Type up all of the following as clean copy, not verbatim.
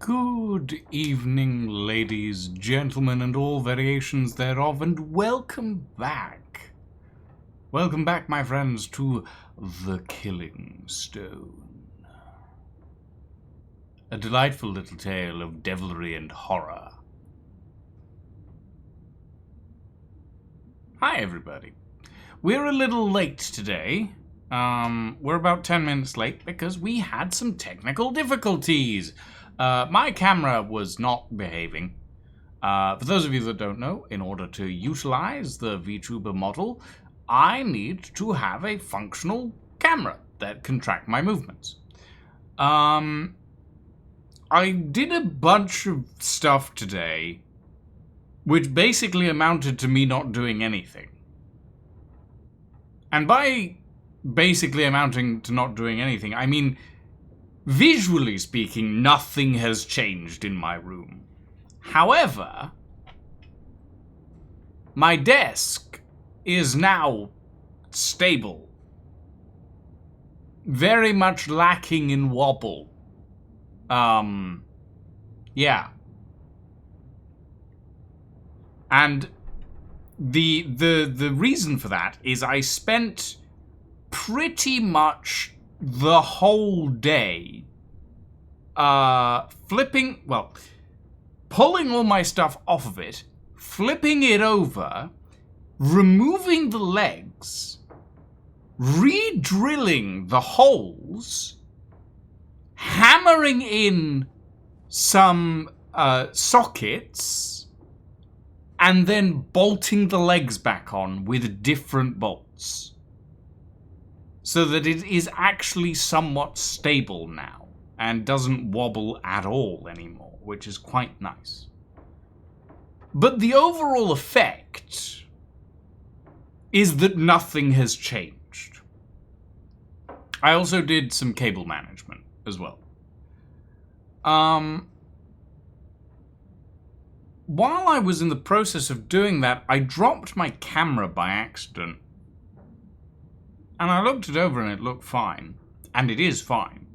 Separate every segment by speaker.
Speaker 1: Good evening, ladies, gentlemen, and all variations thereof, and welcome back. Welcome back, my friends, to The Killing Stone. A delightful little tale of devilry and horror. Hi, everybody. We're a little late today. We're about 10 minutes late because we had some technical difficulties. My camera was not behaving. For those of you that don't know, in order to utilize the VTuber model, I need to have a functional camera that can track my movements. I did a bunch of stuff today, which basically amounted to me not doing anything. And by basically amounting to not doing anything, I mean, visually speaking, nothing has changed in my room. However, my desk is now stable. Very much lacking in wobble. Yeah. And the reason for that is I spent pretty much the whole day pulling all my stuff off of it, flipping it over, removing the legs, re-drilling the holes, hammering in some sockets, and then bolting the legs back on with different bolts. So that it is actually somewhat stable now, and doesn't wobble at all anymore, which is quite nice. But the overall effect is that nothing has changed. I also did some cable management as well. While I was in the process of doing that, I dropped my camera by accident. And I looked it over and it looked fine. And it is fine.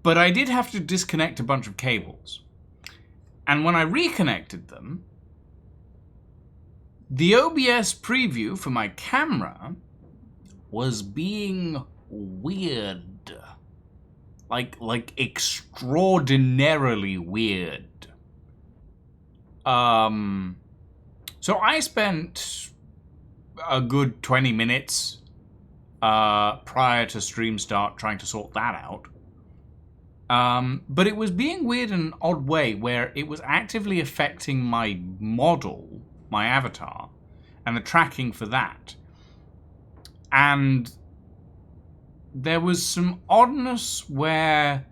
Speaker 1: But I did have to disconnect a bunch of cables. And when I reconnected them, the OBS preview for my camera was being weird. Like extraordinarily weird. So I spent a good 20 minutes prior to stream start trying to sort that out. But it was being weird in an odd way where it was actively affecting my model, my avatar, and the tracking for that. And there was some oddness where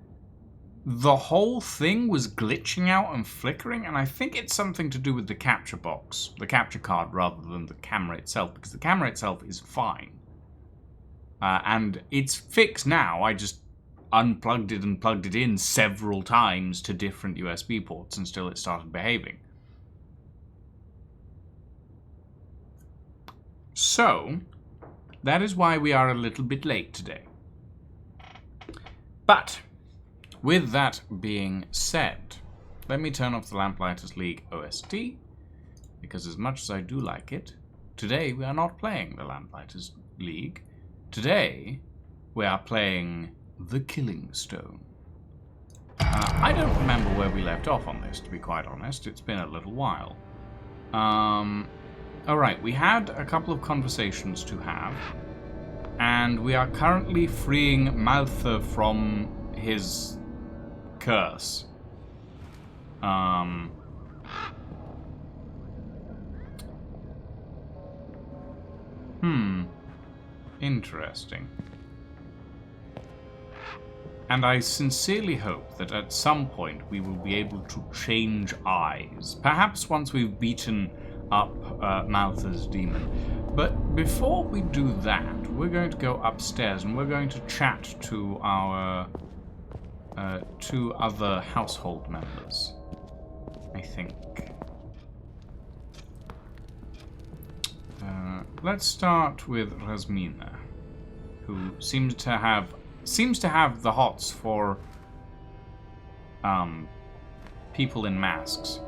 Speaker 1: the whole thing was glitching out and flickering, and I think it's something to do with the capture box, the capture card, rather than the camera itself, because the camera itself is fine. And it's fixed now. I just unplugged it and plugged it in several times to different USB ports, and still it started behaving. So, that is why we are a little bit late today. But with that being said, let me turn off the Lamplighters League OST, because as much as I do like it, today we are not playing the Lamplighters League. Today we are playing The Killing Stone. I don't remember where we left off on this, to be quite honest. It's been a little while. Alright, we had a couple of conversations to have, and we are currently freeing Maltha from his curse. Interesting. And I sincerely hope that at some point we will be able to change eyes. Perhaps once we've beaten up Maltha's demon. But before we do that, we're going to go upstairs and we're going to chat to our two other household members, I think. Let's start with Rasmina, who seems to have the hots for people in masks.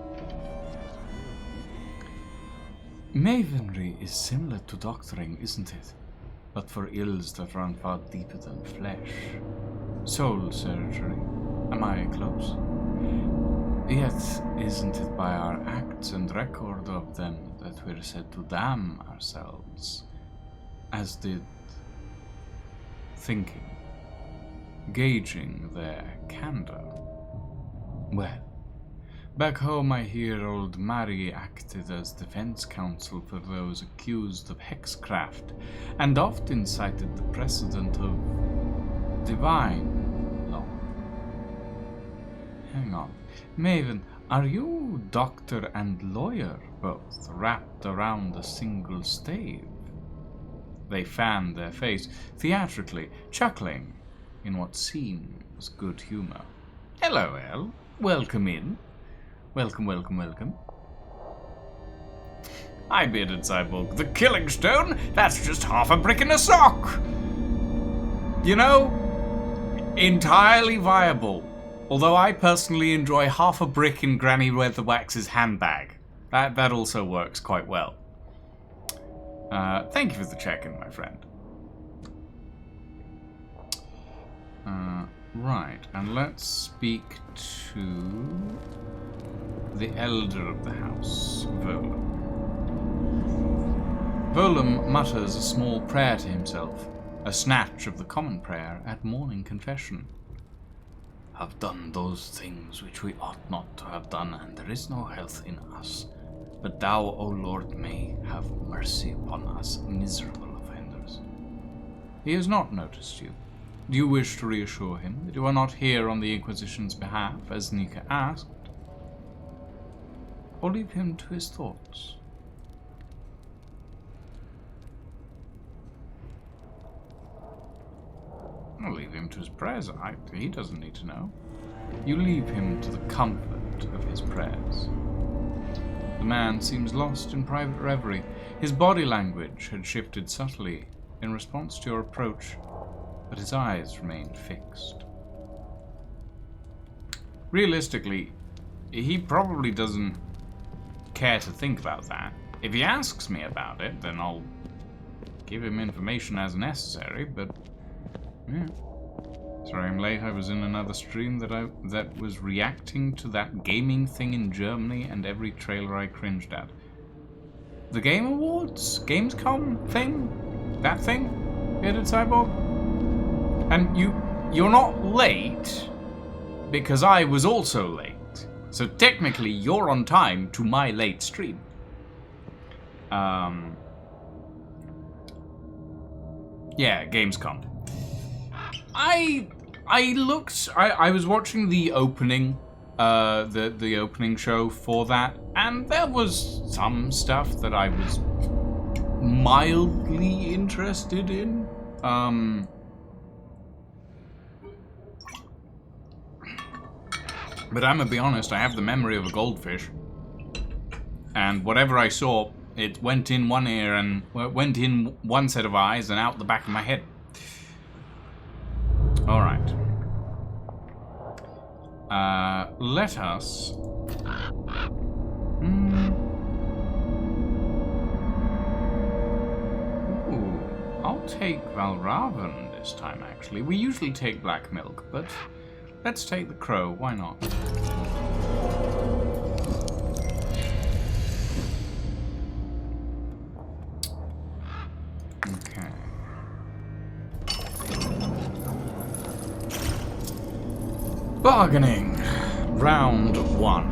Speaker 1: Mavenry is similar to doctoring, isn't it? But for ills that run far deeper than flesh. Soul surgery. Am I close? Yet, isn't it by our acts and record of them that we're said to damn ourselves? As did thinking, gauging their candor. Well, back home I hear old Mary acted as defense counsel for those accused of hexcraft, and often cited the precedent of divine law. Hang on. Maven, are you doctor and lawyer both, wrapped around a single stave? They fanned their face, theatrically, chuckling in what seems good humor. Hello, El. Welcome in. Welcome, welcome, welcome. Hi, bearded cyborg. The killing stone? That's just half a brick in a sock! You know, entirely viable. Although I personally enjoy half a brick in Granny Weatherwax's handbag. That also works quite well. Thank you for the check-in, my friend. Right, and let's speak to the elder of the house, Volum. Volum mutters a small prayer to himself, a snatch of the common prayer at morning confession. Have done those things which we ought not to have done, and there is no health in us. But thou, O Lord, may have mercy upon us, miserable offenders. He has not noticed you. Do you wish to reassure him that you are not here on the Inquisition's behalf, as Nika asked? Or leave him to his thoughts? I'll leave him to his prayers. He doesn't need to know. You leave him to the comfort of his prayers. The man seems lost in private reverie. His body language had shifted subtly in response to your approach, but his eyes remained fixed. Realistically, he probably doesn't care to think about that. If he asks me about it, then I'll give him information as necessary, but yeah. Sorry I'm late. I was in another stream that was reacting to that gaming thing in Germany and every trailer I cringed at. The Game Awards? Gamescom thing? That thing? Bearded Cyborg? And you're not late because I was also late. So technically you're on time to my late stream. Yeah, Gamescom. I was watching the opening, the opening show for that, and there was some stuff that I was mildly interested in. But I'm gonna be honest, I have the memory of a goldfish, and whatever I saw, it went in one ear and went in one set of eyes and out the back of my head. All right. Let us. Ooh, I'll take Valravan this time. Actually, we usually take black milk, but let's take the crow. Why not? Okay. Bargaining. Round 1.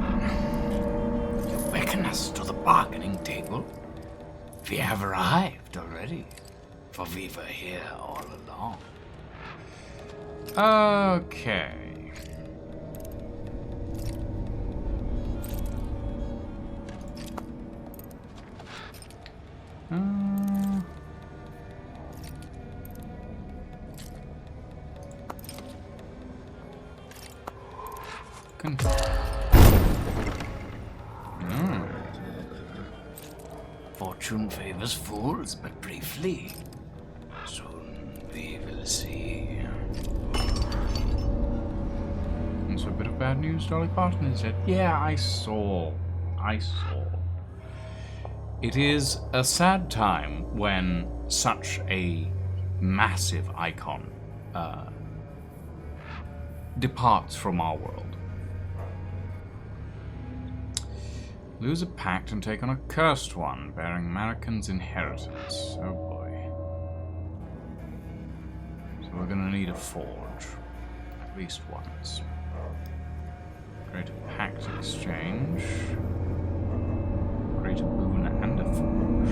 Speaker 1: You beckon us to the bargaining table? We have arrived already, for we were here all along. Okay. Fortune favors fools, but briefly. Soon we will see. And so a bit of bad news, Dolly Parton is dead. Yeah, I saw. It is a sad time when such a massive icon departs from our world. Lose a pact and take on a cursed one, bearing Marika's inheritance. Oh boy. So we're gonna need a forge. At least once. Greater pact exchange. Greater boon and a forge.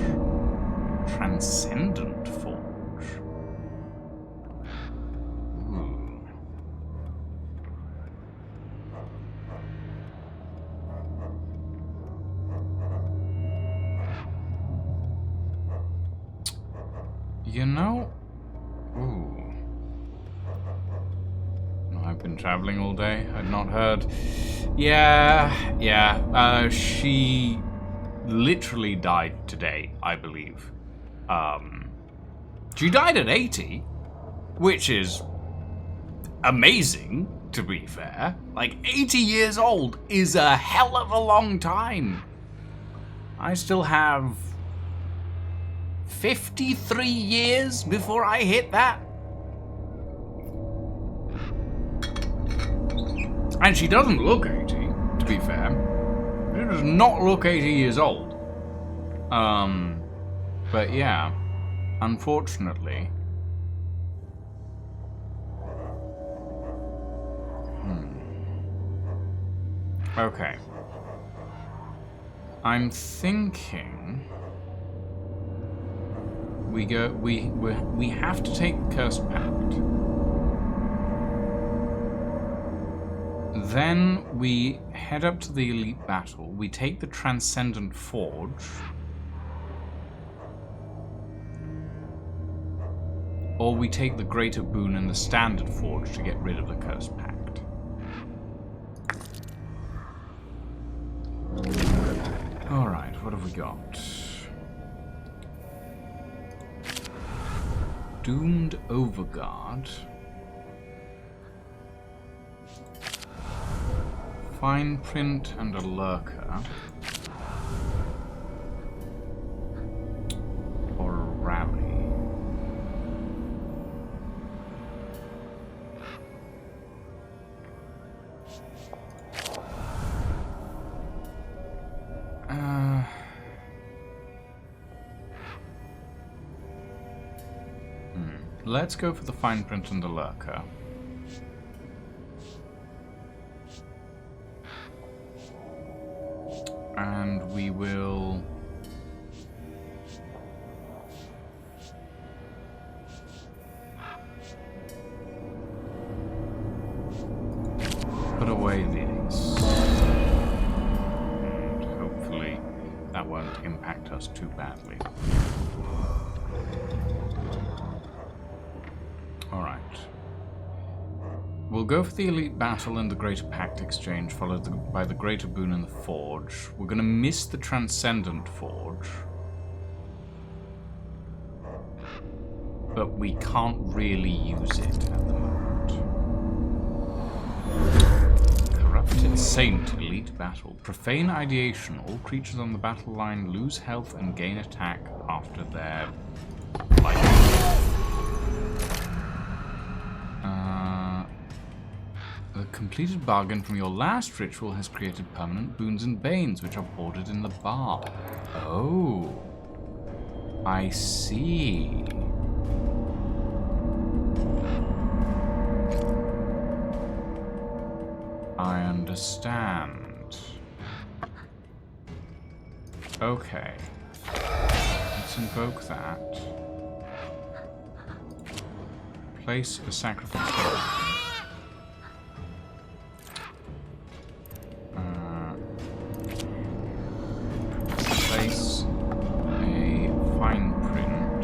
Speaker 1: Transcendent forge. Ooh. You know, ooh. I've been traveling all day. I'd not heard. Yeah. She literally died today, I believe. She died at 80, which is amazing, to be fair. Like, 80 years old is a hell of a long time. I still have 53 years before I hit that. And she doesn't look 80, to be fair. She does not look 80 years old. But yeah, unfortunately. Okay. I'm thinking we have to take Cursed Pact. Then we head up to the Elite Battle. We take the Transcendent Forge. Or we take the Greater Boon and the Standard Forge to get rid of the Cursed Pact. Alright, what have we got? Doomed Overguard. Fine Print and a Lurker. Or a Rally. Let's go for the Fine Print and the Lurker. And we will put away these. And hopefully that won't impact us too badly. Alright. We'll go for the Elite Battle and the Greater Pact Exchange, followed by the Greater Boon and the Forge. We're going to miss the Transcendent Forge. But we can't really use it at the moment. Corrupted Saint Elite Battle. Profane Ideation. All creatures on the battle line lose health and gain attack after their life. The completed bargain from your last ritual has created permanent boons and banes, which are hoarded in the bar. Oh. I see. I understand. Okay. Let's invoke that. Place a sacrifice. Place a fine print.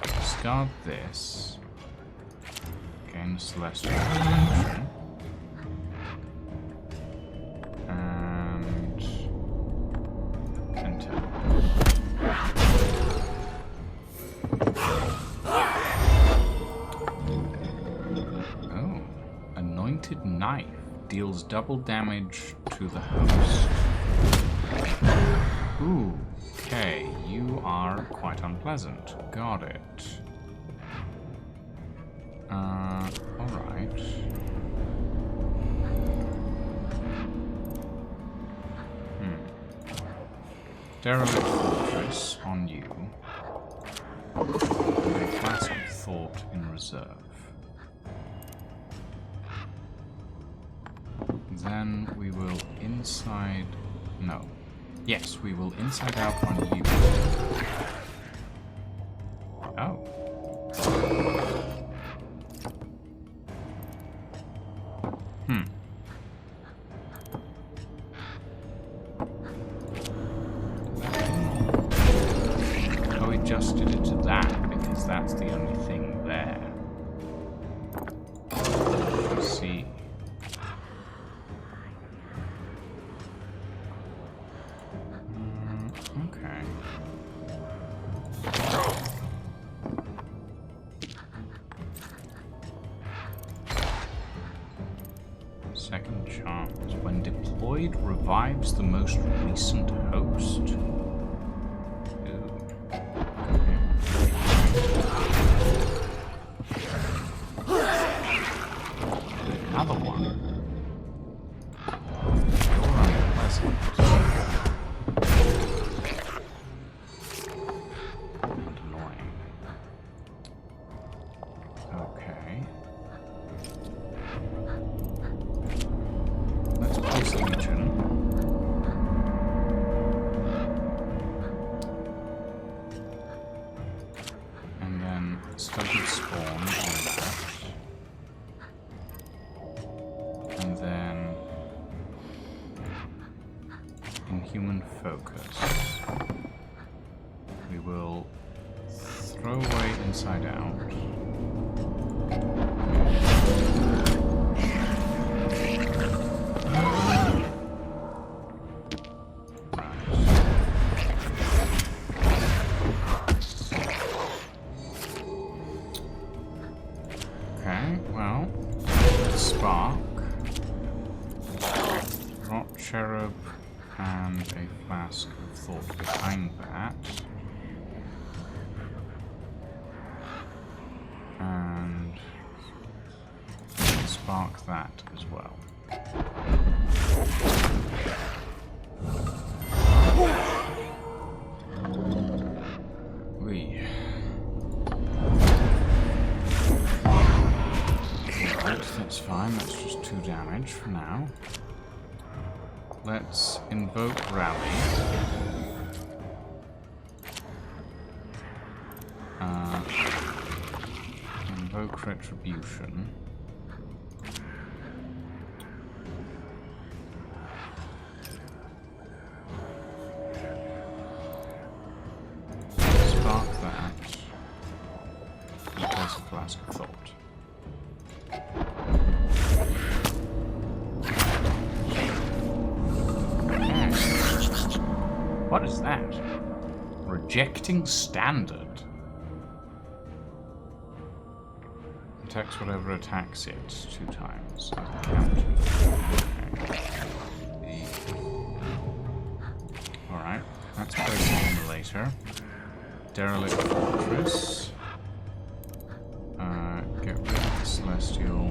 Speaker 1: Discard this. Gain celestial protection. And enter. knife. Deals double damage to the host. Ooh, okay. You are quite unpleasant. Got it. Alright. Derelict Fortress on you. A Flask of Thought in reserve. Then we will inside... No. Yes, we will inside out on you. Oh. Oh, we just did it to that because that's the only thing there. Let's see. Okay. Second chance. When deployed, revives the most recent host. Another one. You're unpleasant. And annoying. Okay. Let's place Legion. And then studied spawn on that. And then Inhuman Focus. We will throw away Inside Out. Okay, well, Spark, Rot Cherub, and a Flask of Thought behind that. And spark that as well. Wee. Right, that's fine. That's just 2 damage for now. Let's invoke Rally. Invoke Retribution. Spark that. And place a Flask of Thought. Okay. What is that? Rejecting Standard. Attacks whatever attacks it 2 times. Okay. Alright, that's placed on later. Derelict Fortress. Get rid of the Celestial.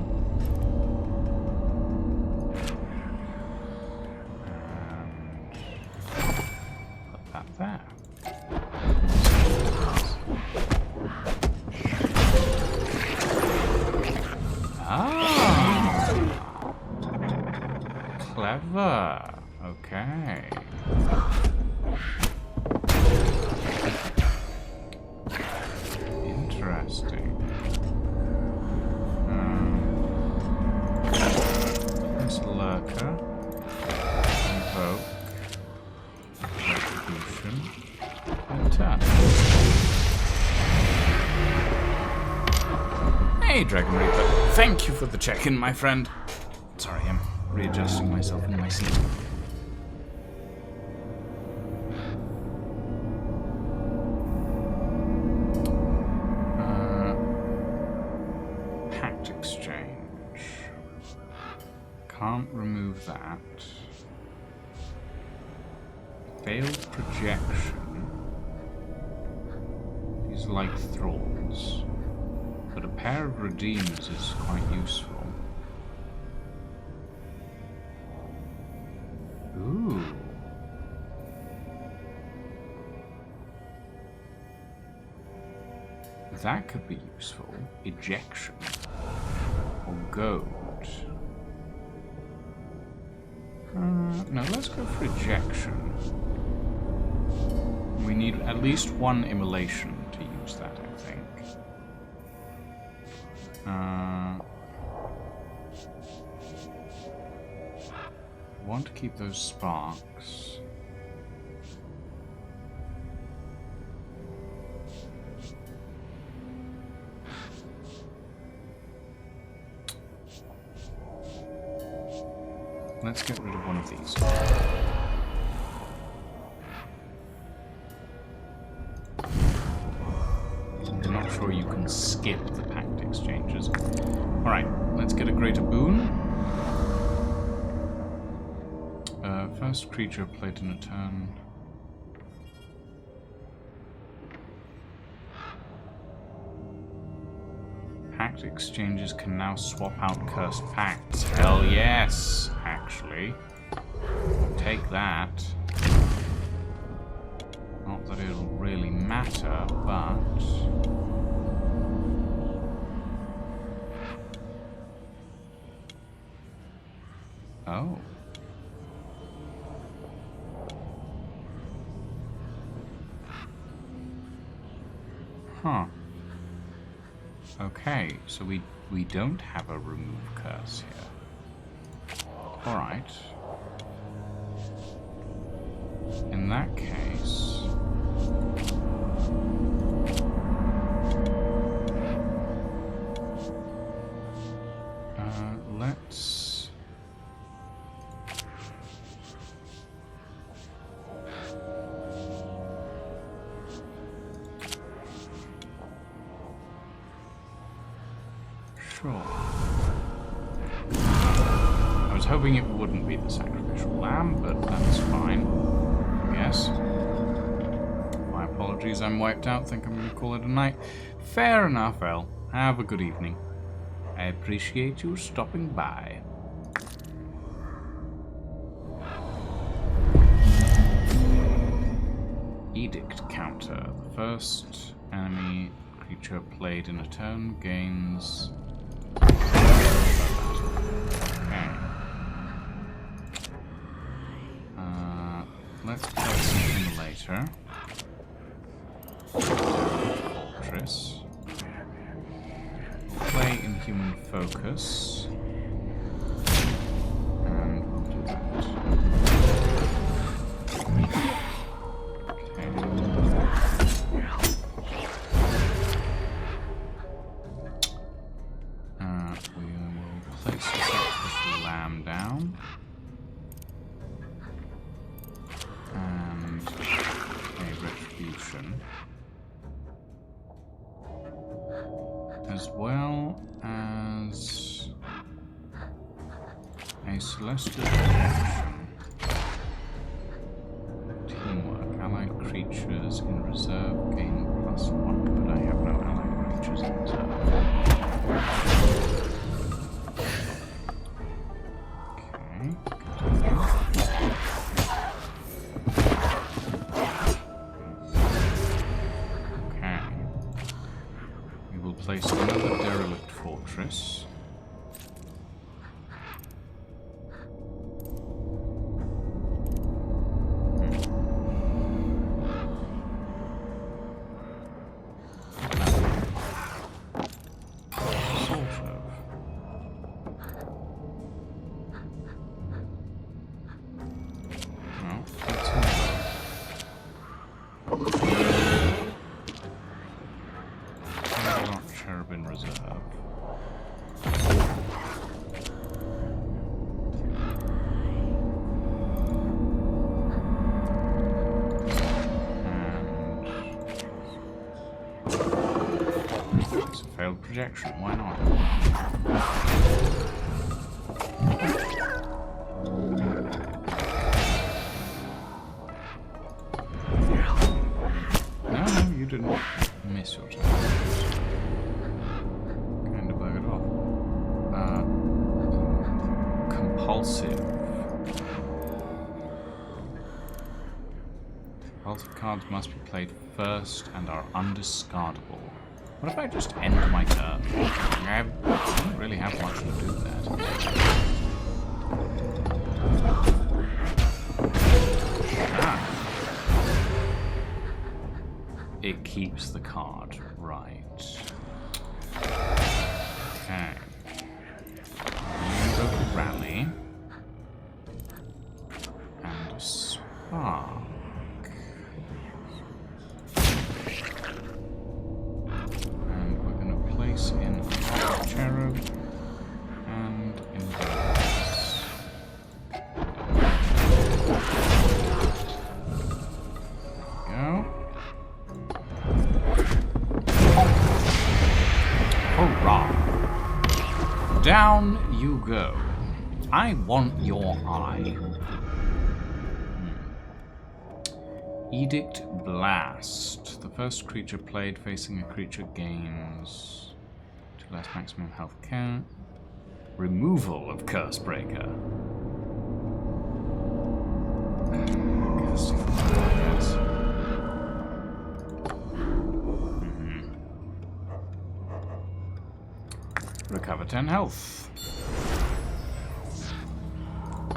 Speaker 1: And put that there. Clever. Okay. Interesting. This Lurker. Invoke. Retribution. And turn. Hey, Dragon Reaper. Thank you for the check-in, my friend. Sorry, I'm readjusting myself in my seat. Pact Exchange. remove that. Failed projection. These are like thralls. But a pair of redeemers is quite useful. Ooh. That could be useful. Ejection. Or goad. No, let's go for ejection. We need at least one immolation to use that, I think. I want to keep those sparks. Let's get rid of one of these. I'm not sure you can skip the pact exchanges. Alright, let's get a greater boon. First creature played in a turn. Pact exchanges can now swap out cursed pacts. Hell yes, actually. Take that. Not that it'll really matter, but... Oh. Huh. Okay, so we don't have a remove curse here. Alright. In that case... let's... Sure. I was hoping it wouldn't be the sacrificial lamb, but that's fine. Yes. My apologies, I'm wiped out. Think I'm going to call it a night. Fair enough, El. Have a good evening. I appreciate you stopping by. Edict counter. The first enemy creature played in a turn gains... Okay. Let's play something later. Fortress. Play Inhuman Focus. And we'll do that. We will place the sacrificial lamb down. And a retribution. As well as a celestial protection. Teamwork. Allied creatures in reserve gain +1, but I have no allied creatures in reserve. Okay. We will place another derelict fortress. Projection, why not? didn't miss your turn. Kind of buggered off. Compulsive. Compulsive cards must be played first and are undiscardable. What if I just end my turn? I don't really have much to do that. It keeps the card, right. Okay. Go to rally. And a spark. And we're going to place in Cherub and Inverse. Go. Hurrah! Down you go. I want your eye. Edict Blast. The first creature played facing a creature gains 2 less maximum health count. Removal of Cursebreaker. Recover 10 health.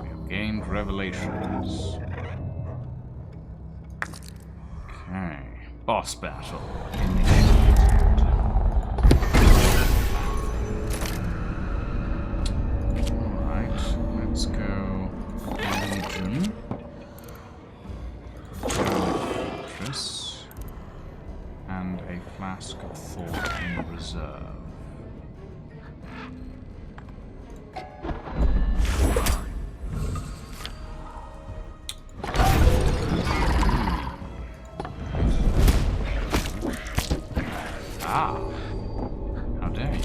Speaker 1: We have gained Revelations. Okay. Boss battle. Initiated. Alright, let's go Legion. Fortress. And a Flask of Thought in reserve. Ah, how dare you.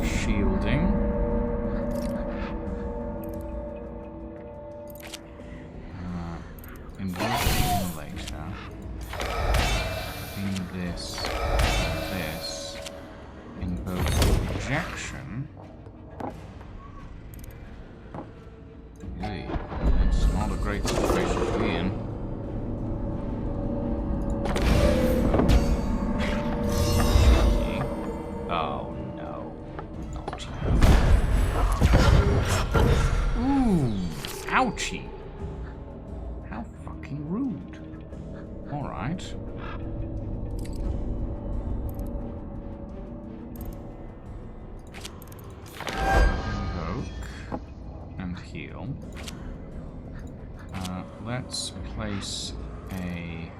Speaker 1: Shielding. Invoke Accumulator. In this, invoke Rejection. Hey, it's not a great situation to be in. Oh no, not you. Ooh, ouchie. How fucking rude. Alright. Invoke and heal. Let's place a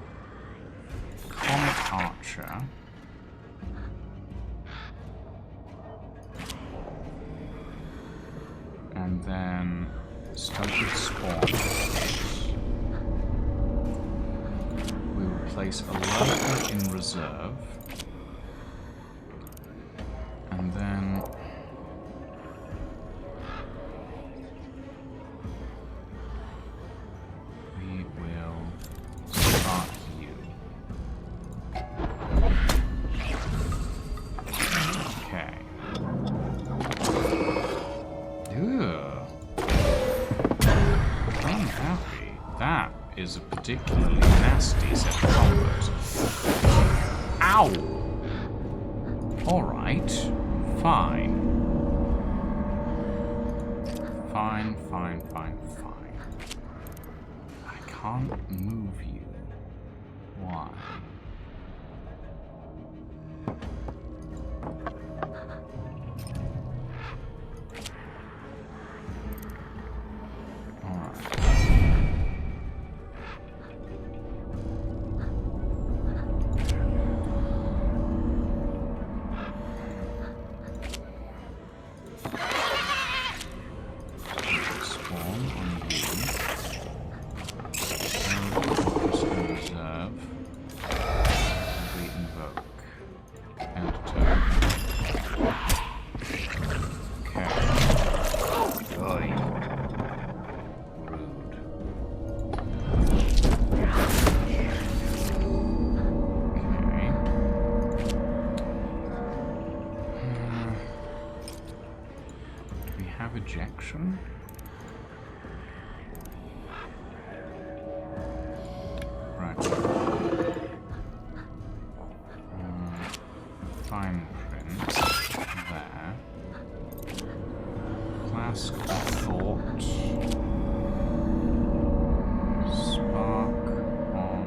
Speaker 1: Comet Archer. And then Stunted Spawns. We will place a Lurker in reserve. And then we will start you. Okay. I'm happy. That is a particularly nasty set of combos. Ow! Alright. Fine. Fine. I can't move you. Why? Reserve. projection. Right. Fine print. There. Flask of Thought. Spark on.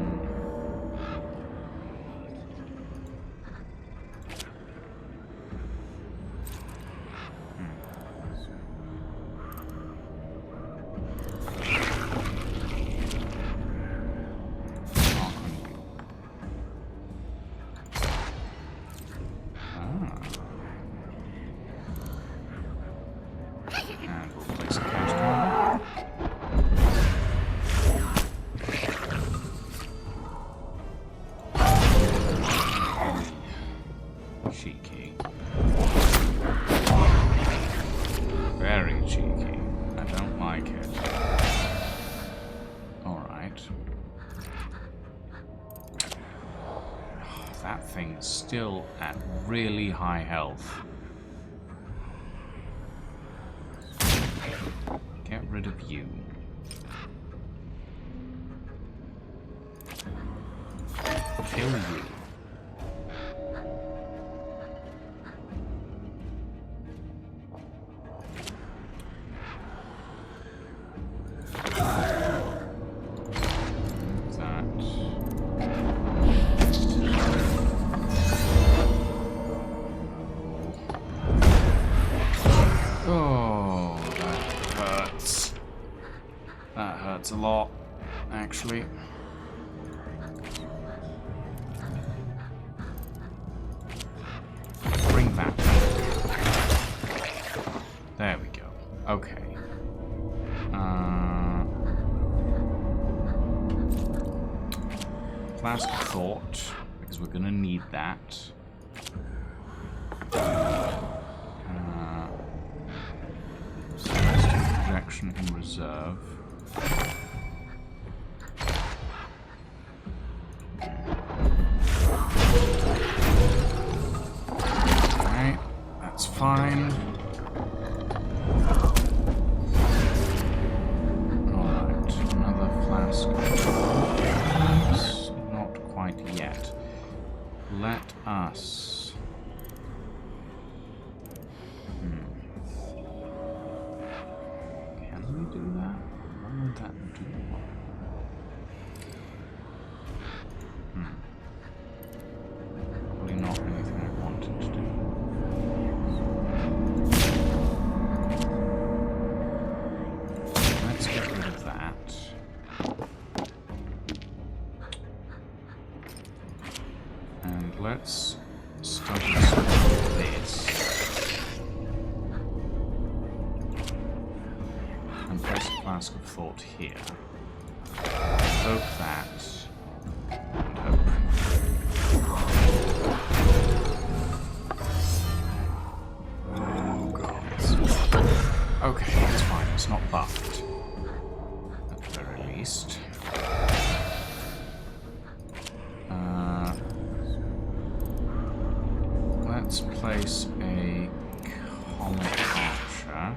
Speaker 1: And we'll place a cast on. Cheeky. Very cheeky. I don't like it. Alright. That thing's still at really high health. Get rid of you. Kill you. Oh, that hurts. That hurts a lot, actually. Bring that back. There we go. Okay. Flask of Thought, because we're gonna need that. Projection in reserve. Okay, that's fine. Alright, another flask. Not quite yet. Let us. Can we do that? What would that do? Probably not anything I wanted to do. Let's get rid of that. And let's study some of this. And place a Flask of Thought here. Evoke that. And hope. Oh god. Okay, it's fine. It's not buffed. At the very least. Let's place a Comet Archer.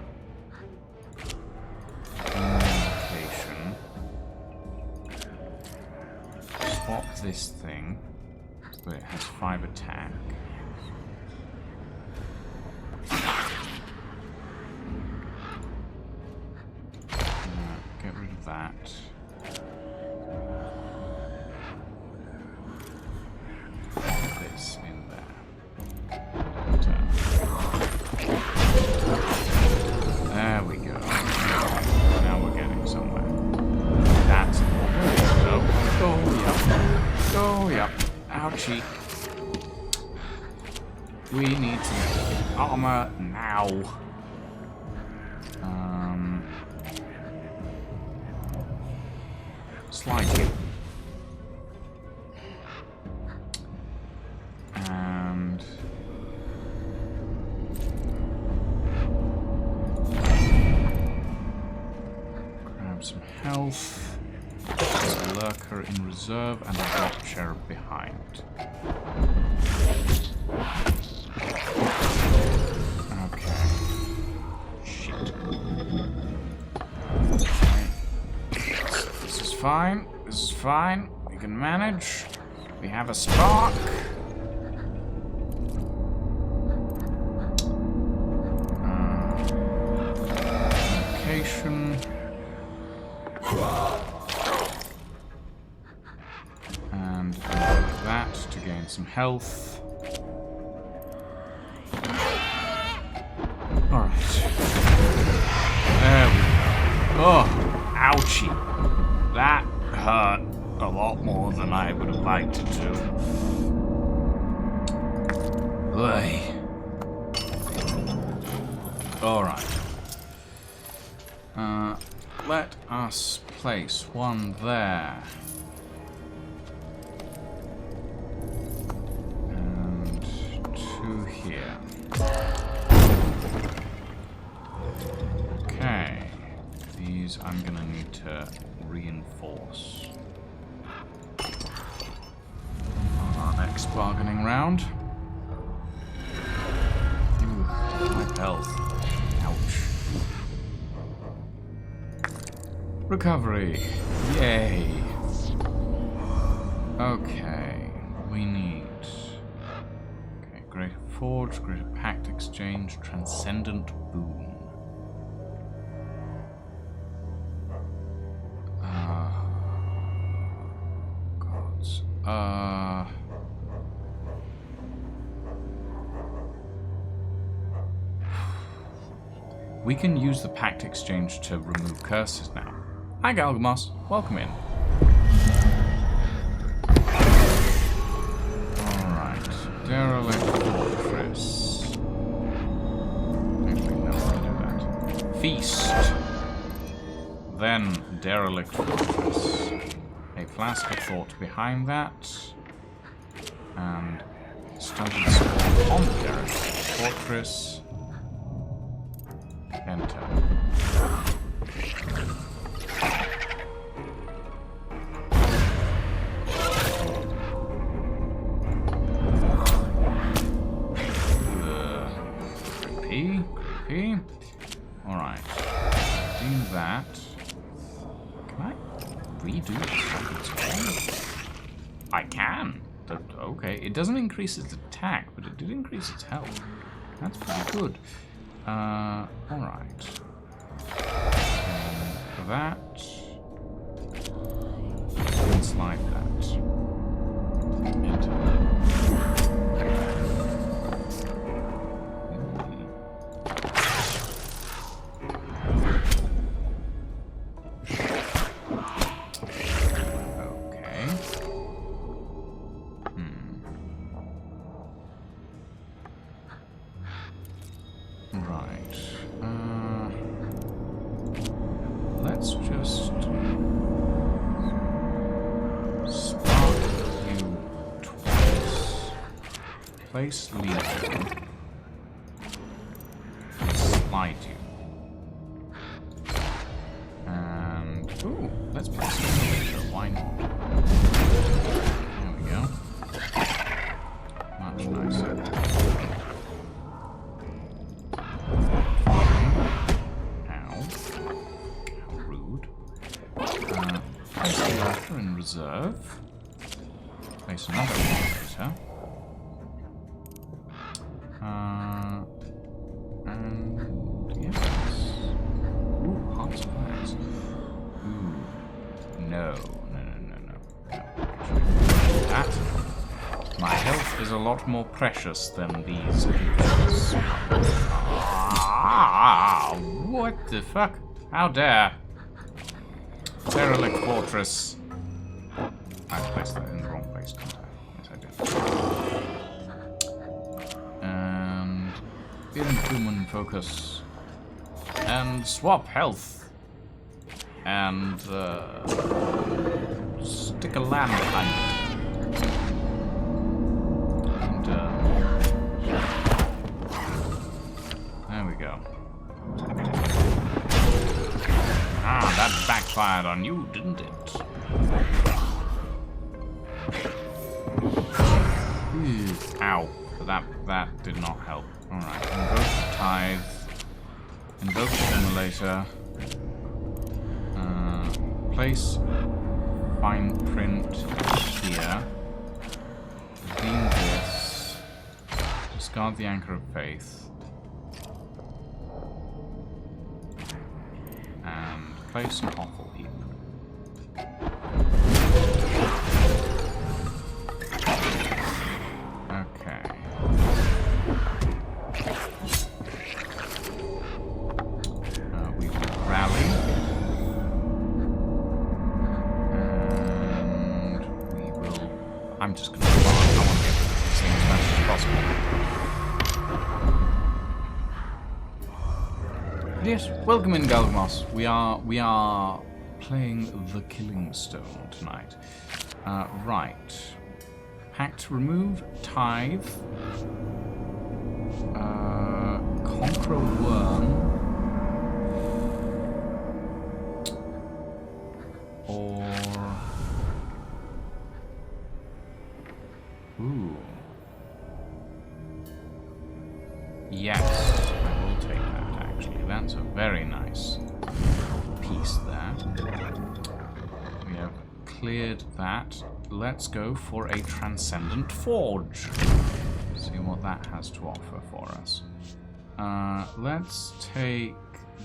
Speaker 1: Location. Swap this thing, so it has 5 attack. Get rid of that. Put this in there. There we go. Now we're getting somewhere. That's go. Oh, yep. Oh, yep. Ouchie. We need to get armor now. Slide you. And grab some health. There's a lurker in reserve and a drop cherub behind. Okay. Shit. fine. This is fine. We can manage. We have a spark. Location. And that to gain some health. Alright. There we go. Oh, ouchie. That hurt a lot more than I would have liked it to. Oy. Alright. Let us place one there. And two here. Okay. These I'm gonna need to reinforce. On our next bargaining round. Ooh, my health. Ouch. Recovery. Yay. Okay. We need... Okay, Greater Forge, Greater Pact Exchange, Transcendent Boon. Gods. We can use the Pact Exchange to remove curses now. Hi, Galgamos. Welcome in. Alright. Derelict Fortress. Actually, no, I'll do that. Feast. Then Derelict Fortress. A Flask of Thought behind that. And Stunted Spawn on the Derelict Fortress. Enter. Creepy. Alright. Do that. Can I redo this? I can. Okay. It doesn't increase its attack, but it did increase its health. That's pretty good. Alright. For that. And slide that. Enter. Let's just spark you twice. Place Legion. Slide you. And ooh, let's place Legion. Why not? There we go. Much nicer. In reserve. Place another one later. And yes. Ooh, hearts of flags. Ooh. No. That. My health is a lot more precious than these creatures. Ah, what the fuck? How dare? Derelict Fortress. I placed that in the wrong place, didn't I? Yes, I did. And Inhuman Focus. And Swap Health. And stick a land hunt. And there we go. Ah, that backfired on you, didn't it? Ow. That did not help. Alright, invoke Tithe. Invoke Simulator. Place fine print here. Redeem this. Discard the Anchor of Faith. And place an offal heap. Okay. We will rally. And we will... I'm just going to... I want to get this thing as fast as possible. Yes, welcome in, Galgamos. We are playing the Killing Stone tonight. Right. Pact remove, tithe. Conquer a worm. Or... Ooh. Yes, I will take that, actually. That's a very nice piece there. We have cleared that. Let's go for a Transcendent Forge. See what that has to offer for us. Let's take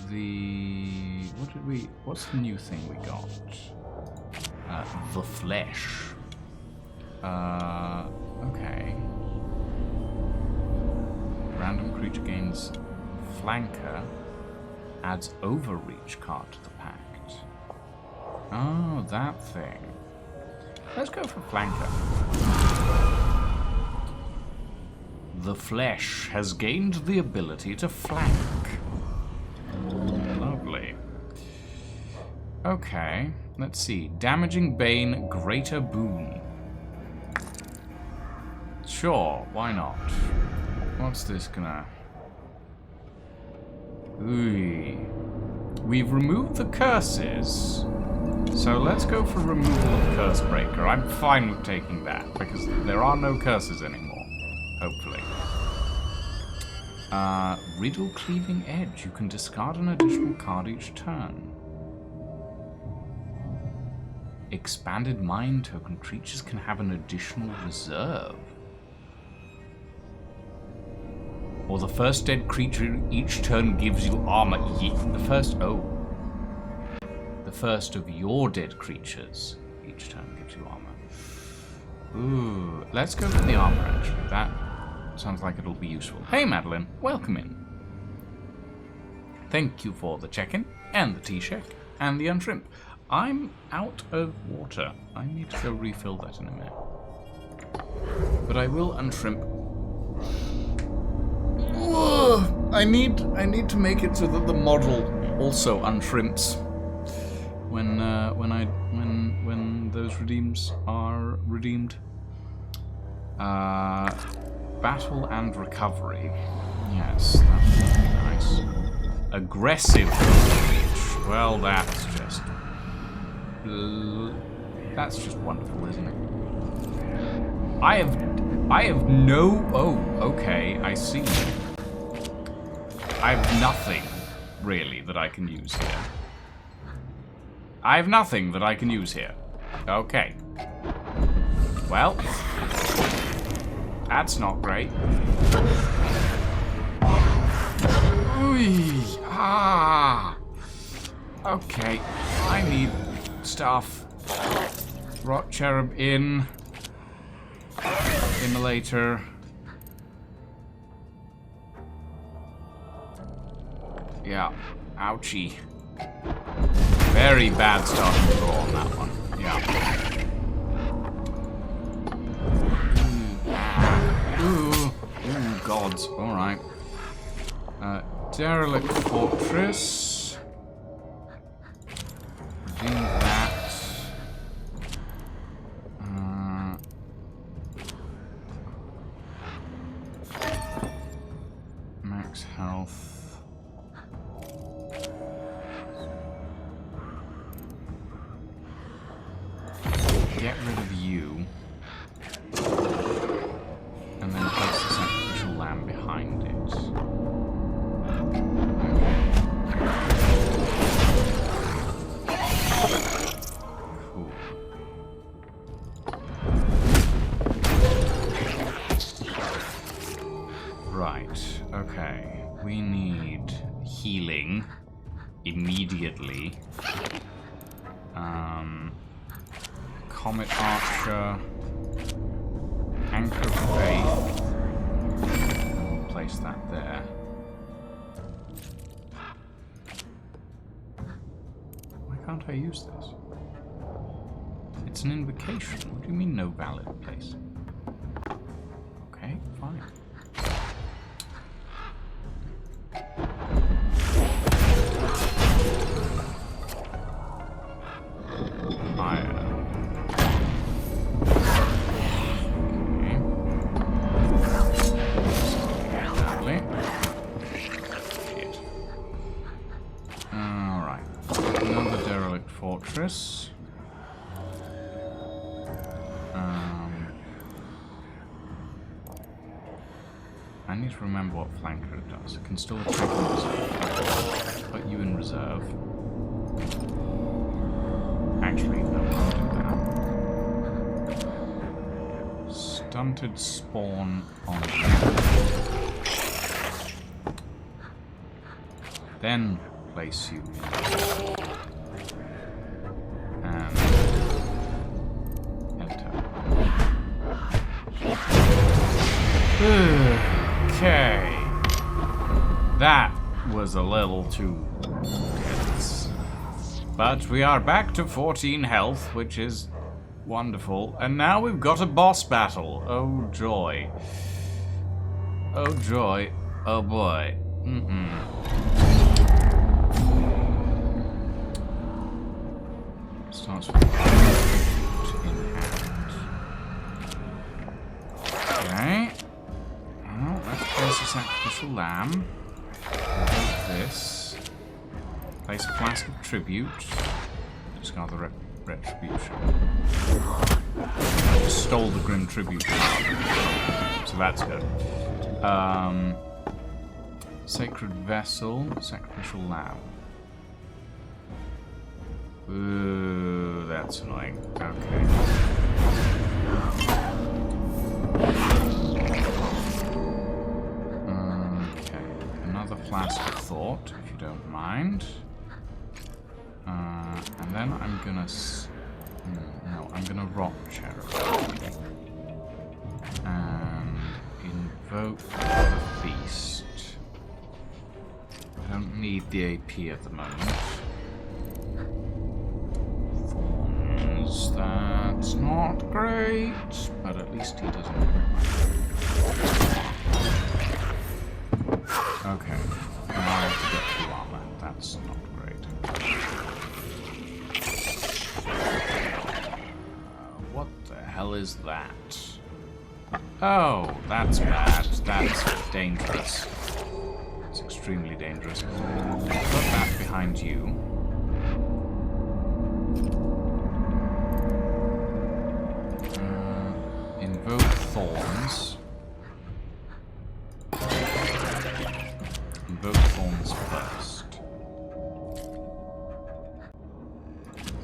Speaker 1: the... What's the new thing we got? The Flesh. Okay. Random creature gains Flanker. Adds Overreach card to the pact. Oh, that thing. Let's go for Flanker. The Flesh has gained the ability to flank. Lovely. Okay, let's see. Damaging Bane, Greater Boon. Sure, why not? What's this gonna... Ooh. We've removed the curses. So let's go for removal of Cursebreaker. I'm fine with taking that, because there are no curses anymore. Hopefully. Riddle Cleaving Edge. You can discard an additional card each turn. Expanded Mind token. Creatures can have an additional reserve. Or the first dead creature each turn gives you armor. The first of your dead creatures each turn gives you armor. Ooh, let's go for the armor, actually. That sounds like it'll be useful. Hey, Madeline, welcome in. Thank you for the check-in, and the T-check, and the unshrimp. I'm out of water. I need to go refill that in a minute. But I will unshrimp. I need to make it so that the model also unshrimps when those redeems are redeemed. Battle and recovery. Yes, that's really nice. Aggressive reach. Well, that's just wonderful, isn't it? I have no... Oh, okay, I see. I have nothing, really, that I can use here. I have nothing that I can use here. Okay. Well, that's not great. Ooh, ah. Okay, I need stuff. Rot Cherub in. Immolator. Yeah. Ouchie. Very bad starting to go on that one. Yeah. Ooh. Ooh, gods. Alright. Derelict Fortress. Redeem that. Max health. Get rid of you. And then place the sacrificial lamb behind it. Okay. Cool. immediately. Comet Archer. Anchor of Faith. We'll place that there. Why can't I use this? It's an invocation. What do you mean no valid place? Okay, fine. Fortress. I need to remember what flanker it does. It can still attack in reserve. Put you in reserve. Actually, no, I'll do that. Stunted spawn on. Then place you in. Okay. That was a little too tense. But we are back to 14 health, which is wonderful. And now we've got a boss battle. Oh joy. Oh joy. Oh boy. Starts with in hand. Okay. Let's place a sacrificial lamb. Like this. Place a flask of tribute. Discard the retribution. I just stole the grim tribute card, so that's good. Sacred vessel, sacrificial lamb. Ooh, that's annoying. Okay. Flask of thought, if you don't mind. And then I'm gonna... no, I'm gonna rock cherub. And invoke the beast. I don't need the AP at the moment. Thorns, that's not great, but at least he doesn't hurt. Okay, now I have to get to armor. That's not great. What the hell is that? Oh, that's bad. That's dangerous. It's extremely dangerous. Put that behind you. Invoke thorns. Invoke thorns first.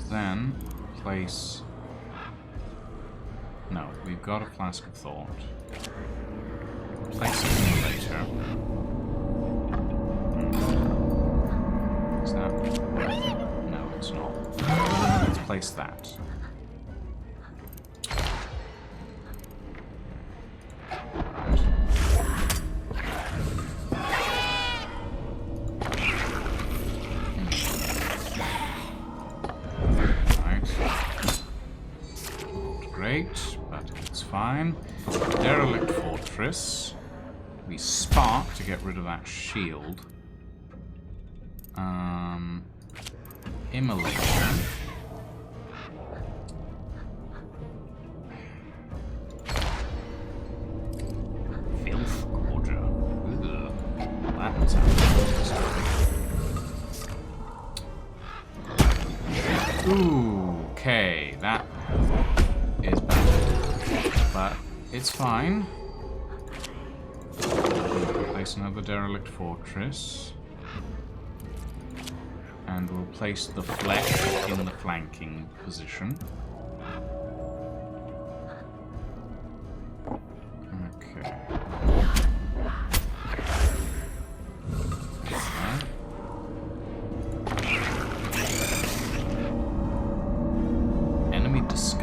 Speaker 1: Then place... No, we've got a flask of thought. Place it in later. Is that worth it? No, it's not. Let's place that. But it's fine. Derelict Fortress. We spark to get rid of that shield. Immolation. Filth Gorger. Ugh. That sounds interesting. Ooh, okay, that is bad, but it's fine. Place another Derelict Fortress, and we'll place the flesh in the flanking position. Okay.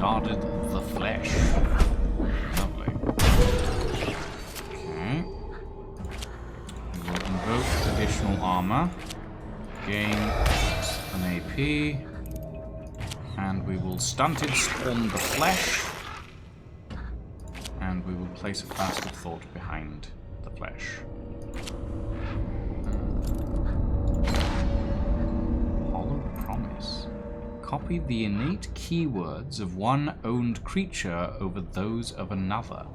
Speaker 1: discarded the flesh. Lovely. Okay. We will invoke additional armor. Gain an AP. And we will stunted spawn the flesh. And we will place a flask of thought behind the flesh. Hollow promise. Copy the innate keywords of one owned creature over those of another.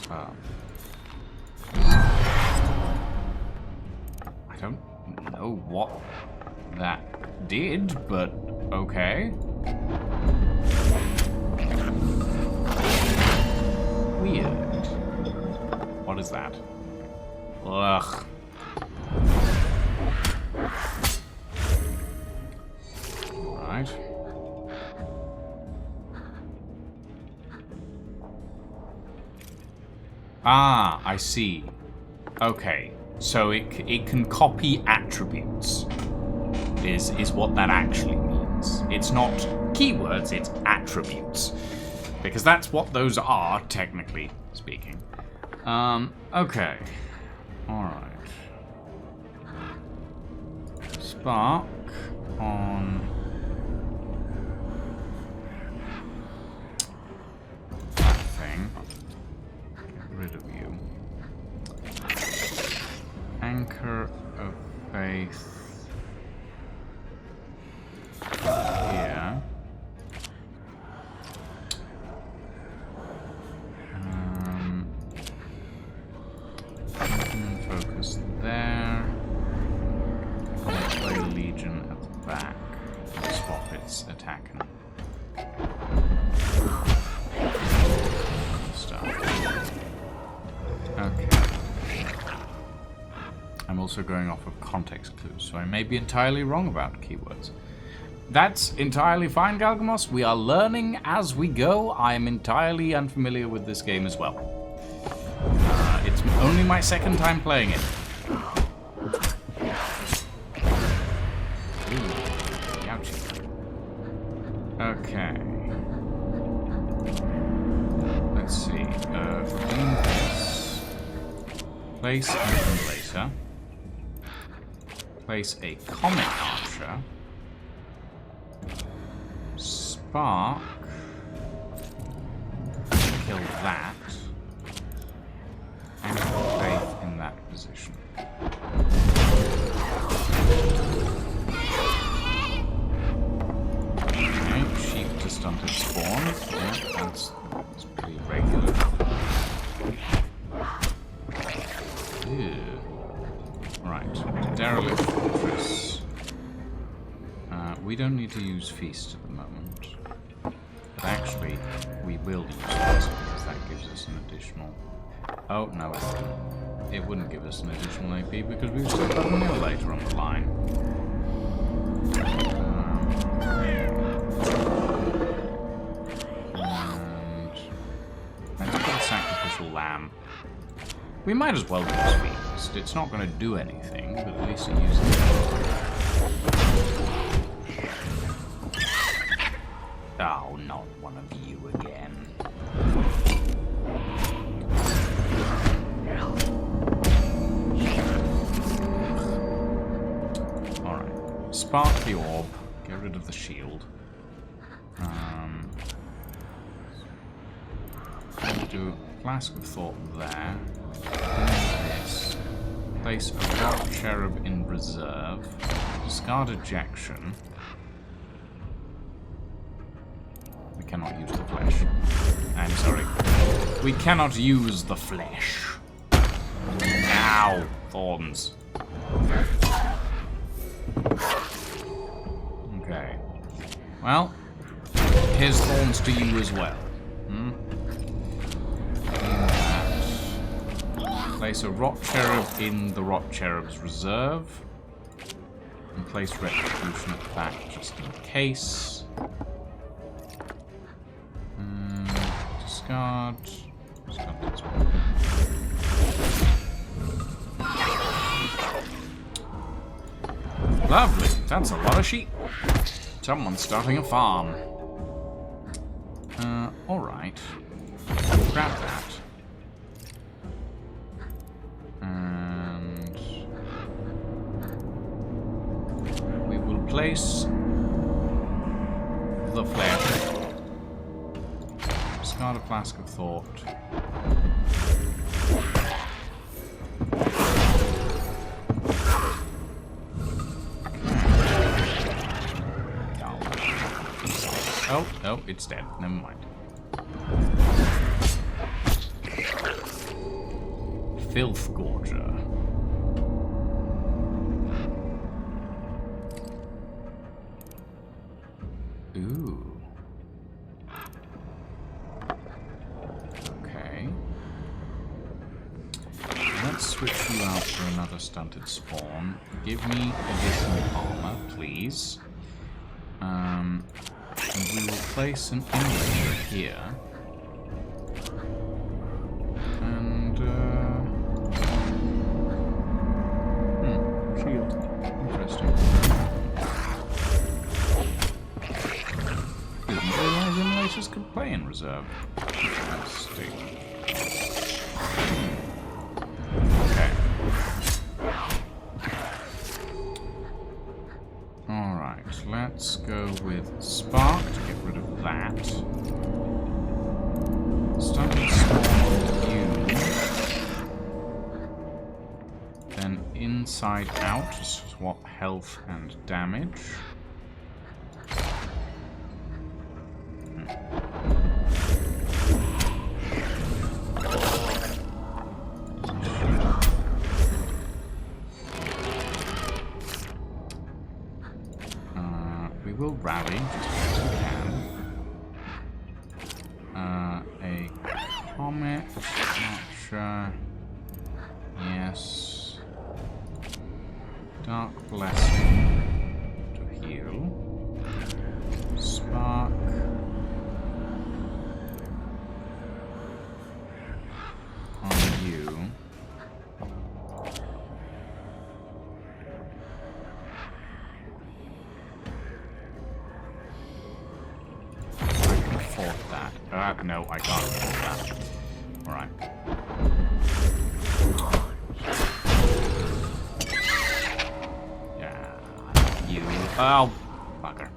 Speaker 1: I don't know what that did, but okay. Weird. What is that? Ugh. Right. Ah, I see. Okay. So it can copy attributes. Is what that actually means. It's not keywords, it's attributes. Because that's what those are, technically speaking. Okay. Alright. Spark on that thing. Get rid of you. Anchor of Faith. Here. Focus there. Play Legion at the back. Swap its attacking stuff. Okay. I'm also going off of context clues, so I may be entirely wrong about keywords. That's entirely fine, Galgamos. We are learning as we go. I am entirely unfamiliar with this game as well. It's only my second time playing it. Ooh, ouchie. Okay. Let's see. Clean this. Place an Immolator. Place a Comet Archer. Spark. Kill that. And Faith in that position. Okay, sheep to stunted spawn. Yeah, that's pretty regular. Ew. Right, derelict fortress. We don't need to use feast at the moment. But actually, we will use feast because that gives us an additional... Oh, no, it wouldn't. It wouldn't give us an additional AP because we've still got an Immolator on the line. And let's put a sacrificial lamb. We might as well use feast. It's not going to do anything, but at least it uses it. Oh, not one of you again. Alright. Spark the orb. Get rid of the shield. Do a flask of thought there. This. Place a rock cherub in reserve. Discard ejection. We cannot use the flesh. I'm sorry. We cannot use the flesh. Ow! Thorns. Okay. Well, here's thorns to you as well. Place a rock cherub in the rock cherub's reserve. And place retribution at the back just in case. Discard. Discard this one. Lovely. That's a lot of sheep. Someone's starting a farm. Alright. Grab that. And we will place the flare. Discard a flask of thought. Oh, oh, it's dead. Never mind. Filth Gorger. Ooh. Okay. Let's switch you out for another stunted spawn. Give me additional armor, please. And we will place an inlayer here. And, shield. Interesting. Didn't realize emulators could play in reserve. Interesting. Okay. Alright, let's go with Spark to get rid of that. Stunted spawn you. Then inside out to swap health and damage. We will rally just as we can. A comet, not sure. Yes. Dark Blessing to heal. Spark. On you. No, I can't afford that. Alright. Yeah. You. Oh, bugger.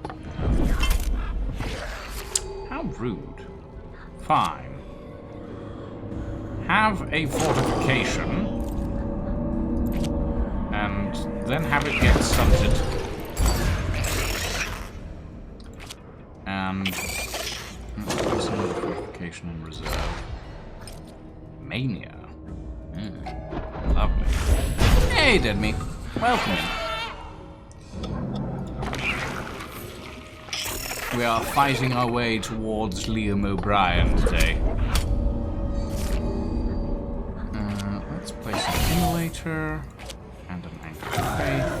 Speaker 1: How rude. Fine. Have a fortification. And then have it get stunted. And in reserve. Mania. Lovely. Hey, Deadmeat. Welcome in. We are fighting our way towards Liam O'Brien today. Let's place an emulator and an anchor of faith.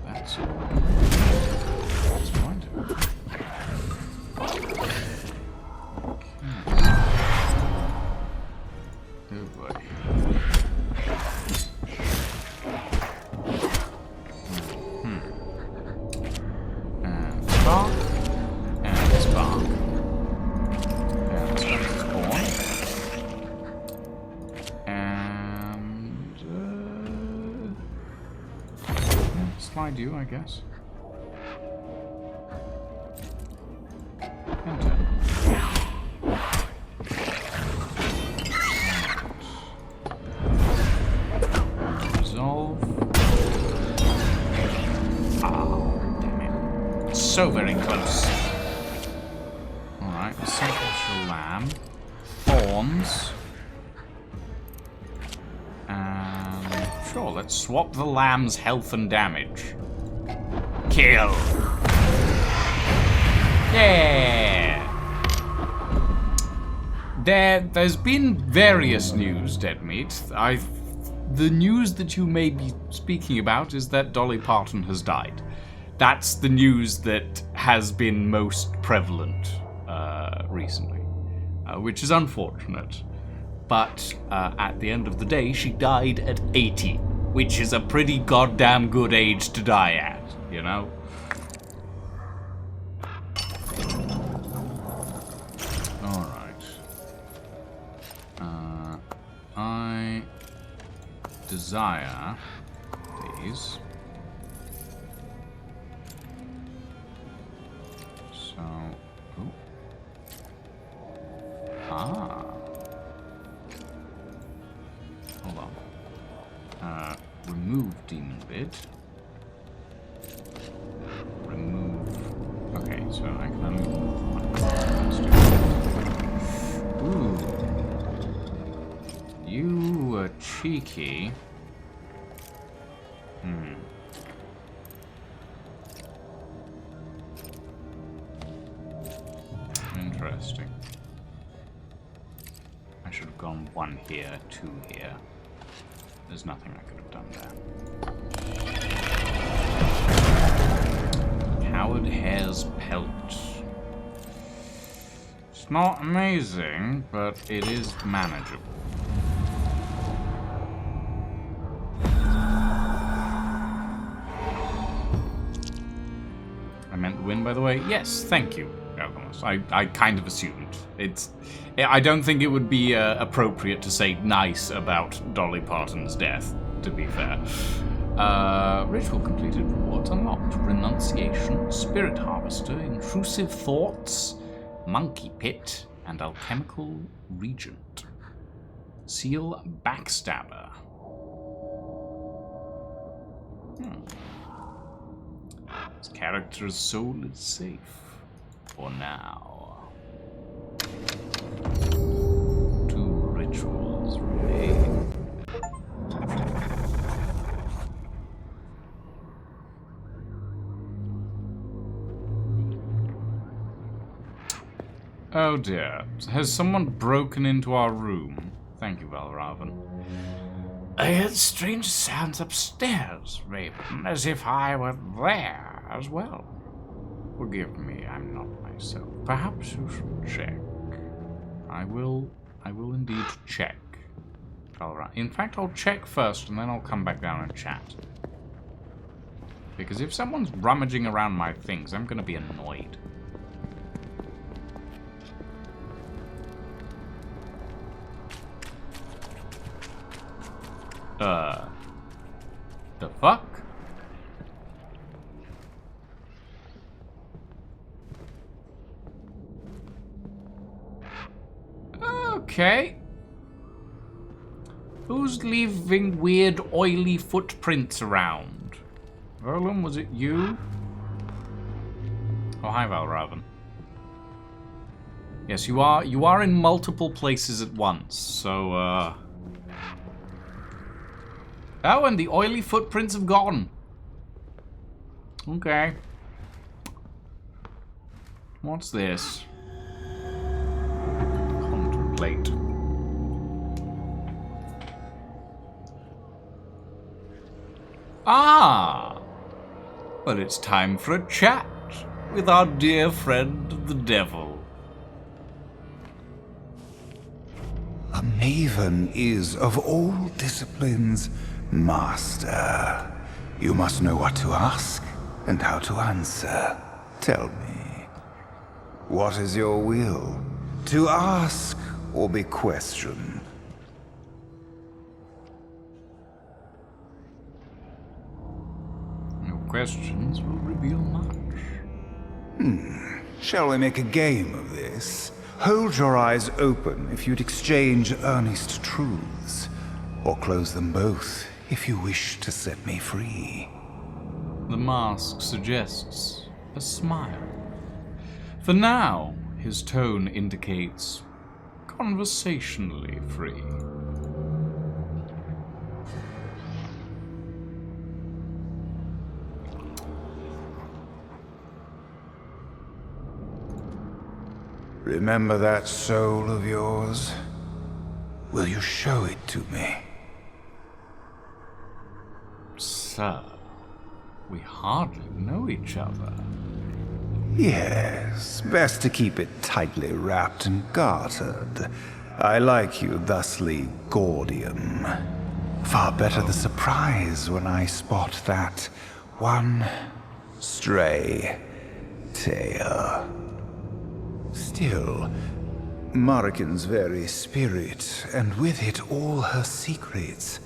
Speaker 1: That's point. Slide you, I guess. Enter. Resolve. Oh, damn it. So very close. Alright, sacrificial lamb. Thorns. Sure, let's swap the lamb's health and damage. Kill! Yeah! There's been various news, Deadmeat. The news that you may be speaking about is that Dolly Parton has died. That's the news that has been most prevalent recently, which is unfortunate. But at the end of the day, she died at 80. which is a pretty goddamn good age to die at, you know? Alright. I desire these. So, ooh. Hold on. Remove demon bit. Remove. Okay, so I can only move one. Ooh. You were cheeky. Interesting. I should have gone 1 here, 2 here. There's nothing I could have done there. Howard Hare's pelt. It's not amazing, but it is manageable. I meant win, by the way. Yes, thank you, Alchemist. I kind of assumed. I don't think it would be appropriate to say nice about Dolly Parton's death, to be fair. Ritual completed, rewards unlocked. Renunciation, Spirit Harvester, Intrusive Thoughts, Monkey Pit, and Alchemical Regent. Seal Backstabber. This character's soul is safe. For now. 2 rituals remain. Oh dear. Has someone broken into our room? Thank you, Valravan. I heard strange sounds upstairs, Raven, as if I were there as well. Forgive me, I'm not myself. Perhaps you should check. I will indeed check. Alright. In fact, I'll check first and then I'll come back down and chat. Because if someone's rummaging around my things, I'm gonna be annoyed. The fuck? Okay. Who's leaving weird oily footprints around? Verlum, was it you? Oh, hi, Valravan. Yes, you are in multiple places at once, so, Oh, and the oily footprints have gone. Okay. What's this? Contemplate. Ah! Well, it's time for a chat with our dear friend, the devil.
Speaker 2: A maven is, of all disciplines, master. You must know what to ask and how to answer. Tell me, what is your will? To ask or be questioned?
Speaker 1: Your questions will reveal much.
Speaker 2: Shall we make a game of this? Hold your eyes open if you'd exchange earnest truths, or close them both if you wish to set me free.
Speaker 1: The mask suggests a smile. For now, his tone indicates conversationally free.
Speaker 2: Remember that soul of yours? Will you show it to me?
Speaker 1: Sir, we hardly know each other.
Speaker 2: Yes, best to keep it tightly wrapped and guarded. I like you thusly Gordian. Far better the surprise when I spot that one stray tail. Still, Marikin's very spirit, and with it all her secrets,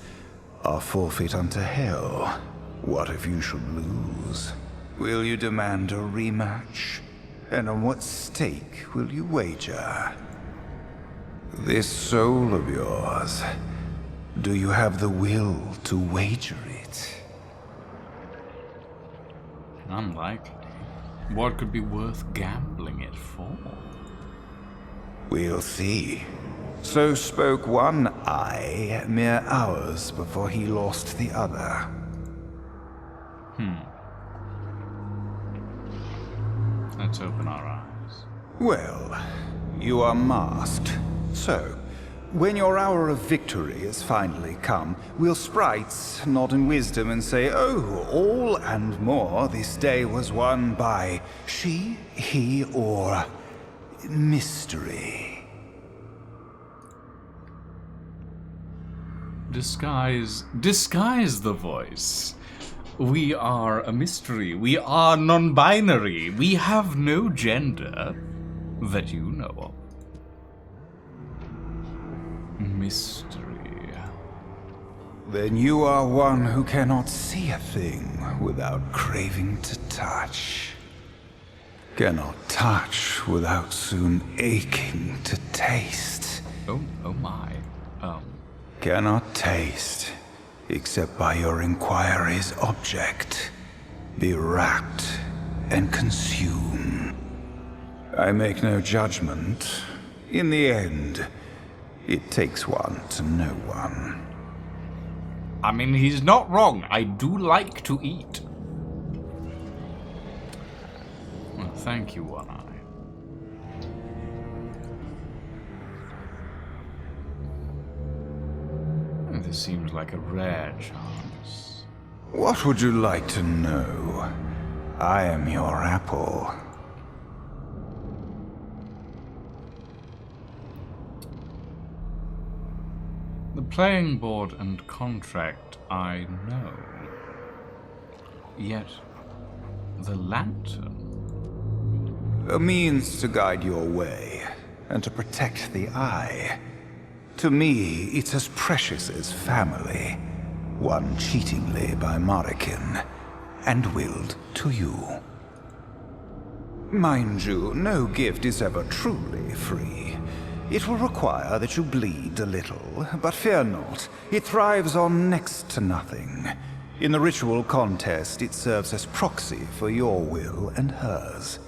Speaker 2: are forfeit unto hell. What if you should lose? Will you demand a rematch? And on what stake will you wager? This soul of yours, do you have the will to wager it?
Speaker 1: Unlikely. What could be worth gambling it for?
Speaker 2: We'll see. So spoke one eye mere hours before he lost the other.
Speaker 1: Let's open our eyes.
Speaker 2: Well, you are masked. So, when your hour of victory has finally come, will sprites nod in wisdom and say, "Oh, all and more this day was won by she, he, or mystery."
Speaker 1: Disguise the voice. We are a mystery. We are non-binary. We have no gender that you know of. Mystery.
Speaker 2: Then you are one who cannot see a thing without craving to touch. Cannot touch without soon aching to taste.
Speaker 1: Oh my.
Speaker 2: Cannot taste, except by your inquiry's object. Be rapt and consume. I make no judgment. In the end, it takes one to know one.
Speaker 1: I mean, he's not wrong. I do like to eat. Well, thank you, One Eye. This seems like a rare chance.
Speaker 2: What would you like to know? I am your apple.
Speaker 1: The playing board and contract I know. Yet, the lantern.
Speaker 2: A means to guide your way, and to protect the eye. To me, it's as precious as family, won cheatingly by Marikin, and willed to you. Mind you, no gift is ever truly free. It will require that you bleed a little, but fear not, it thrives on next to nothing. In the ritual contest, it serves as proxy for your will and hers,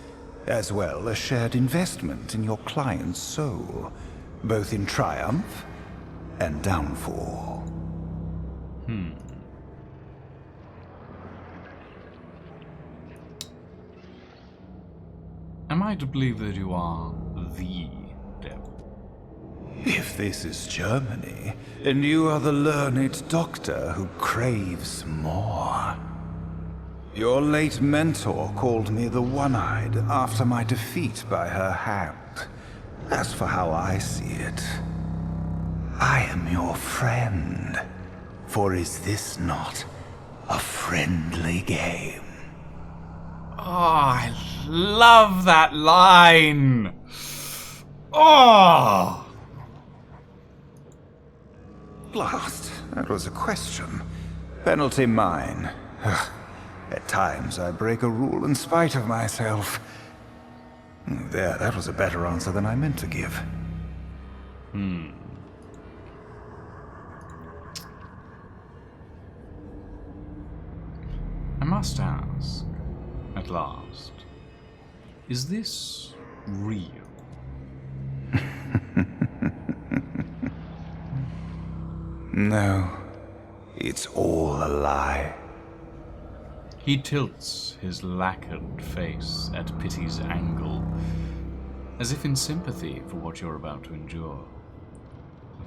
Speaker 2: as well as shared investment in your client's soul, both in triumph and downfall.
Speaker 1: Am I to believe that you are the devil?
Speaker 2: If this is Germany, and you are the learned doctor who craves more. Your late mentor called me the One-Eyed after my defeat by her hand. As for how I see it, I am your friend. For is this not a friendly game?
Speaker 1: Oh, I love that line! Oh!
Speaker 2: Blast, that was a question. Penalty mine. Ugh. At times I break a rule in spite of myself. There, that was a better answer than I meant to give.
Speaker 1: I must ask, at last, is this real?
Speaker 2: No, it's all a lie.
Speaker 1: He tilts his lacquered face at Pity's angle, as if in sympathy for what you're about to endure.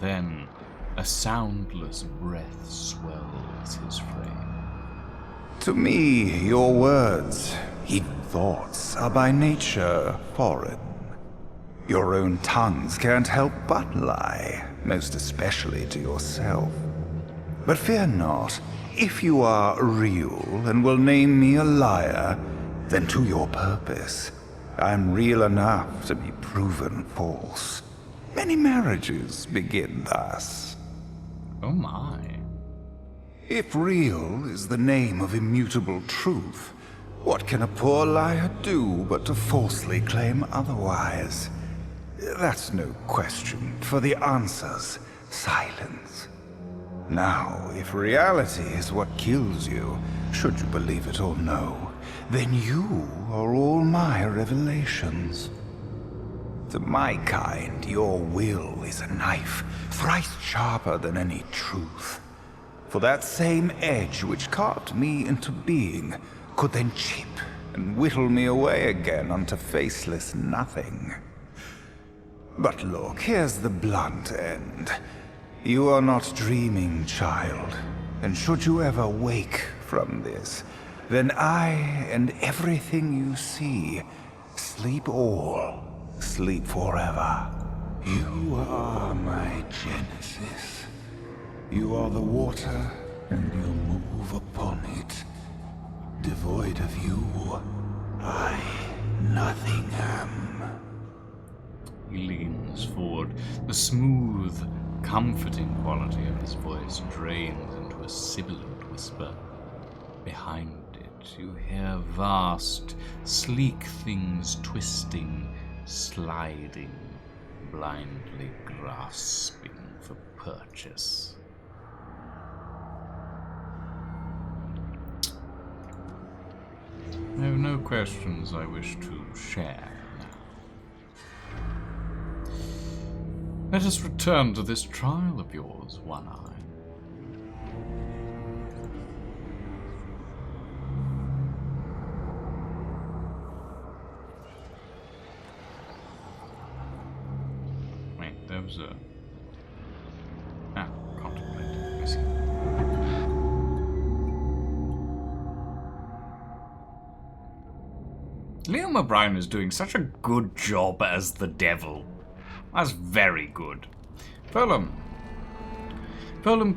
Speaker 1: Then, a soundless breath swells his frame.
Speaker 2: To me, your words, even thoughts, are by nature foreign. Your own tongues can't help but lie, most especially to yourself. But fear not. If you are real and will name me a liar, then to your purpose. I'm real enough to be proven false. Many marriages begin thus.
Speaker 1: Oh my.
Speaker 2: If real is the name of immutable truth, what can a poor liar do but to falsely claim otherwise? That's no question, for the answer's silence. Now, if reality is what kills you, should you believe it or no, then you are all my revelations. To my kind, your will is a knife, thrice sharper than any truth. For that same edge which carved me into being could then chip and whittle me away again unto faceless nothing. But look, here's the blunt end. You are not dreaming, child, and should you ever wake from this, then I and everything you see sleep all, sleep forever. You are my genesis. You are the water, and you move upon it. Devoid of you, I nothing am.
Speaker 1: He leans forward. The smooth, comforting quality of his voice drains into a sibilant whisper. Behind it, you hear vast, sleek things twisting, sliding, blindly grasping for purchase. I have no questions I wish to share now. Let us return to this trial of yours, One Eye. Wait, there was a... Ah, contemplate. I see. Liam O'Brien is doing such a good job as the devil. That's very good. Fulham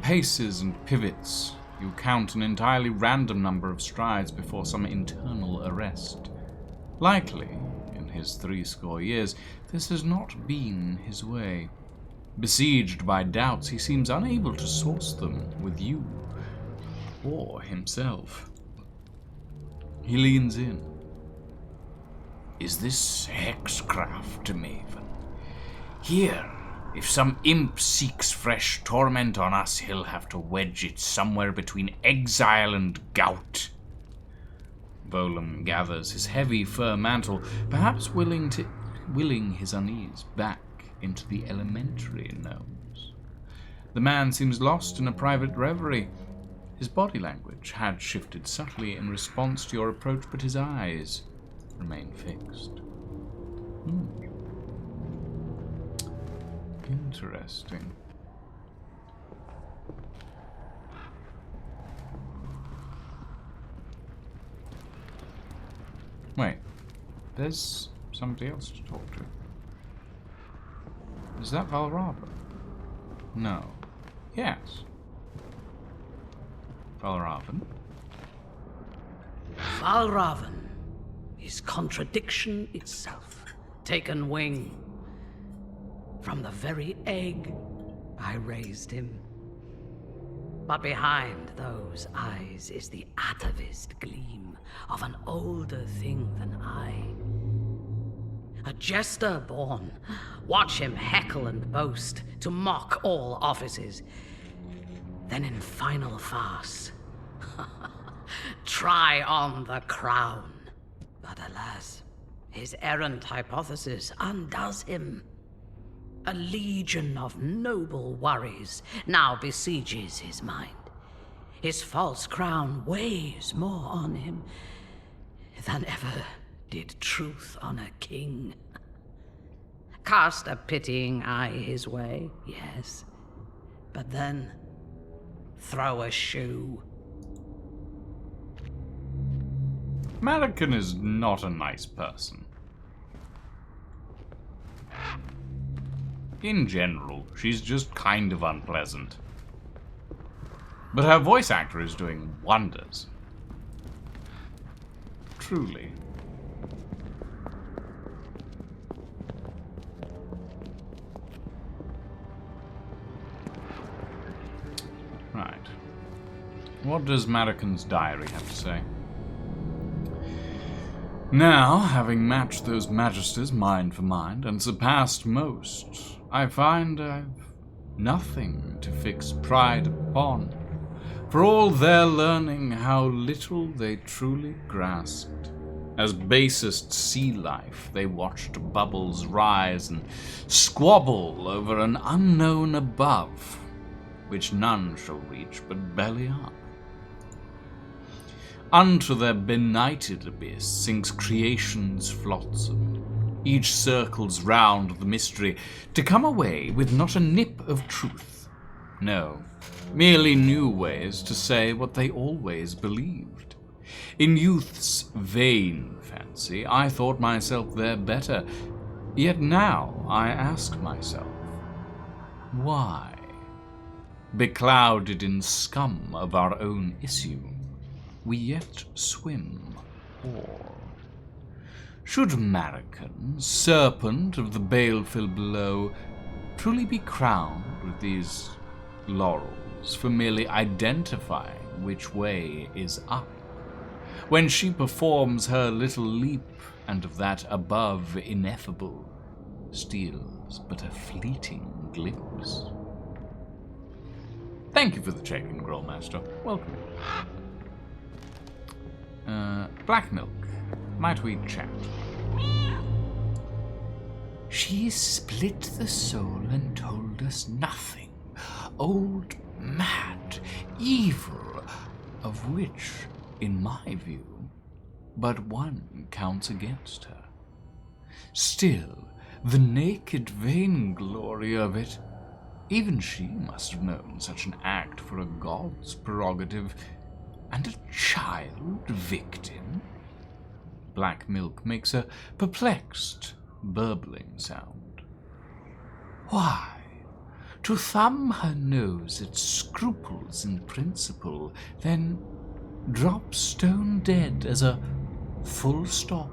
Speaker 1: paces and pivots. You count an entirely random number of strides before some internal arrest. Likely, in his 70 years, this has not been his way. Besieged by doubts, he seems unable to source them with you or himself. He leans in. Is this hexcraft, Maven? Here, if some imp seeks fresh torment on us, he'll have to wedge it somewhere between exile and gout. Volum gathers his heavy fur mantle, perhaps willing his unease back into the elementary gnomes. The man seems lost in a private reverie. His body language had shifted subtly in response to your approach, but his eyes remain fixed. Interesting. Wait, there's somebody else to talk to. Is that Valrava? No. Yes. Valravan?
Speaker 3: Valravan is contradiction itself, taken wing. From the very egg, I raised him. But behind those eyes is the atavist gleam of an older thing than I. A jester born. Watch him heckle and boast, to mock all offices. Then in final farce, try on the crown. But alas, his errant hypothesis undoes him. A legion of noble worries now besieges his mind. His false crown weighs more on him than ever did truth on a king. Cast a pitying eye his way, yes, but then throw a shoe.
Speaker 1: Malikan is not a nice person. In general, she's just kind of unpleasant. But her voice actor is doing wonders. Truly. Right. What does Marican's diary have to say? Now, having matched those magisters mind for mind and surpassed most, I find I've nothing to fix pride upon, for all their learning how little they truly grasped. As basest sea life, they watched bubbles rise and squabble over an unknown above, which none shall reach but belly up. Unto their benighted abyss sinks creation's flotsam. Each circles round the mystery, to come away with not a nip of truth. No, merely new ways to say what they always believed. In youth's vain fancy, I thought myself their better, yet now I ask myself, why? Beclouded in scum of our own issue, we yet swim o'er. Should Marican, serpent of the baleful below, truly be crowned with these laurels for merely identifying which way is up, when she performs her little leap, and of that above ineffable steals but a fleeting glimpse? Thank you for the check-in, Grillmaster. Welcome. Black Milk. Might we chat? She split the soul and told us nothing. Old, mad, evil, of which, in my view, but one counts against her. Still, the naked vainglory of it, even she must have known such an act for a god's prerogative, and a child victim? Black Milk makes a perplexed, burbling sound. Why, to thumb her nose at scruples in principle, then drop stone dead as a full stop.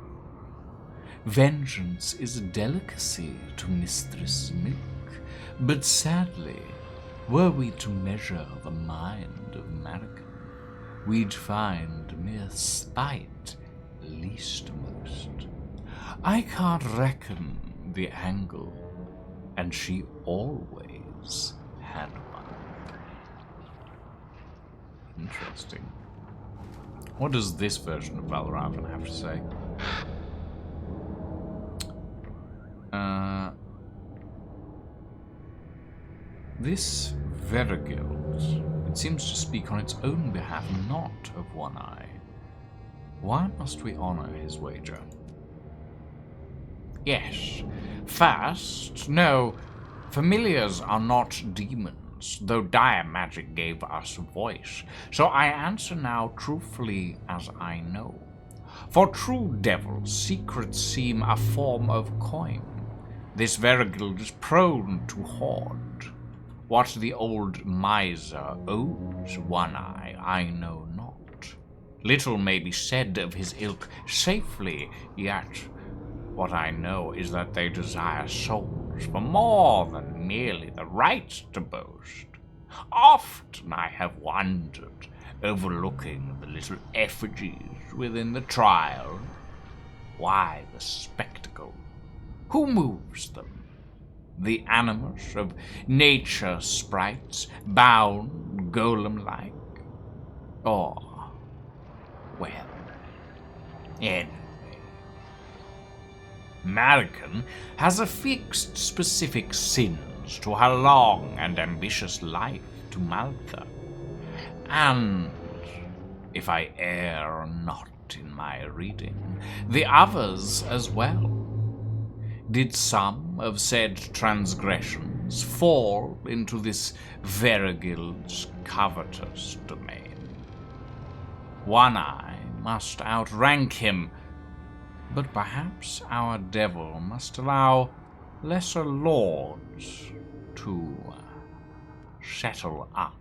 Speaker 1: Vengeance is a delicacy to Mistress Milk, but sadly, were we to measure the mind of Marican, we'd find mere spite least most. I can't reckon the angle, and she always had one. Interesting. What does this version of Valravn have to say? This Verigild, it seems to speak on its own behalf, not of One Eye. Why must we honor his wager? Yes. First, no, familiars are not demons, though dire magic gave us voice, so I answer now truthfully as I know. For true devils, secrets seem a form of coin. This Verigild is prone to hoard. What the old miser owes One Eye, I know not. Little may be said of his ilk safely, yet what I know is that they desire souls for more than merely the right to boast. Often I have wondered, overlooking the little effigies within the trial, why the spectacle? Who moves them? The animus of nature sprites, bound golem-like? Or, well, envy. Marican has affixed specific sins to her long and ambitious life to Maltha. And, if I err not in my reading, the others as well. Did some of said transgressions fall into this Verigild's covetous domain? One Eye must outrank him, but perhaps our devil must allow lesser lords to settle up.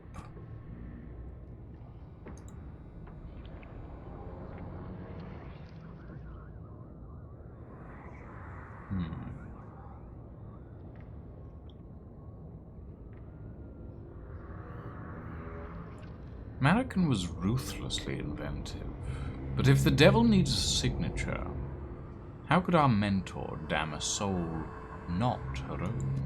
Speaker 1: American was ruthlessly inventive. But if the devil needs a signature, how could our mentor damn a soul not her own?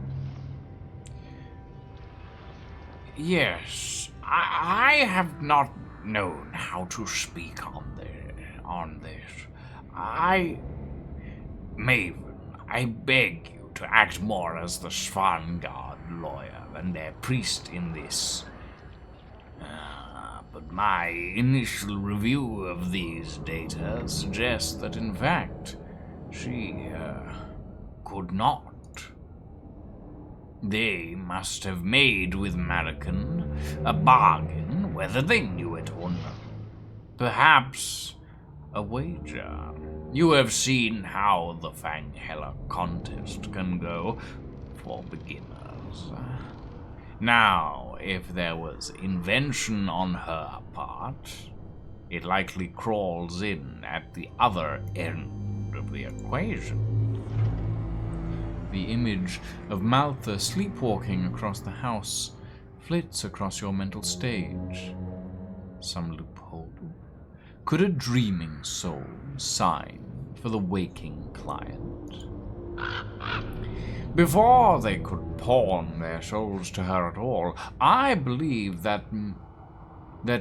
Speaker 1: Yes, I have not known how to speak on this. Maven, I beg you to act more as the Svanguard lawyer than their priest in this. But my initial review of these data suggests that, in fact, she could not. They must have made with American a bargain, whether they knew it or not. Perhaps a wager. You have seen how the Fangheller contest can go for beginners. Now, if there was invention on her part, it likely crawls in at the other end of the equation. The image of Maltha sleepwalking across the house flits across your mental stage. Some loophole. Could a dreaming soul sign for the waking client? Before they could pawn their souls to her at all, I believe that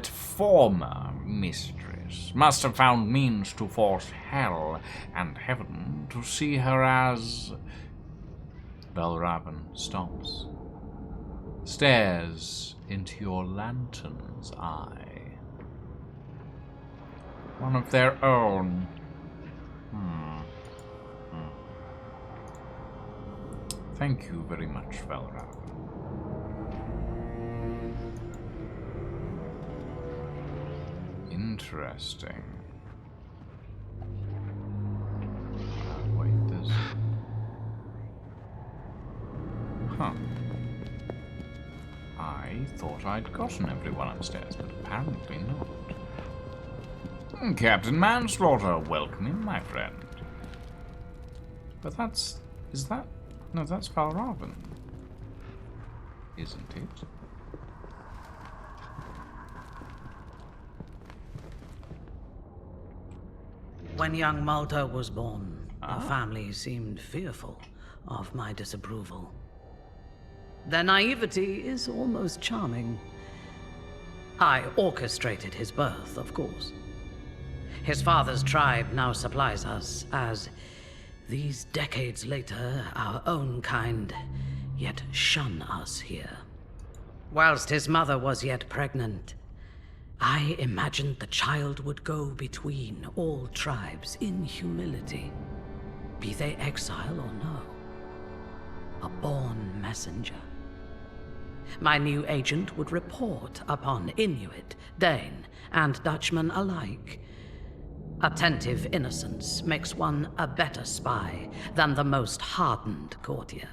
Speaker 1: former mistress must have found means to force hell and heaven to see her as... Valravn stops, stares into your lantern's eye. One of their own. Thank you very much, Valravn. Interesting. Wait, this... Huh. I thought I'd gotten everyone upstairs, but apparently not. Captain Manslaughter, welcome in, my friend. But that's... is that... no, that's Valravn. Isn't it?
Speaker 3: When young Malta was born, the family seemed fearful of my disapproval. Their naivety is almost charming. I orchestrated his birth, of course. His father's tribe now supplies us, as these decades later, our own kind yet shun us here. Whilst his mother was yet pregnant, I imagined the child would go between all tribes in humility, be they exile or no. A born messenger. My new agent would report upon Inuit, Dane, and Dutchman alike. Attentive innocence makes one a better spy than the most hardened courtier.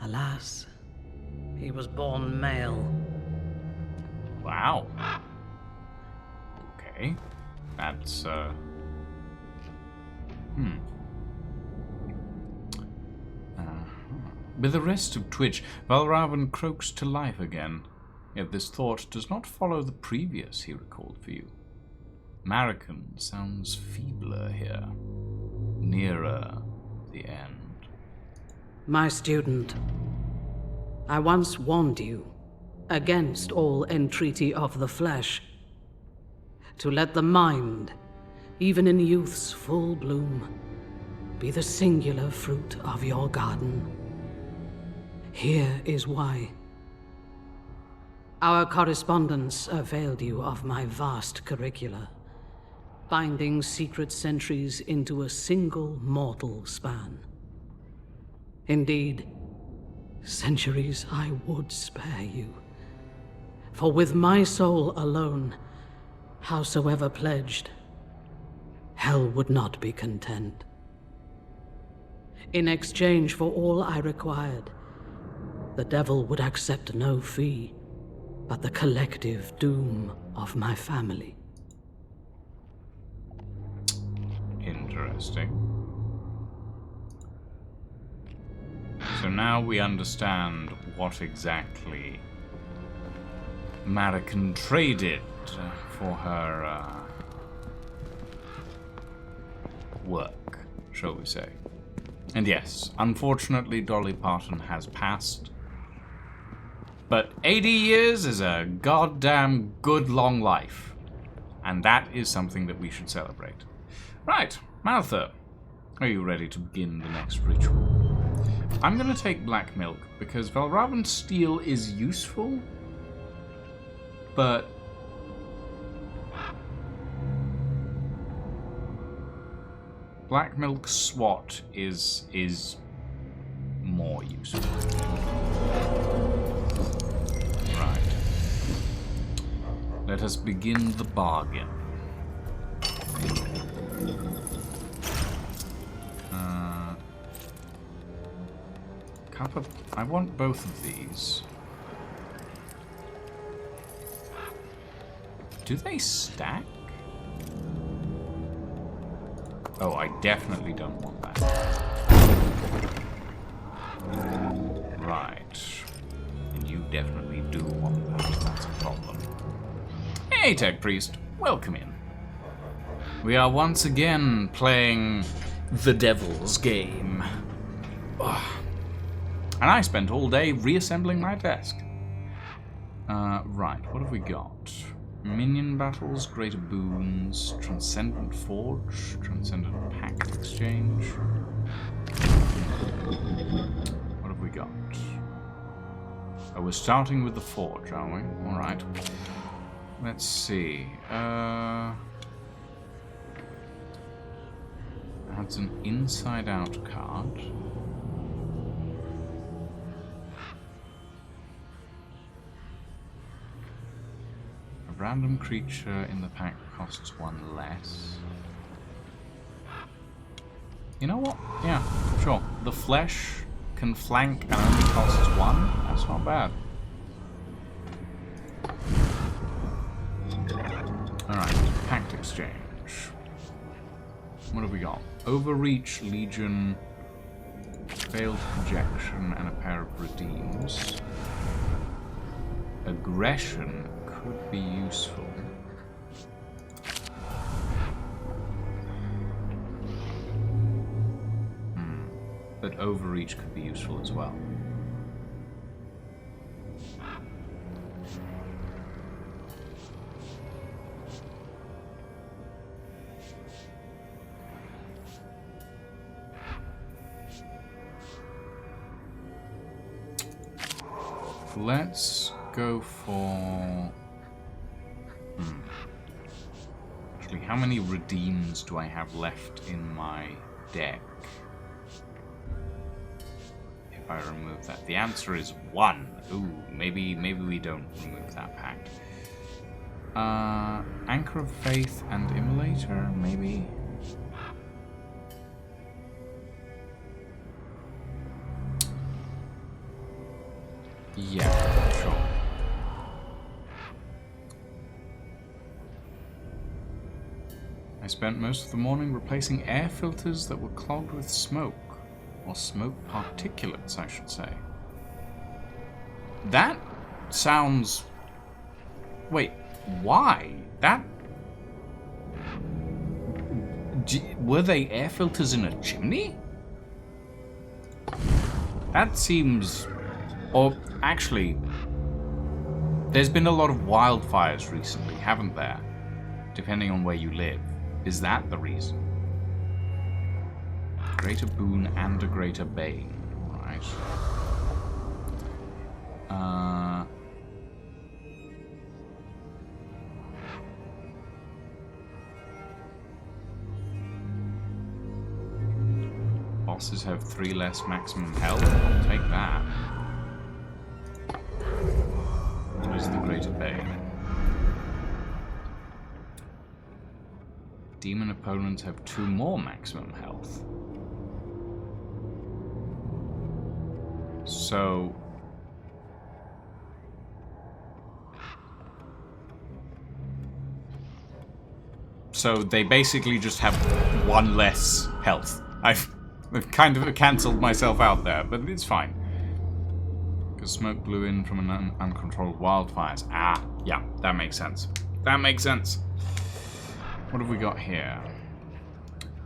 Speaker 3: Alas, he was born male.
Speaker 1: Wow. Okay. That's, With the rest of Twitch, Valravn croaks to life again. Yet this thought does not follow the previous he recalled for you. American sounds feebler here. Nearer the end.
Speaker 3: My student, I once warned you against all entreaty of the flesh, to let the mind, even in youth's full bloom, be the singular fruit of your garden. Here is why. Our correspondence availed you of my vast curricula, binding secret centuries into a single mortal span. Indeed, centuries I would spare you, for with my soul alone, howsoever pledged, hell would not be content. In exchange for all I required, the devil would accept no fee but the collective doom of my family.
Speaker 1: Interesting. So now we understand what exactly Marican traded for her work, shall we say. And yes, unfortunately Dolly Parton has passed. But 80 years is a goddamn good long life. And that is something that we should celebrate. Right, Maltha, are you ready to begin the next ritual? I'm going to take black milk because Valravan steel is useful, but black milk SWAT is more useful. Right. Let us begin the bargain. Cup of... I want both of these. Do they stack? Oh, I definitely don't want that. Right. And you definitely do want that. That's a problem. Hey, Tech Priest. Welcome in. We are once again playing the Devil's Game. Ugh. And I spent all day reassembling my desk. Right, what have we got? Minion battles, greater boons, transcendent forge, transcendent pact exchange. What have we got? Oh, we're starting with the forge, are we? Alright. Let's see. Adds an inside out card. Random creature in the pack costs one less. You know what? Yeah, sure. The flesh can flank and only costs one. That's not bad. Alright, pact exchange. What have we got? Overreach, Legion, failed projection, and a pair of redeems. Aggression would be useful. But overreach could be useful as well. Let's go for... Actually, how many redeems do I have left in my deck? If I remove that. The answer is 1. Ooh, maybe we don't remove that pact. Anchor of Faith and Immolator, maybe? Yeah, sure. I spent most of the morning replacing air filters that were clogged with smoke. Or smoke particulates, I should say. That sounds... Wait, why? That... Were they air filters in a chimney? That seems... Or, actually... There's been a lot of wildfires recently, haven't there? Depending on where you live. Is that the reason? Greater boon and a greater bane. Right. Bosses have 3 less maximum health. I'll take that. What is the greater bane? Demon opponents have 2 more maximum health. So they basically just have 1 less health. I've kind of cancelled myself out there, but it's fine. because smoke blew in from an uncontrolled wildfires. Ah, yeah, that makes sense. That makes sense. What have we got here?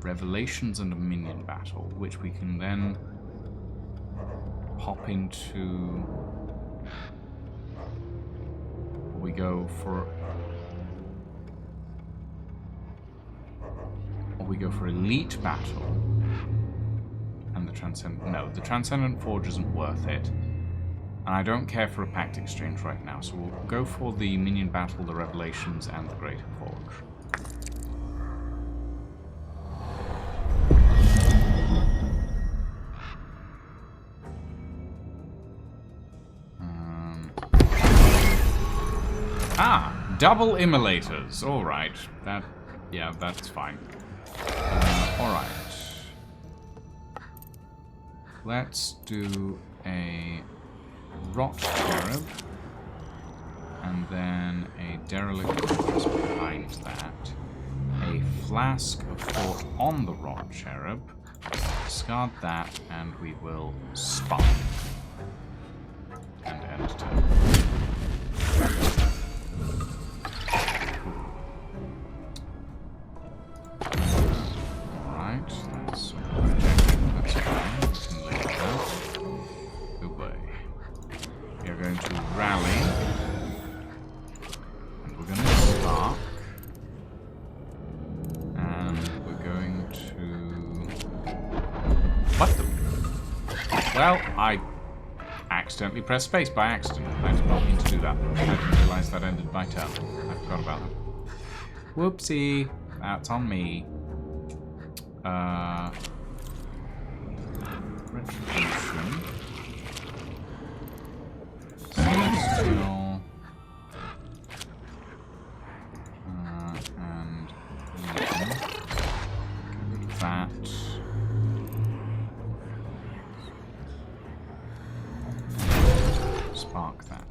Speaker 1: Revelations and a minion battle, which we can then hop into. We go for. Or we go for Elite Battle. And the Transcendent. No, the Transcendent Forge isn't worth it. And I don't care for a Pact Exchange right now, so we'll go for the Minion Battle, the Revelations, and the Greater Forge. Double immolators. Alright. Yeah, that's fine. Alright. Let's do a Rot Cherub. And then a Derelict Fortress behind that. A Flask of Thought on the Rot Cherub. Discard that, and we will Spark. And end turn. That's fine. We can leave that. Good way. We are going to rally. And we're going to spark. And we're going to... What the... Well, I accidentally pressed space by accident. I did not mean to do that. I didn't realise that ended my turn. I forgot about that. Whoopsie. That's on me. Retribution. Celestial. And Legion. Get rid of that. Spark that.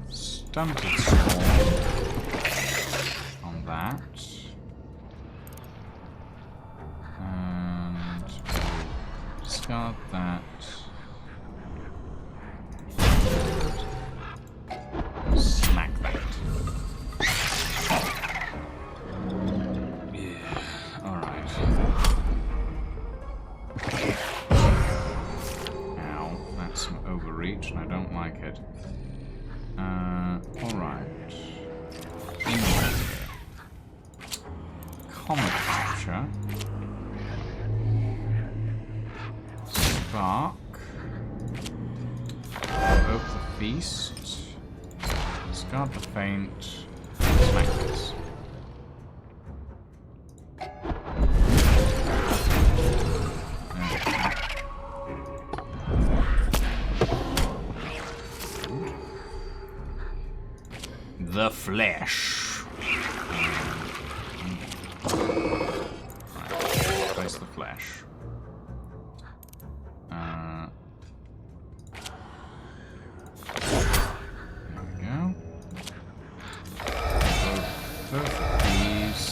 Speaker 1: Stunted Storm on that. And we'll discard that. Smack that. Yeah, alright. Ow, that's some overreach and I don't like it. Alright. In here. Comet Capture. Spark. Evoke the Feast. Discard the Feint. Smack this. The Flesh. Right, place the Flesh. There we go. Both of these.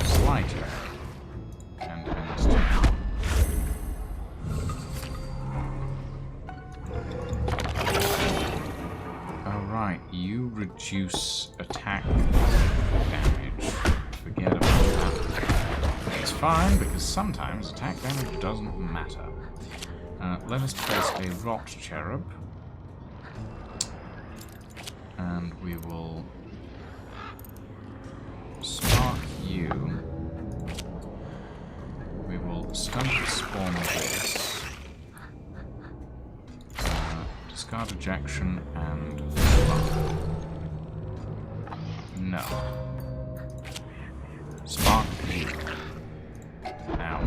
Speaker 1: Slighter. And end turn. Alright, you reduce attack damage. Forget about that. It's fine, because sometimes attack damage doesn't matter. Let us place a Rot Cherub. And we will spark you. We will Stunted Spawn this. Discard Ejection and Spark. No. Spark you. Now.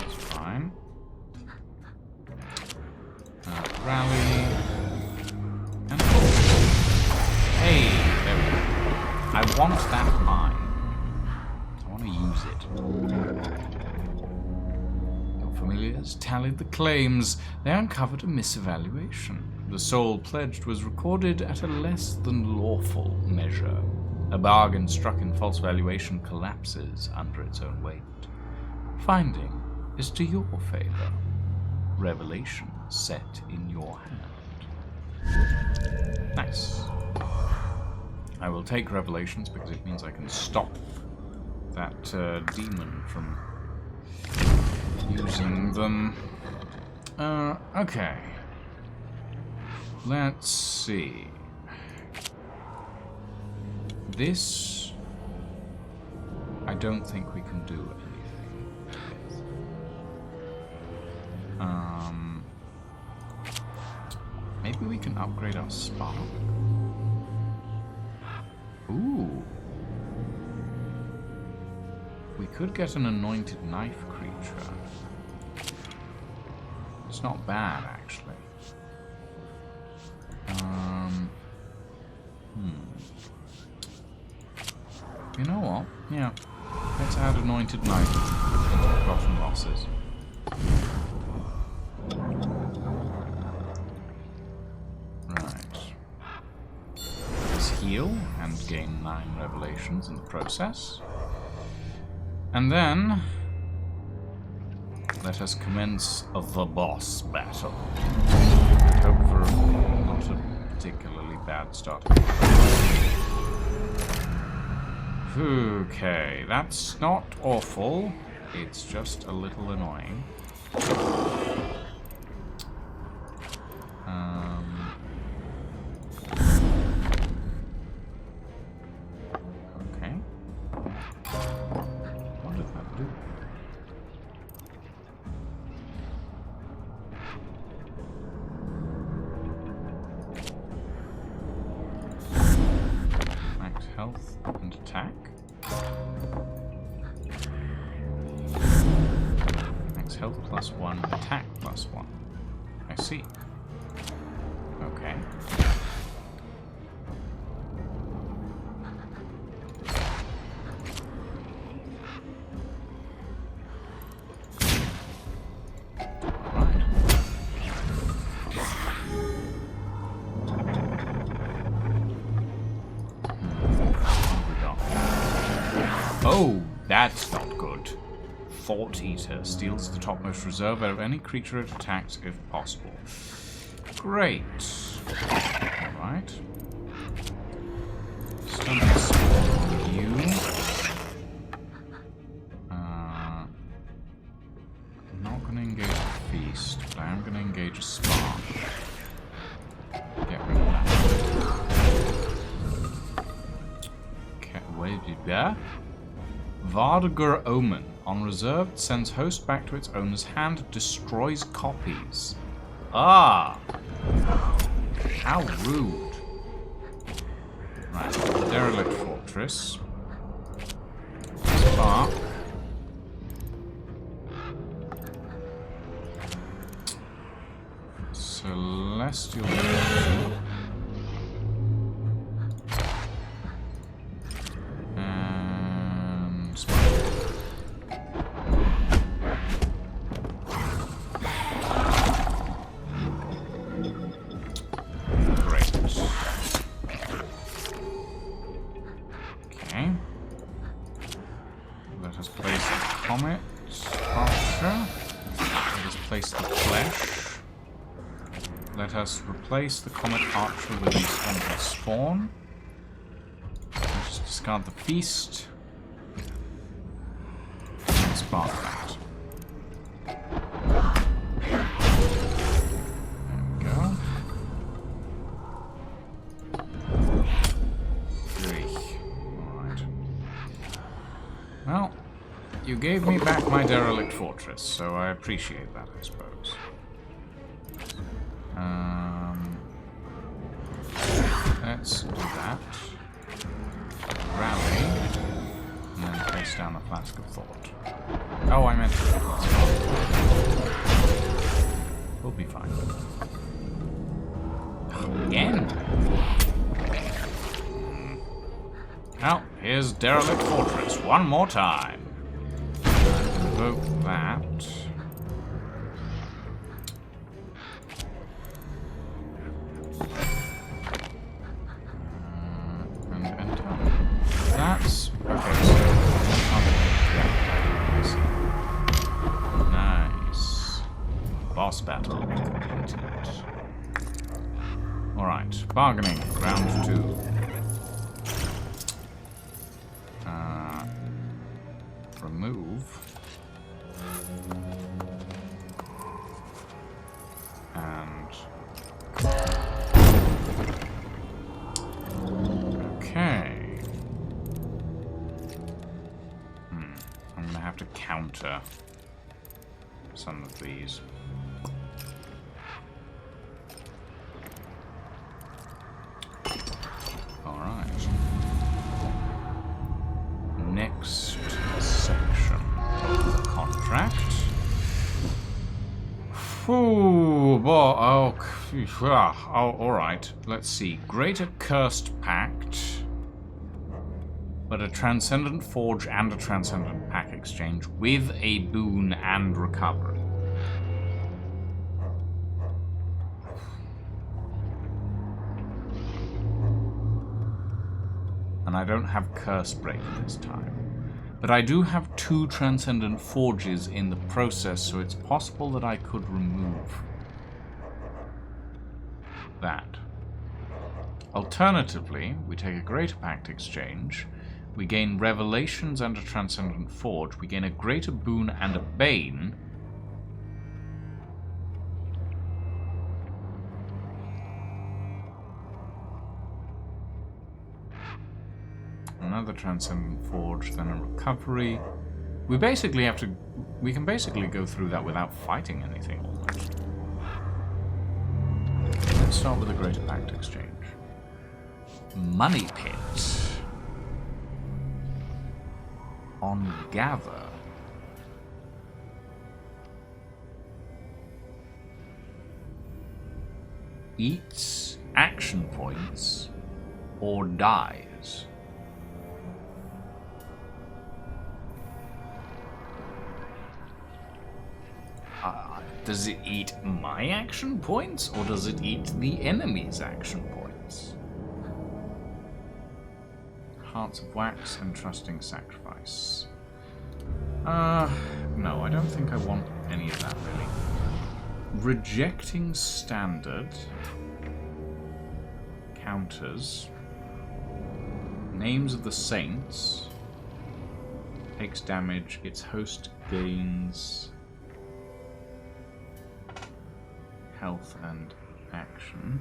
Speaker 1: It's fine. Rally. And hey, there we go. I want that mine. use it. Your familiars tallied the claims. They uncovered a misevaluation. The soul pledged was recorded at a less than lawful measure. A bargain struck in false valuation collapses under its own weight. Finding is to your favor. Revelation set in your hand. Nice. I will take revelations because it means I can stop that demon from using them. Okay. Let's see. This, I don't think we can do anything with. Maybe we can upgrade our spark. Ooh. We could get an anointed knife creature. It's not bad, actually. You know what? Yeah. Let's add anointed knife into forgotten losses. Right. Let's heal and gain 9 revelations in the process. And then let us commence the boss battle. Hope for not a particularly bad start. Okay, that's not awful. It's just a little annoying. Okay. What did that do? Max health and attack. Max health +1, attack +1. I see. Okay. Oh, that's not good. Thought Eater steals the topmost reserve out of any creature it attacks if possible. Great. Alright. Stun you. I'm not going to engage a feast, but I am going to engage a spark. Get rid of that. Okay, where did that? Vardagur Omen. On reserved, sends host back to its owner's hand, destroys copies. Ah! How rude. Right, Derelict Fortress. Spark. Celestial. And Spark. Comet Archer. Let us place the flesh. Let us replace the Comet Archer with the Splinter Spawn. Let us discard the Feast. And spark that. There we go. 3. Alright. Well, you gave me back my derelict fortress, so I appreciate that, I suppose. Let's do that. Rally. And then place down the Flask of Thought. Oh, I meant to. We'll be fine. Again? Now, here's Derelict Fortress one more time. invoke that. And enter. That's okay. So, nice. Boss battle completed. All right, bargaining round 2. Remove. And okay. I'm gonna have to counter some of these. All right. Next section of the contract. Ooh, alright. Let's see. Greater Cursed Pact, but a Transcendent Forge and a Transcendent Pack exchange with a boon and recovery. And I don't have Curse Break this time. But I do have 2 Transcendent Forges in the process, so it's possible that I could remove that. Alternatively, we take a Greater Pact exchange, we gain Revelations and a Transcendent Forge, we gain a Greater Boon and a Bane, another Transcendent Forge, then a recovery. We basically have to... We can basically go through that without fighting anything, almost. Let's start with the Greater Pact exchange. Money Pit. On Gather. Eats action points or dies. Does it eat my action points, or does it eat the enemy's action points? Hearts of Wax and Trusting Sacrifice. No, I don't think I want any of that, really. Rejecting Standard. Counters. Names of the Saints. Takes damage. Its host gains health and action.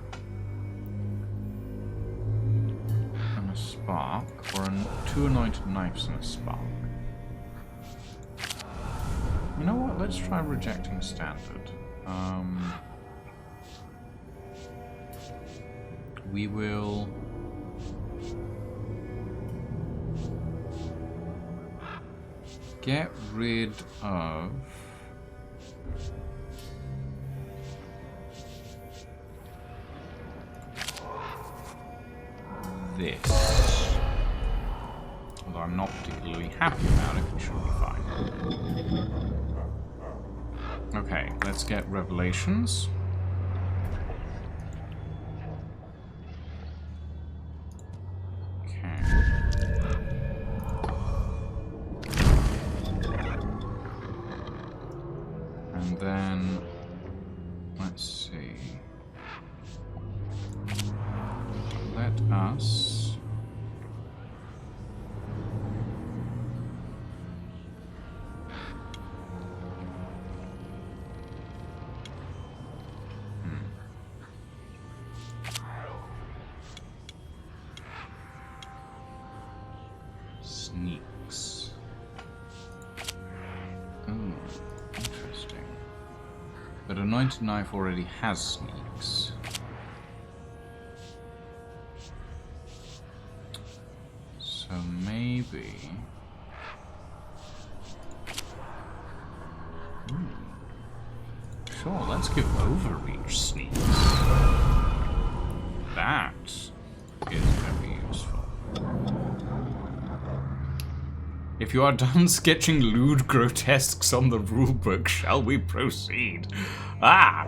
Speaker 1: And a spark, or 2 anointed knives and a spark. You know what? Let's try rejecting standard. We will get rid of this. Although I'm not particularly happy about it, it should be fine. Okay, let's get Revelations. Okay. And then, let's see. Let us sneaks. Ooh, interesting. But Anointed Knife already has sneaks. So maybe... Sure, let's give Overreach sneaks. That is very useful. If if you are done sketching lewd grotesques on the rulebook, shall we proceed? Ah!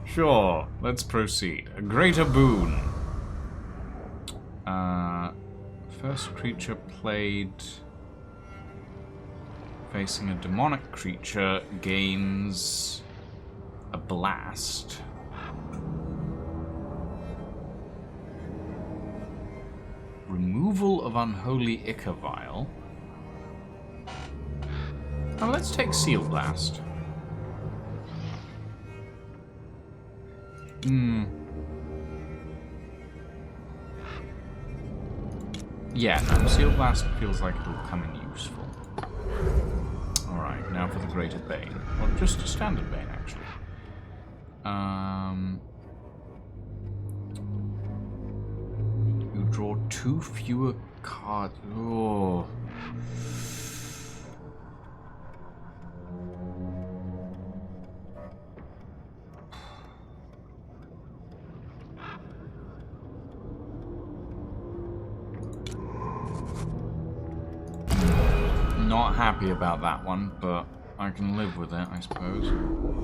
Speaker 1: Sure, let's proceed. A greater boon. First creature played facing a demonic creature gains a blast. Removal of unholy Ichor Vial. Oh, let's take Seal Blast. Yeah, no, Seal Blast feels like it'll come in useful. Alright, now for the Greater Bane. Or just a standard Bane, actually. You draw 2 fewer cards. Oh. Not happy about that one, but I can live with it, I suppose.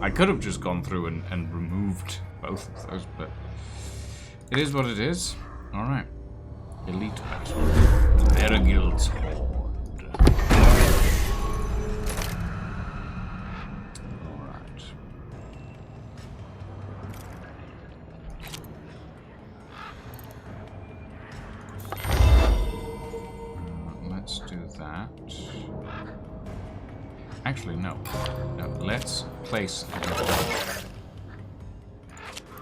Speaker 1: I could have just gone through and removed both of those, but it is what it is. Alright. Elite Battle. Vergil's Horde. Alright. Let's do that. Actually, no. No, let's place it.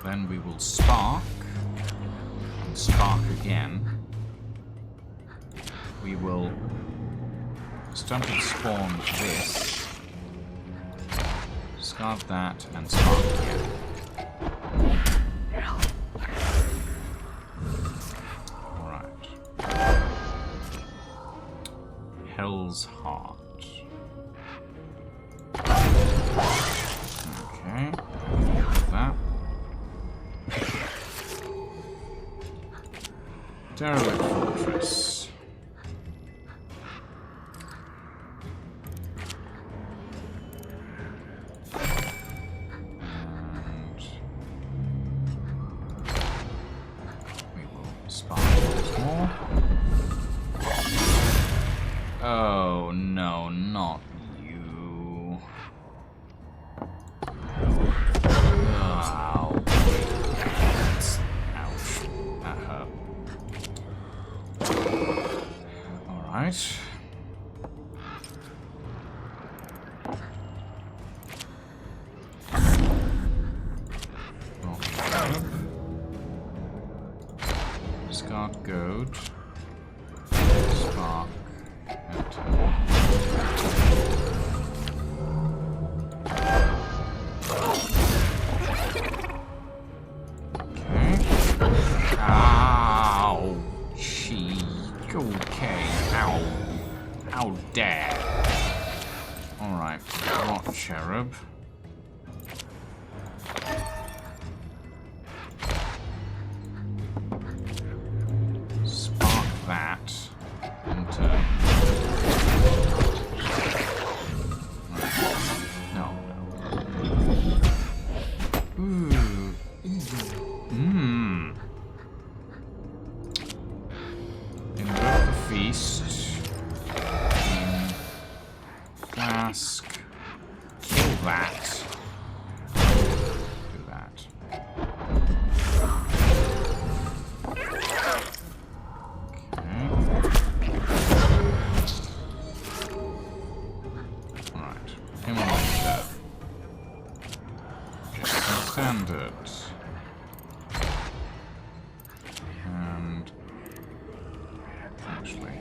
Speaker 1: Then we will spark. And spark again. We will stunted spawn this. Discard that and spark again. Alright. Hell's Heart. Okay, that. Derelict Fortress. And we will spawn once more. Oh no, not you. Ow. Ouch. That hurt. Alright. Discard Goad. Spark. How dare. Alright, Rot Cherub. Spark that. Enter. No. Ooh. Mmm. Invoke the Feast. Flask. Kill that. Do that. Okay. Alright. Him on that. Standard. And actually,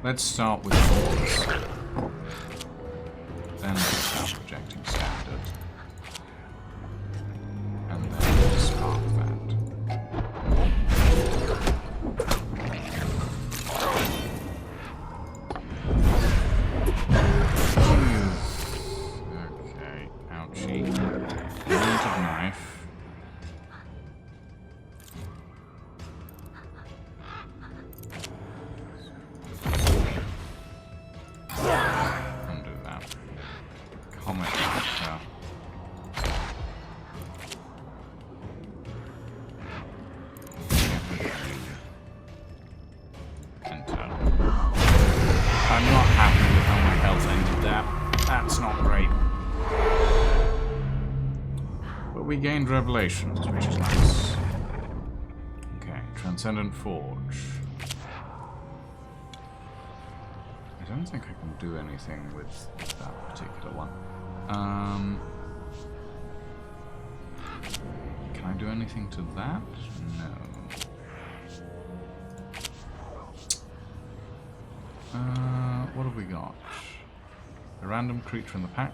Speaker 1: let's start with force. Then we'll start projecting standard. And then we'll spark that. Okay, ouchie. Pointed knife. I'm not happy with how my health ended that. That's not great. But we gained revelations, which is nice. Okay, Transcendent Forge. I don't think I can do anything with that particular one. Can I do anything to that? No. What have we got? A random creature in the pack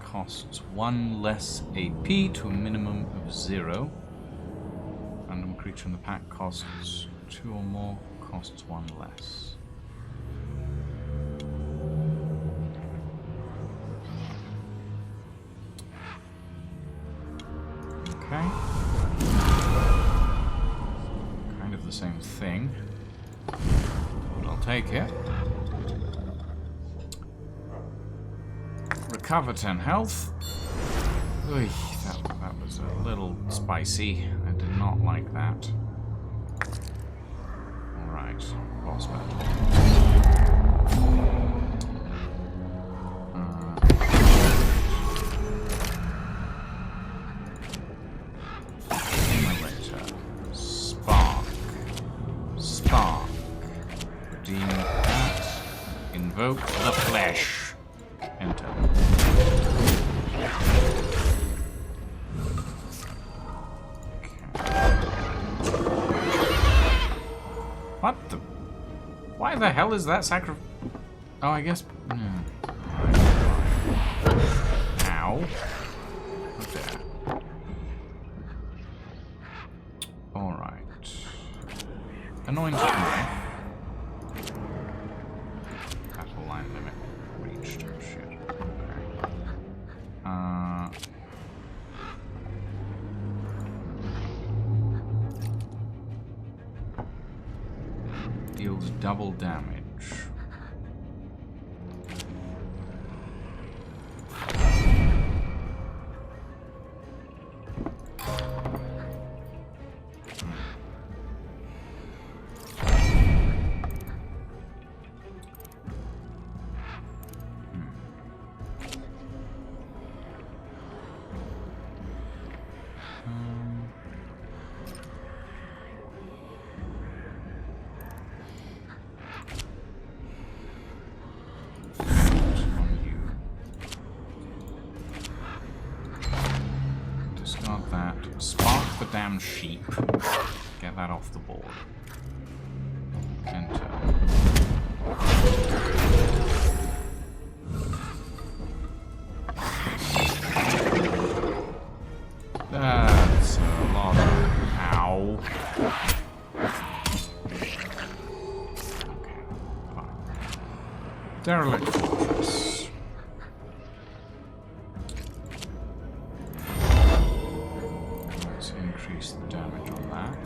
Speaker 1: costs 1 less AP to a minimum of 0. Random creature in the pack costs 2 or more, costs 1 less. Okay. Kind of the same thing. But I'll take it. Recover 10 health. Oy, that was a little spicy. I did not like that. Alright, boss battle. Simulator. Spark. Spark. Redeem that. Invoke the flesh. Enter. What the? Why the hell is that sacrifice? Oh, I guess. Ow. Okay. Alright. Anointed knife. Battle line limit reached. Oh shit. Deals double damage. Discard that. Spark the damn sheep. Get that off the board. Enter. That's a lot of... Ow. Okay, fine. Derelict Fortress. Let's increase the damage on that.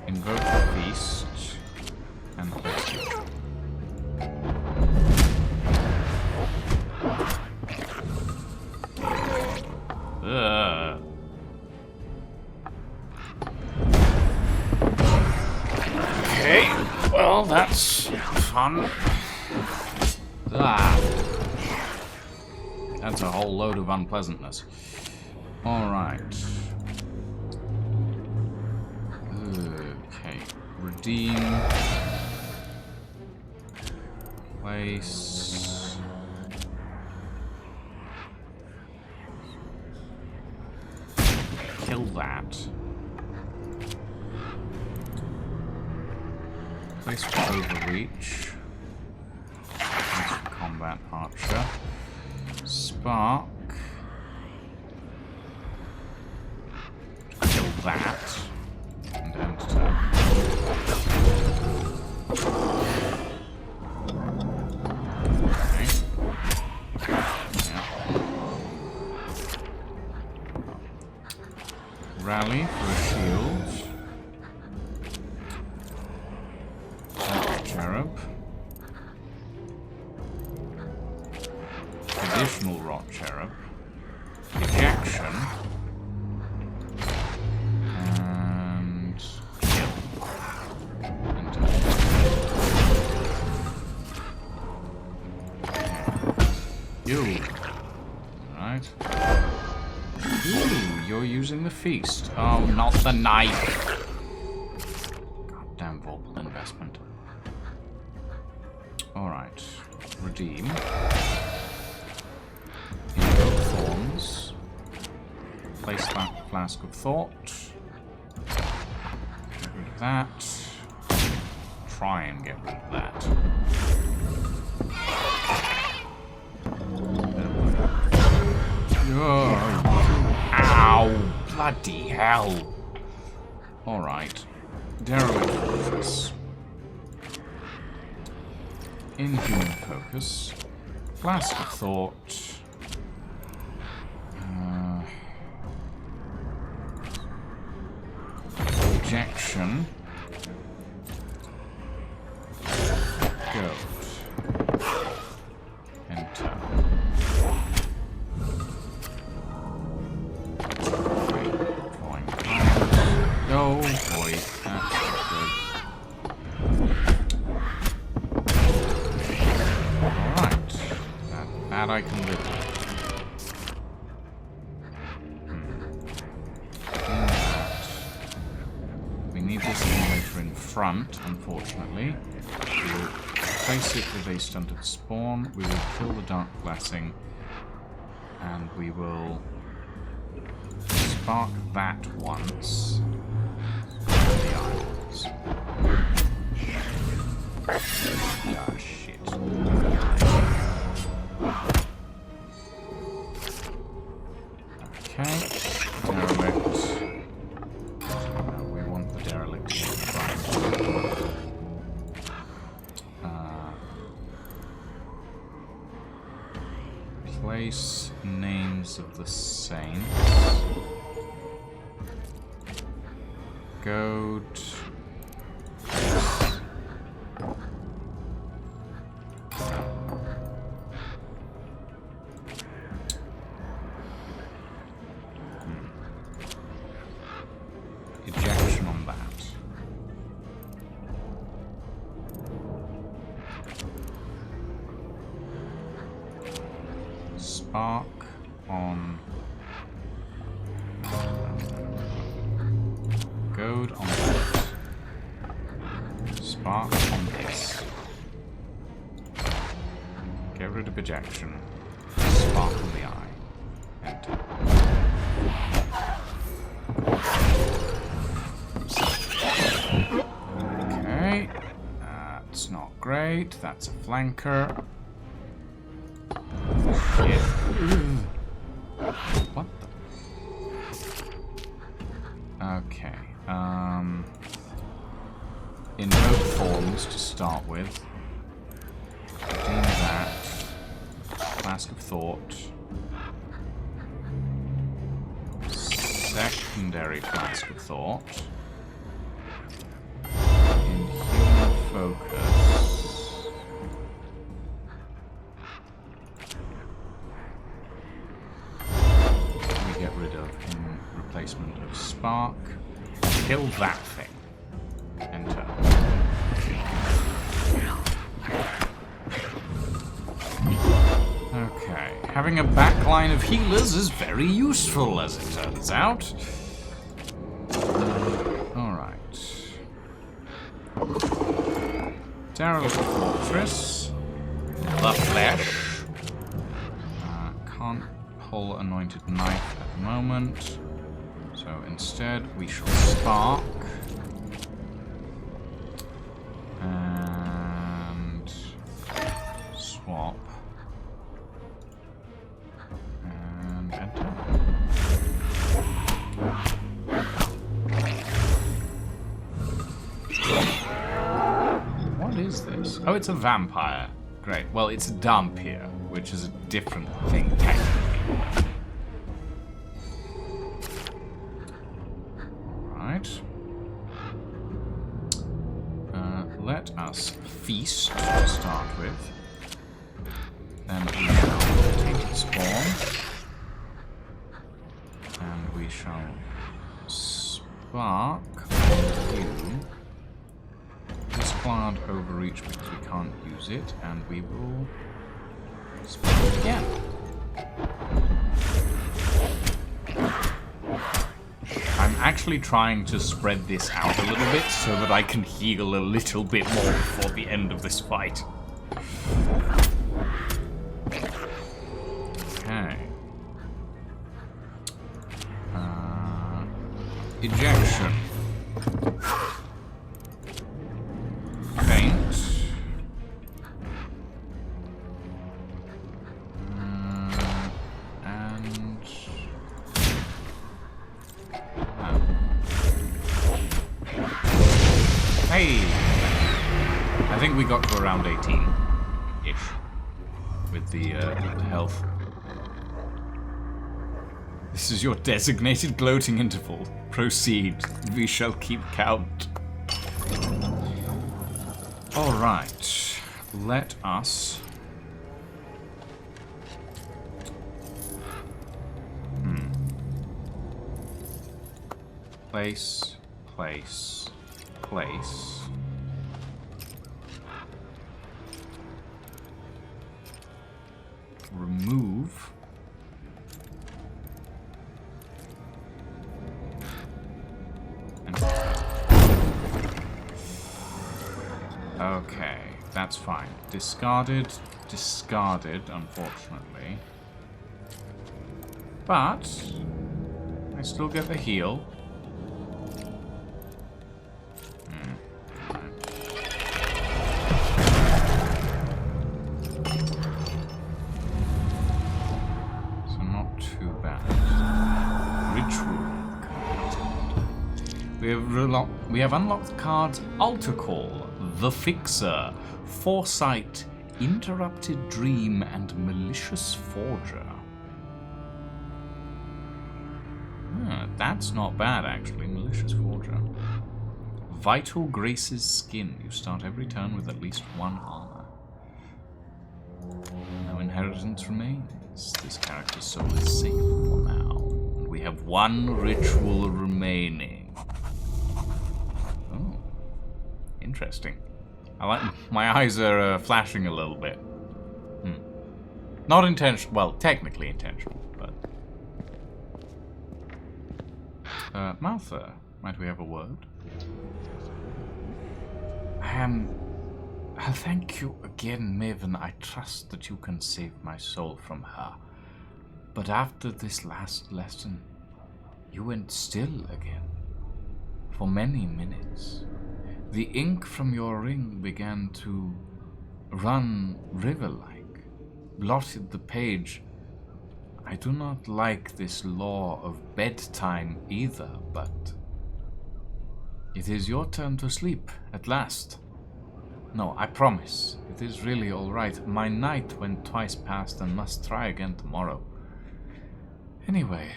Speaker 1: Invoke the Beast and place it. Okay, well, that's fun. That's a whole load of unpleasantness. Alright. Okay. Redeem. Place. Kill that. Place for Overreach. Place for Combat Archer. Spark. Kill that. And end turn. Okay. Yeah. Rally for a shield. Cherub. Additional Rot Cherub. Ejection. And kill. Enter. You. Alright. Ooh, you're using the feast. Oh, not the knife. Goddamn Vorpal investment. Alright. Redeem. Invoke Thorns. Place that Flask of Thought. Get rid of that. Try and get rid of that. Ow! Bloody hell! Alright. Derelict Fortress. Inhuman Focus. Flask of Thought. Ejection. Goat. Enter. Oh boy, that's not good. Alright. That I can live with. We need this emulator in front, unfortunately. We will place it with a stunted spawn. We will kill the Dark Blessing. And we will spark that once. The islands. Ah, shit. Okay. Derelict. We want the derelict in front. Place names of the saints. Goat. Ejection on that. Spark on Goad on that. Spark on this. Get rid of ejection. Spark on the eye. Enter. Okay. That's not great. That's a flanker. Shit. What the? Okay. Invoke Thorns to start with. Redeem that. Flask of Thought. Secondary Flask of Thought. Inhuman Focus. We get rid of in replacement of Spark. Kill that thing. Enter. Okay. Having a backline of healers is very useful, as it turns out. Alright. Derelict Fortress. The Flesh. Can't pull Anointed Knife at the moment. So instead, we shall Spark. And swap. And enter. What is this? Oh, it's a vampire. Great. Well, it's a Dhampir, which is a different thing technically. Alright. Let us feast to start with. Then we shall take spawn. And we shall spark you. Discard overreach because we can't use it, and we will Spread it again. I'm actually trying to spread this out a little bit so that I can heal a little bit more before the end of this fight. Okay. Ejection. Faint. And... Hey! I think we got to around 18-ish with the health. This is your designated gloating interval. Proceed. We shall keep count. Alright. Let us... Place, place, place. Remove. Okay, that's fine. Discarded, discarded, unfortunately. But I still get the heal. So not too bad. Ritual completed. We have unlocked the cards Altar Call, The Fixer, Foresight, Interrupted Dream, and Malicious Forger. That's not bad, actually. Malicious Forger. Vital Grace's Skin. You start every turn with at least one armor. No inheritance remains. This character's soul is safe for now. And we have one ritual remaining. Oh. Interesting. I like... My eyes are flashing a little bit. Not intentional. Well, technically intentional, but... Maltha, might we have a word? I'll thank you again, Maven. I trust that you can save my soul from her. But after this last lesson, you went still again. For many minutes. The ink from your ring began to run river-like, blotted the page. I do not like this law of bedtime either, but it is your turn to sleep, at last. No, I promise, it is really all right. My night went twice past and must try again tomorrow. Anyway,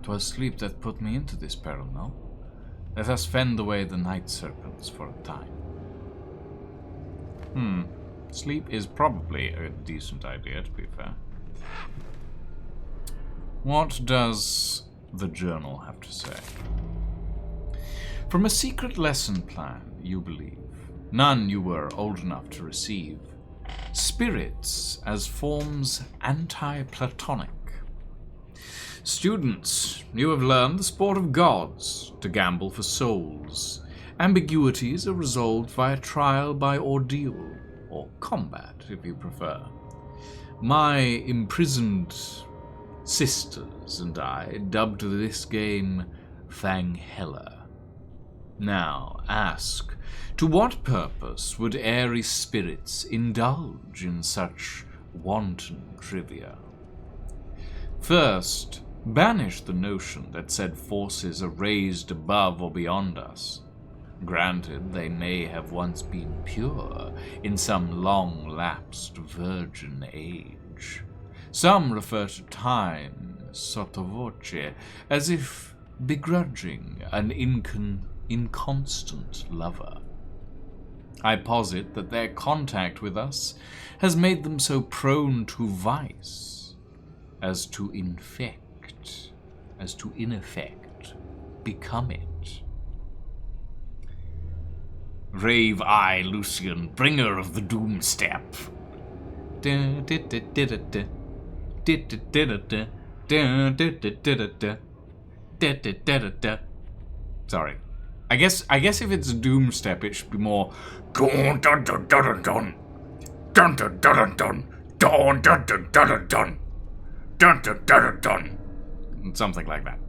Speaker 1: 'twas sleep that put me into this peril, no? Let us fend away the night serpents for a time. Sleep is probably a decent idea, to be fair. What does the journal have to say? From a secret lesson plan, you believe, none you were old enough to receive, spirits as forms anti-Platonic. Students, you have learned the sport of gods, to gamble for souls. Ambiguities are resolved via trial by ordeal, or combat, if you prefer. My imprisoned sisters and I dubbed this game Fangheller. Now, ask, to what purpose would airy spirits indulge in such wanton trivia? First, banish the notion that said forces are raised above or beyond us. Granted, they may have once been pure in some long-lapsed virgin age. Some refer to time, sotto voce, as if begrudging an inconstant lover. I posit that their contact with us has made them so prone to vice as to infect, as to in effect become it. Rave I, Lucian, bringer of the doomstep. Sorry. I guess if it's a doom step, it should be more dun dun dun dun dun dun dun dun dun dun dun dun dun dun dun dun dun dun dun, something like that.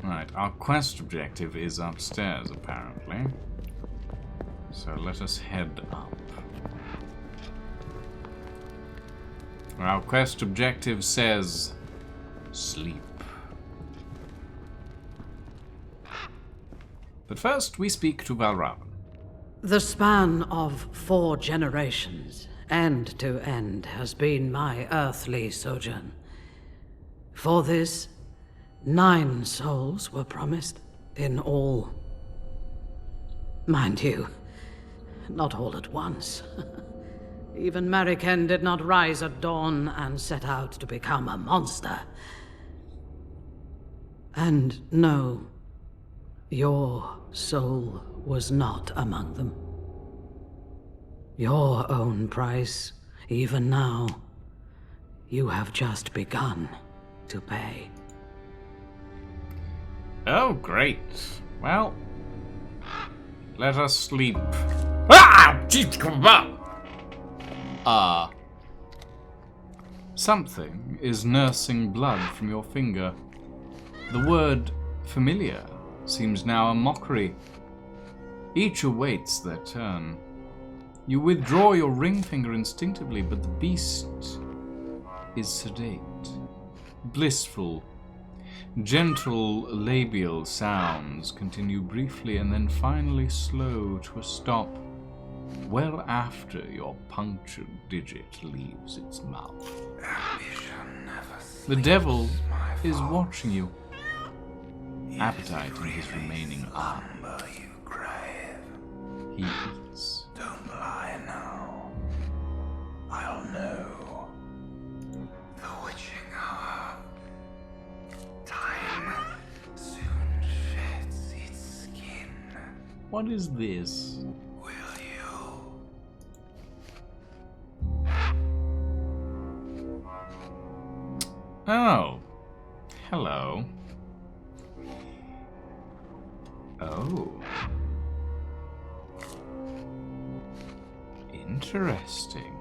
Speaker 1: Right, our quest objective is upstairs, apparently. So let us head up. Our quest objective says sleep. But first, we speak to Valravan.
Speaker 3: The span of 4 generations, end to end, has been my earthly sojourn. For this, 9 souls were promised in all. Mind you, not all at once. Even Mariken did not rise at dawn and set out to become a monster. And no, your soul was not among them. Your own price, even now, you have just begun to pay.
Speaker 1: Oh, great. Well, let us sleep. Ah! Something is nursing blood from your finger. The word familiar seems now a mockery. Each awaits their turn. You withdraw your ring finger instinctively, but the beast is sedate, blissful. Gentle labial sounds continue briefly and then finally slow to a stop well after your punctured digit leaves its mouth. The devil is watching you, appetite in his remaining arm. He eats.
Speaker 2: Don't lie now. I'll know. The witching hour. Time soon sheds its skin.
Speaker 1: What is this?
Speaker 2: Will you?
Speaker 1: Oh. Hello. Oh. Interesting.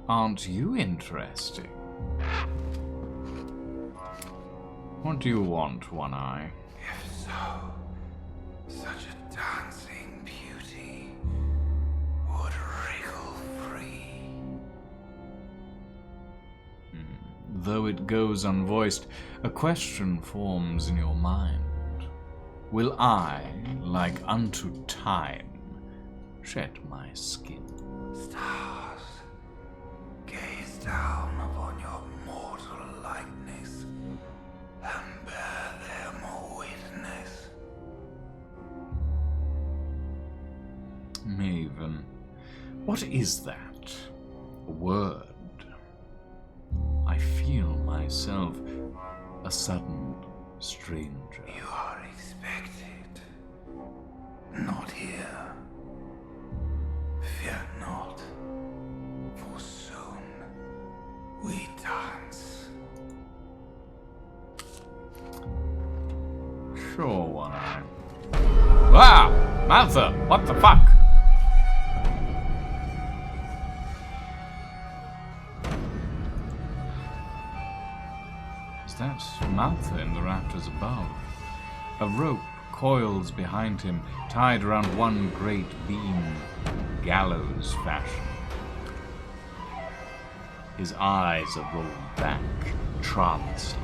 Speaker 1: Aren't you interesting? What do you want, One Eye?
Speaker 2: If so, such a dancing beauty would wriggle free.
Speaker 1: Though it goes unvoiced, a question forms in your mind. Will I, like unto time, shed my skin?
Speaker 2: Stars, gaze down upon your mortal likeness and bear them witness.
Speaker 1: Maven, what is that? A word? I feel myself a sudden stranger.
Speaker 2: You are expected. Not here. Fear not, for soon we dance.
Speaker 1: Sure, One Eye. Wow! Maltha, what the fuck? Is that Maltha in the rafters above? A rope coils behind him, tied around one great beam, gallows fashion. His eyes are rolled back, trance-like.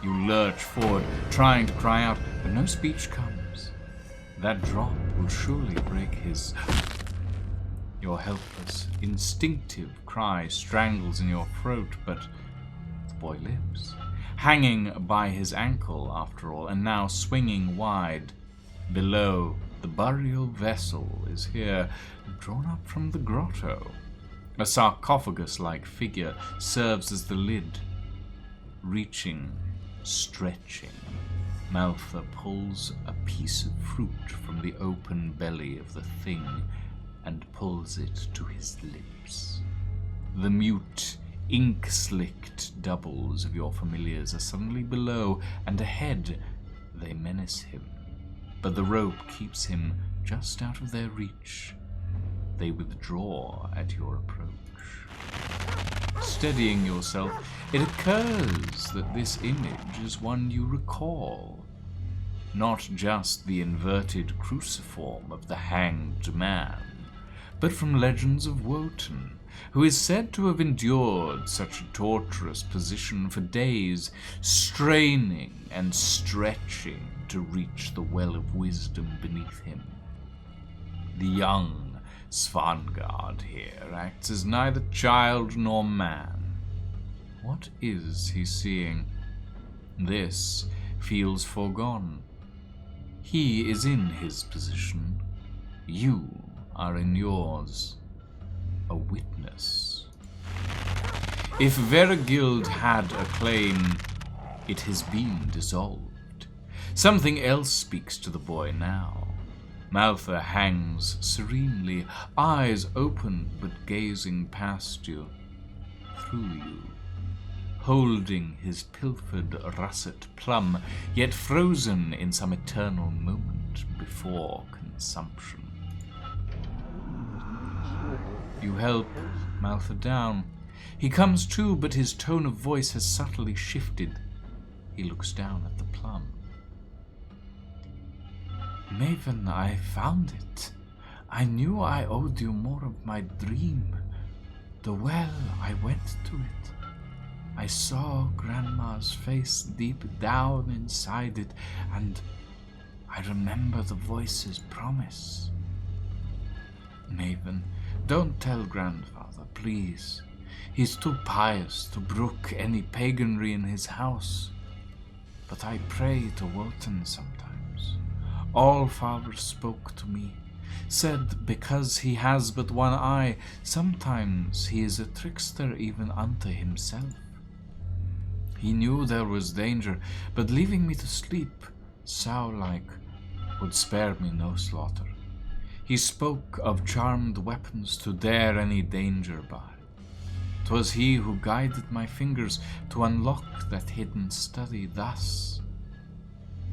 Speaker 1: You lurch forward, trying to cry out, but no speech comes. That drop will surely break his... Your helpless, instinctive cry strangles in your throat, but the boy lives. Hanging by his ankle, after all, and now swinging wide. Below, the burial vessel is here, drawn up from the grotto. A sarcophagus-like figure serves as the lid, reaching, stretching, Maltha pulls a piece of fruit from the open belly of the thing and pulls it to his lips. The mute, ink-slicked doubles of your familiars are suddenly below, and ahead they menace him. But the rope keeps him just out of their reach. They withdraw at your approach. Steadying yourself, it occurs that this image is one you recall. Not just the inverted cruciform of the hanged man, but from Legends of Wotan, who is said to have endured such a torturous position for days, straining and stretching to reach the well of wisdom beneath him. The young Svanguard here acts as neither child nor man. What is he seeing? This feels foregone. He is in his position. You are in yours. A witness. If Verigild had a claim, it has been dissolved. Something else speaks to the boy now. Maltha hangs serenely, eyes open but gazing past you, through you, holding his pilfered russet plum, yet frozen in some eternal moment before consumption. You help Maltha down. He comes to, but his tone of voice has subtly shifted. He looks down at the plum. Maven, I found it. I knew I owed you more of my dream. The well, I went to it. I saw Grandma's face deep down inside it, and I remember the voice's promise. Maven, don't tell Grandfather, please. He's too pious to brook any paganry in his house. But I pray to Wotan sometimes. Allfather spoke to me, said because he has but one eye, sometimes he is a trickster even unto himself. He knew there was danger, but leaving me to sleep, sow-like, would spare me no slaughter. He spoke of charmed weapons to dare any danger by. 'Twas he who guided my fingers to unlock that hidden study thus.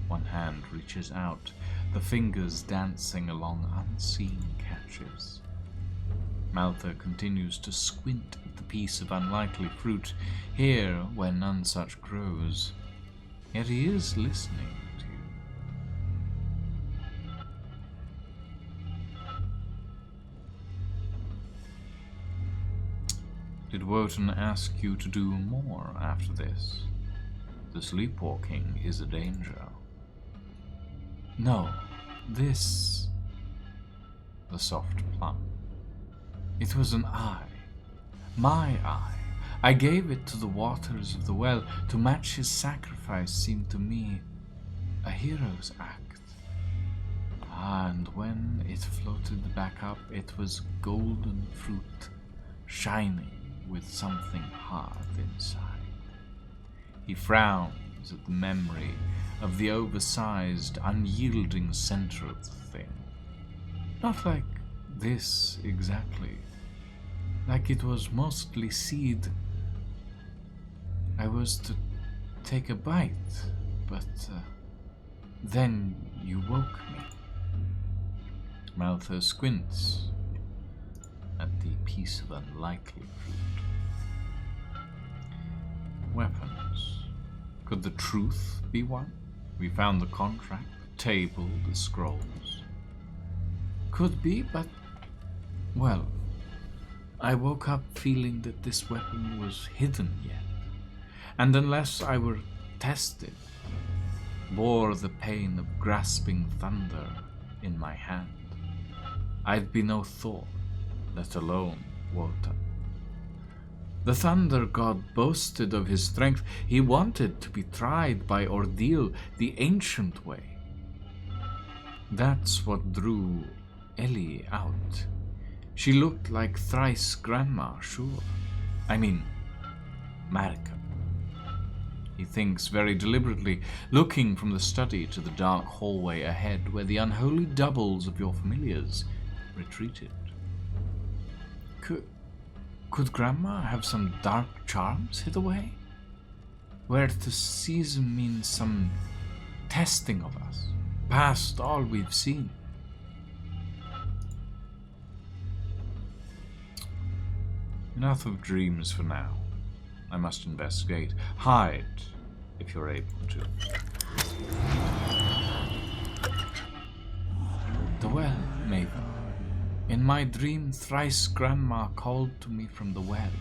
Speaker 1: One hand reaches out, the fingers dancing along unseen catches. Maltha continues to squint at the piece of unlikely fruit, here where none such grows. Yet he is listening to you. Did Wotan ask you to do more after this? The sleepwalking is a danger. No, this... The soft plum. It was an eye. My eye. I gave it to the waters of the well. To match his sacrifice seemed to me a hero's act. And when it floated back up, it was golden fruit, shining with something hard inside. He frowns at the memory of the oversized, unyielding center of the thing. Not like this exactly. Like it was mostly seed. I was to take a bite, but then you woke me. Maltha squints at the piece of unlikely fruit. Weapons. Could the truth be one? We found the contract, the table, the scrolls. Could be, but... well, I woke up feeling that this weapon was hidden yet, and unless I were tested, bore the pain of grasping thunder in my hand, I'd be no Thor, let alone Wotan. The Thunder God boasted of his strength. He wanted to be tried by ordeal the ancient way. That's what drew Ellie out. She looked like thrice grandma, sure. I mean, Marika. He thinks very deliberately, looking from the study to the dark hallway ahead where the unholy doubles of your familiars retreated. Could Grandma have some dark charms hid away? Where the season means some testing of us, past all we've seen? Enough of dreams for now. I must investigate. Hide, if you're able to. The well, Maven. In my dream, thrice Grandma called to me from the well.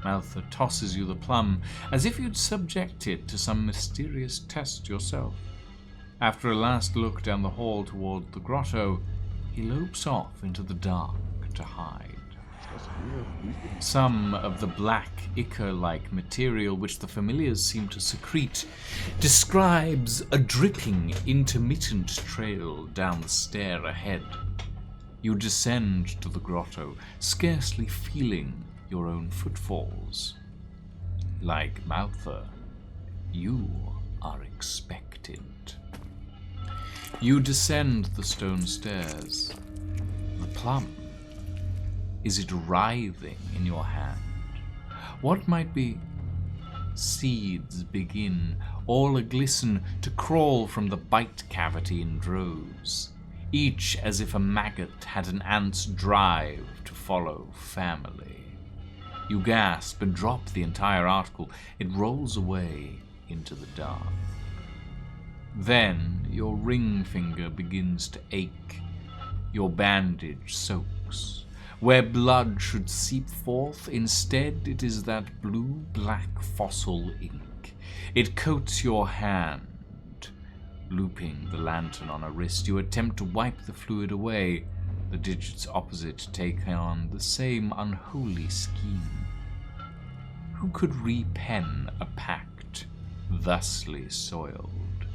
Speaker 1: Maltha tosses you the plum, as if you'd subject it to some mysterious test yourself. After a last look down the hall toward the grotto, he lopes off into the dark to hide. Some of the black, ichor-like material which the familiars seem to secrete describes a dripping, intermittent trail down the stair ahead. You descend to the grotto, scarcely feeling your own footfalls. Like Maltha, you are expectant. You descend the stone stairs. The plum. Is it writhing in your hand? What might be? Seeds begin, all a-glisten, to crawl from the bite cavity in droves, each as if a maggot had an ant's drive to follow family. You gasp and drop the entire article. It rolls away into the dark. Then your ring finger begins to ache. Your bandage soaks. Where blood should seep forth, instead it is that blue-black fossil ink. It coats your hand. Looping the lantern on a wrist, you attempt to wipe the fluid away. The digits opposite take on the same unholy scheme. Who could repen a pact thusly soiled?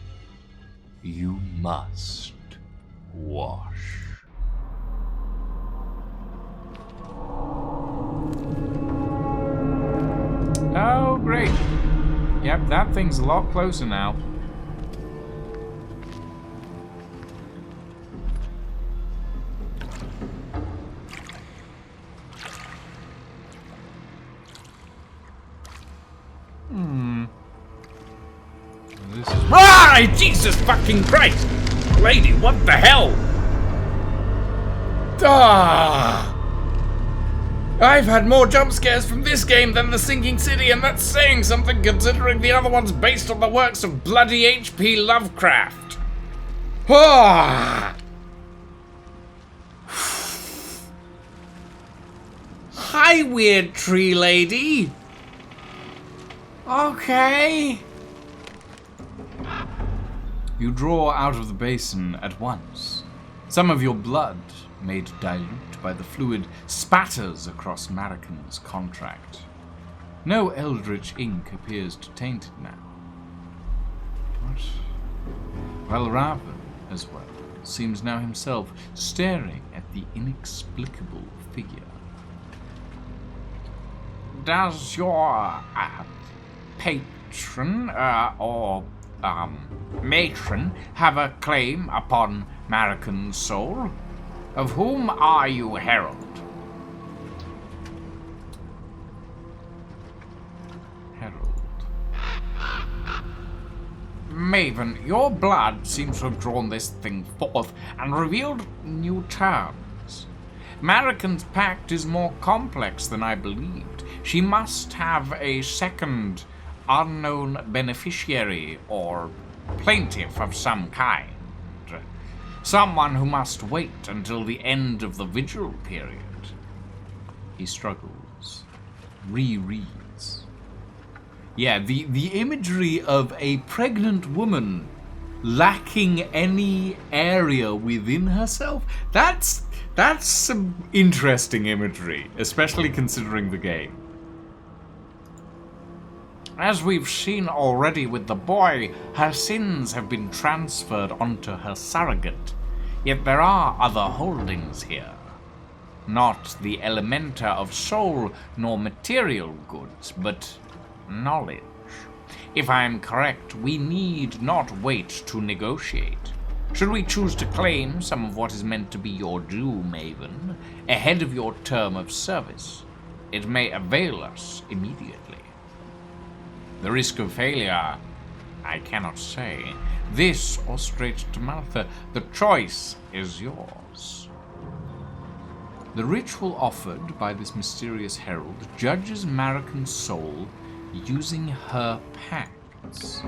Speaker 1: You must wash. Oh, great. Yep, that thing's a lot closer now. This is... Ah! Jesus fucking Christ! Lady, what the hell? Ah! I've had more jump scares from this game than The Sinking City, and that's saying something considering the other one's based on the works of bloody H.P. Lovecraft. Ah! Hi, weird tree lady. Okay. You draw out of the basin at once. Some of your blood, made dilute by the fluid, spatters across Marican's contract. No eldritch ink appears to taint it now. But, well, Raven, as well, seems now himself staring at the inexplicable figure. Does your patron or matron have a claim upon Marican's soul? Of whom are you herald? Herald. Maven, your blood seems to have drawn this thing forth and revealed new terms. Marican's pact is more complex than I believed. She must have a second unknown beneficiary or plaintiff of some kind. Someone who must wait until the end of the vigil period. He struggles. Rereads. Yeah, the imagery of a pregnant woman lacking any area within herself, that's some interesting imagery, especially considering the game. As we've seen already with the boy, her sins have been transferred onto her surrogate. Yet there are other holdings here. Not the elementa of soul nor material goods, but knowledge. If I am correct, we need not wait to negotiate. Should we choose to claim some of what is meant to be your due, Maven, ahead of your term of service, it may avail us immediately. The risk of failure, I cannot say. This or straight to Maltha, the choice is yours. The ritual offered by this mysterious herald judges Marican's soul using her pacts.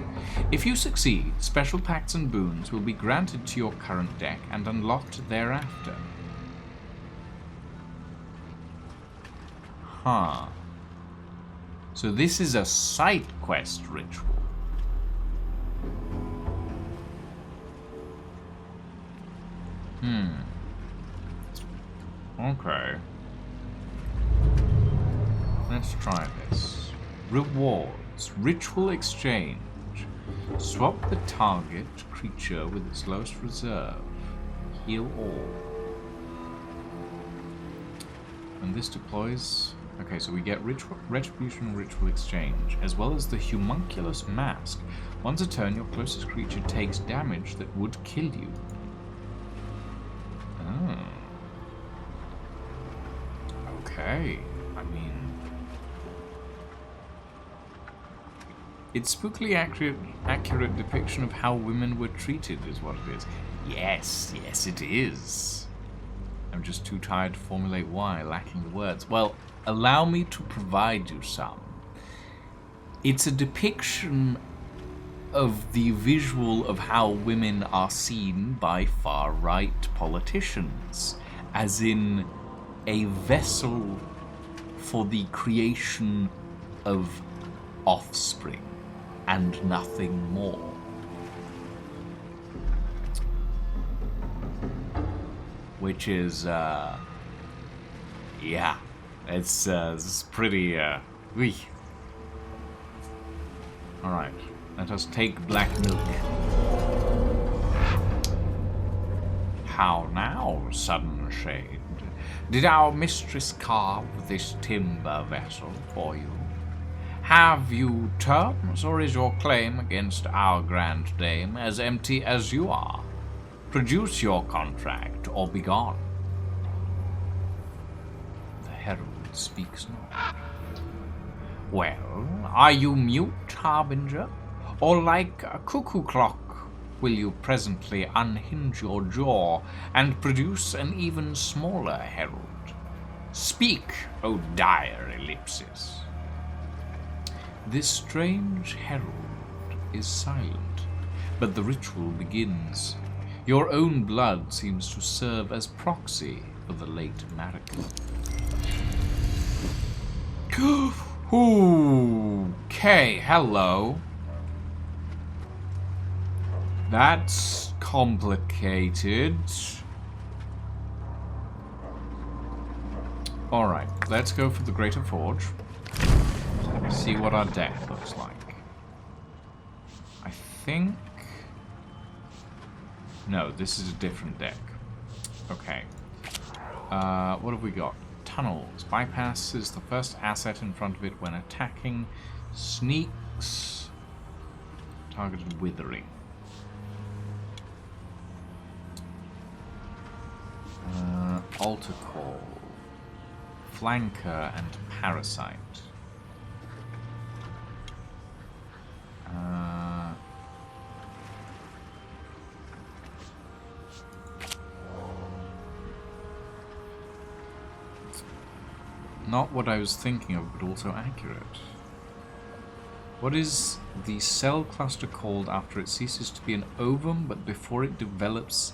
Speaker 1: If you succeed, special pacts and boons will be granted to your current deck and unlocked thereafter. Huh. So this is a side quest ritual. Okay. Let's try this. Rewards. Ritual exchange. Swap the target creature with its lowest reserve. Heal all. When this deploys... Okay, so we get Retribution and Ritual Exchange, as well as the Homunculus Mask. Once a turn, your closest creature takes damage that would kill you. Oh. Okay, I mean... It's spookily accurate depiction of how women were treated is what it is. Yes, it is. I'm just too tired to formulate why, lacking the words. Well, allow me to provide you some. It's a depiction of the visual of how women are seen by far-right politicians, as in a vessel for the creation of offspring and nothing more. Which is, yeah, it's pretty, Alright, let us take black milk. How now, sudden shade? Did our mistress carve this timber vessel for you? Have you terms, or is your claim against our grand dame as empty as you are? Produce your contract, or begone. The herald speaks not. Well, are you mute, Harbinger? Or like a cuckoo clock, will you presently unhinge your jaw and produce an even smaller herald? Speak, O dire ellipsis. This strange herald is silent, but the ritual begins. Your own blood seems to serve as proxy for the late Marican. Okay, hello. That's complicated. Alright, let's go for the Greater Forge. See what our deck looks like. I think... No, this is a different deck. Okay. What have we got? Tunnels. Bypasses the first asset in front of it when attacking. Sneaks. Targeted withering. Altar Call. Flanker and Parasite. Not what I was thinking of, but also accurate. What is the cell cluster called after it ceases to be an ovum, but before it develops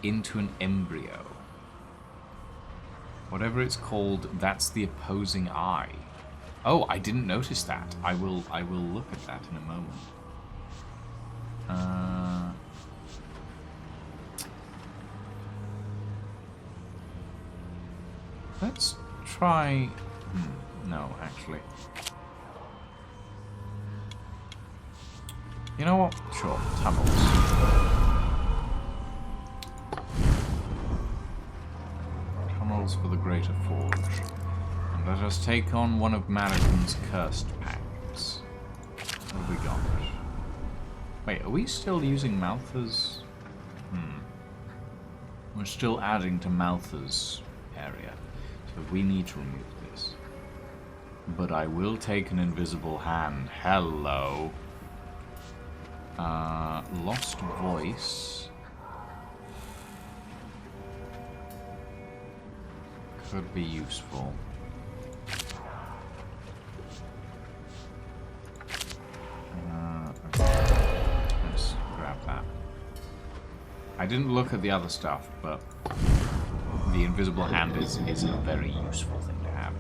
Speaker 1: into an embryo? Whatever it's called, that's the opposing eye. Oh, I didn't notice that. I will look at that in a moment. Let's try... no, actually. You know what? Sure, tunnels. Tunnels for the Greater Forge. And let us take on one of Marican's cursed pacts. we got? Wait, are we still using Malthus? We're still adding to Malthus area. So we need to remove this. But I will take an invisible hand. Hello. Lost voice. Could be useful. Okay. Let's grab that. I didn't look at the other stuff, but the invisible hand is a very useful thing to have.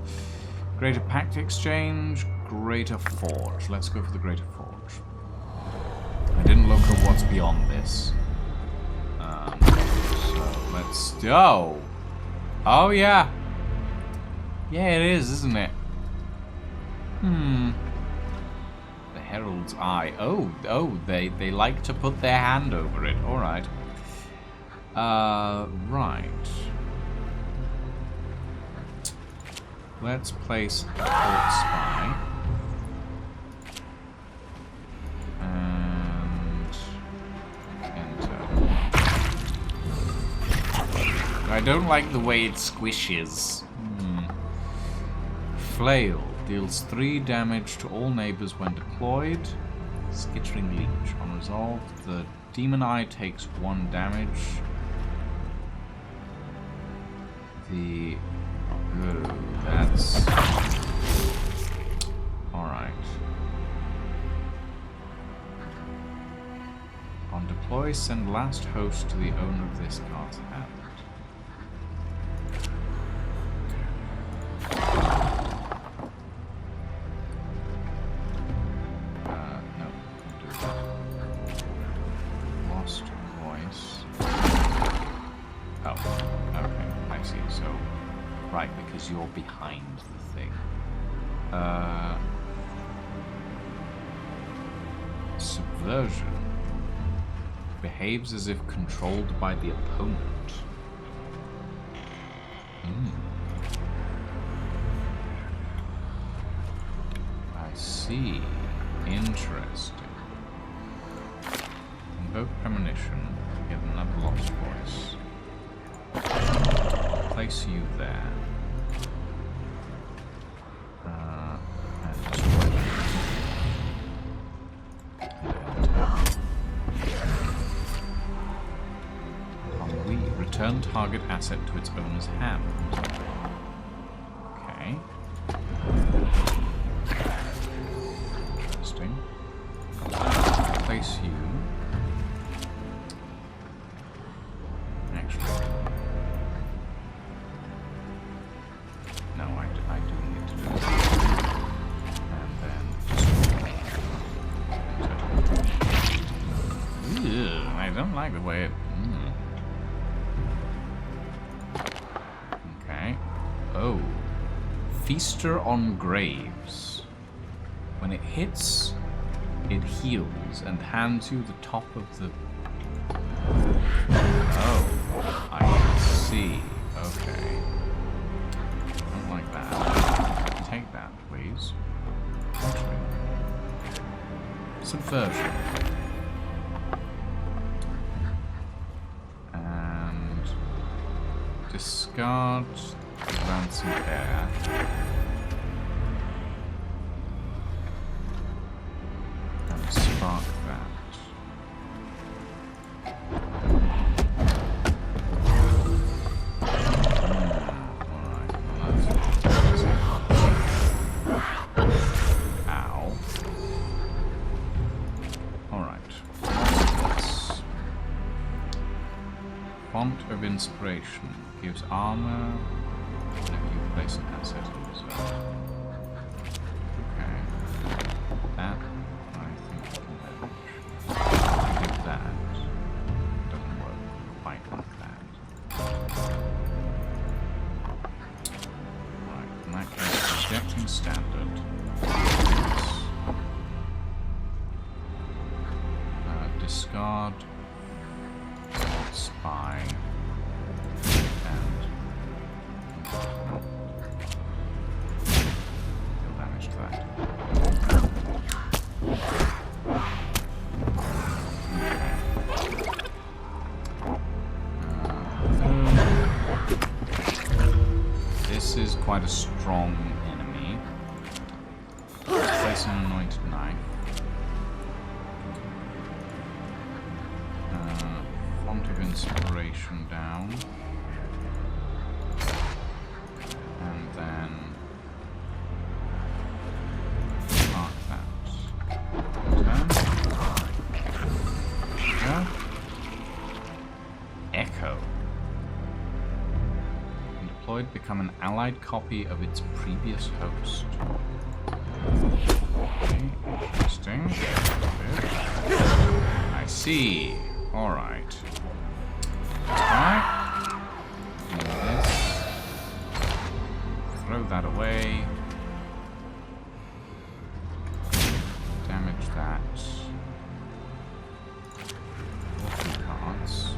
Speaker 1: Greater Pact Exchange, Greater Forge. Let's go for the Greater Forge. I didn't look at what's beyond this. So let's go. Oh yeah. Yeah, it is, isn't it? The Herald's Eye. Oh, they like to put their hand over it. All right. Right. Let's place Court Spy. And enter. I don't like the way it squishes. Flail deals 3 damage to all neighbors when deployed. Skittering Leech. On resolve, the Demon Eye takes 1 damage. The... Oh, that's... Alright. On deploy, send last host to the owner of this card's hand. No, don't do that. Lost voice. Oh, okay, I see. So, right, because you're behind the thing. Subversion. Behaves as if controlled by the opponent. I see. Interesting. Invoke Premonition. Get another lost voice. Place you there. And destroy that. Return target asset to its owner's hand. Okay. Interesting. Place you. Actually. No, I do need to do that. And then... Ew, I don't like the way it... Okay. Oh. Feaster on Graves. When it hits, it heals and hands you the top of the... Oh, I see. Okay. Don't like that. Take that, please. Actually. Subversion. And... discard Ransom Air. And spark that. Ow. Alright. Font of Inspiration gives armor if you place an asset in reserve. Okay. That I think we can manage. Give that. Doesn't work quite like that. Right, in that case, rejecting standard. Discard Spy and quite a strong enemy. Place an anointed knife. Font of inspiration down. And then mark that. Turn. There we go. Echo. When deployed, become an allied copy of its previous host. Okay, interesting. Good. I see. Alright. Alright. Do this. Throw that away. Damage that. Draw 2 cards.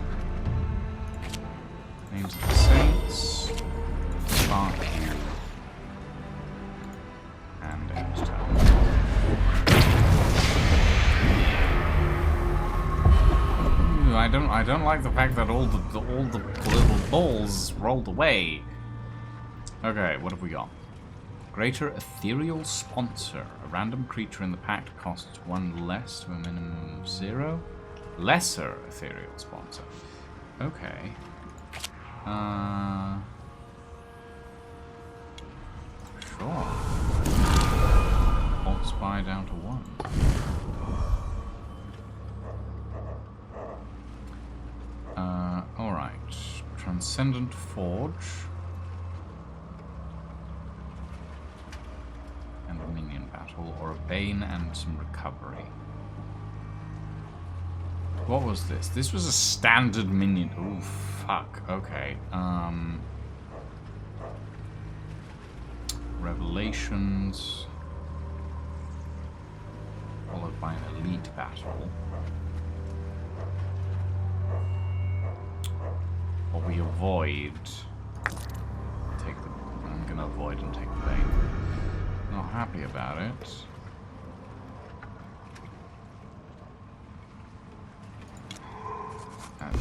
Speaker 1: Names of the Saints. Spark you. And end turn. Ooh, I don't like the fact that all the little balls rolled away. Okay, what have we got? Greater Ethereal Sponsor. A random creature in the pact costs 1 less to a minimum of 0. Lesser Ethereal Sponsor. Okay. Sure. Alt Spy down to 1. Alright. Transcendent Forge. And a minion battle, or a Bane and some recovery. What was this? This was a standard minion. Ooh, fuck. Okay. Revelations. Followed by an elite battle. What we avoid. I'm gonna avoid and take the Bane. Not happy about it. That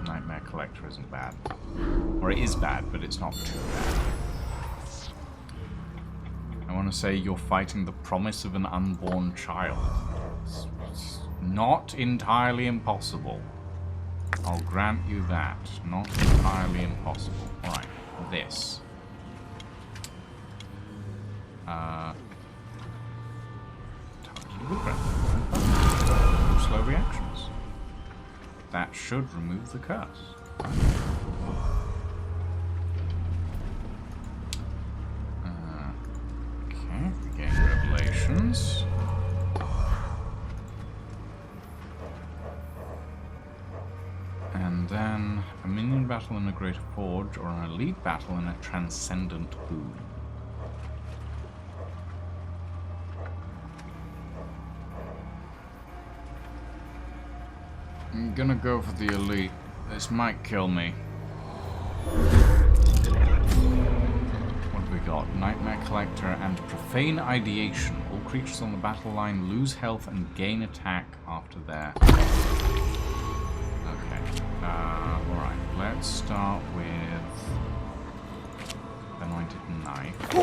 Speaker 1: Nightmare Collector isn't bad. Or it is bad, but it's not too bad. I want to say you're fighting the promise of an unborn child. It's not entirely impossible. I'll grant you that. Not entirely impossible. Alright, this. Slow reactions. That should remove the curse. Okay, again, Revelations. And then a minion battle in a Greater Forge, or an elite battle in a Transcendent Boon. I'm gonna go for the elite. This might kill me. What have we got? Nightmare Collector and Profane Ideation. All creatures on the battle line lose health and gain attack after their... Okay. Alright. Let's start with... Anointed Knife.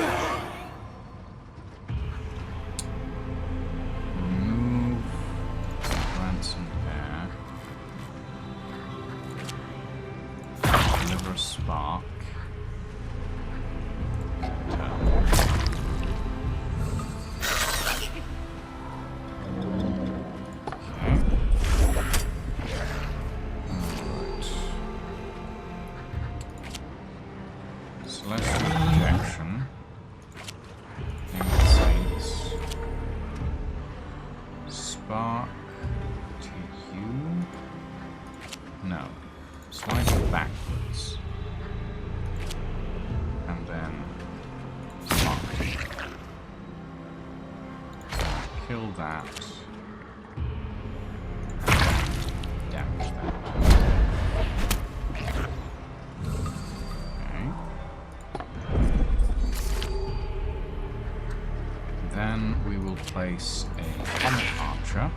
Speaker 1: Remove Ransom there. Deliver a Spark. Kill that. Damage that. Okay. Then we will place a Comet Archer.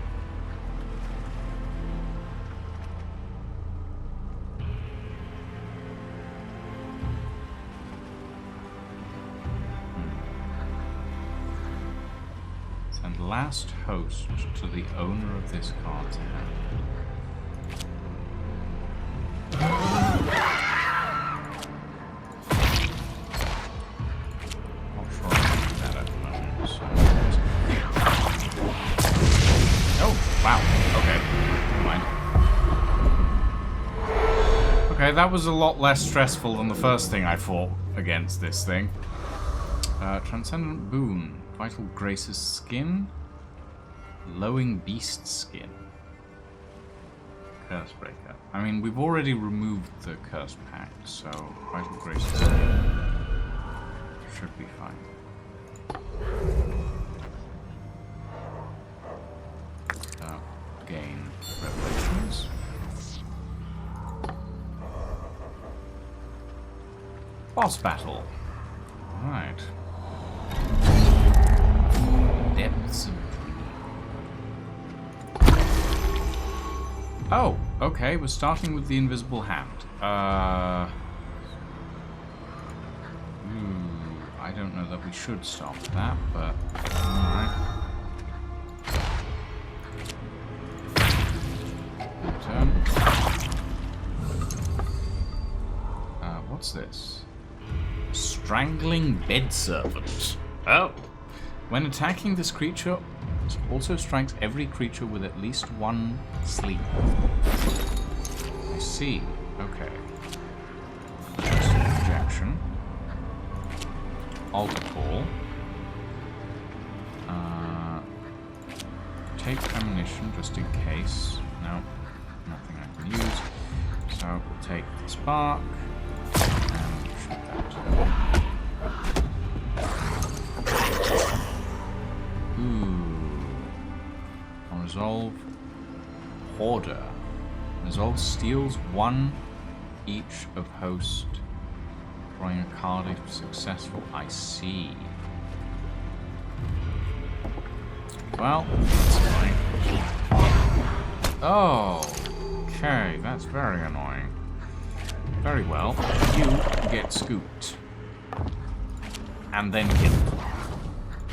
Speaker 1: And last host to the owner of this card's hand. Not sure about that at the moment. So oh, wow. Okay. Never mind. Okay, that was a lot less stressful than the first thing I fought against this thing. Transcendent Boon. Vital Grace's Skin. Lowing Beast Skin. Cursebreaker. I mean, we've already removed the Curse Pact, so Vital Grace's Skin should be fine. Gain Revelations. Boss Battle. Alright. Depths of... Oh, okay, we're starting with the Invisible Hand. I don't know that we should start with that, but... Alright. Turn. What's this? Strangling Bed Servant. Oh! When attacking this creature, it also strikes every creature with at least one sleep. I see. Okay. Projection. Altar Call. Take ammunition just in case. No, nothing I can use. So we'll take the spark and shoot that. Resolve Hoarder. Resolve steals one each of host, drawing a card if successful. I see. Well, that's fine. Oh, okay, that's very annoying. Very well, you get scooped. And then killed.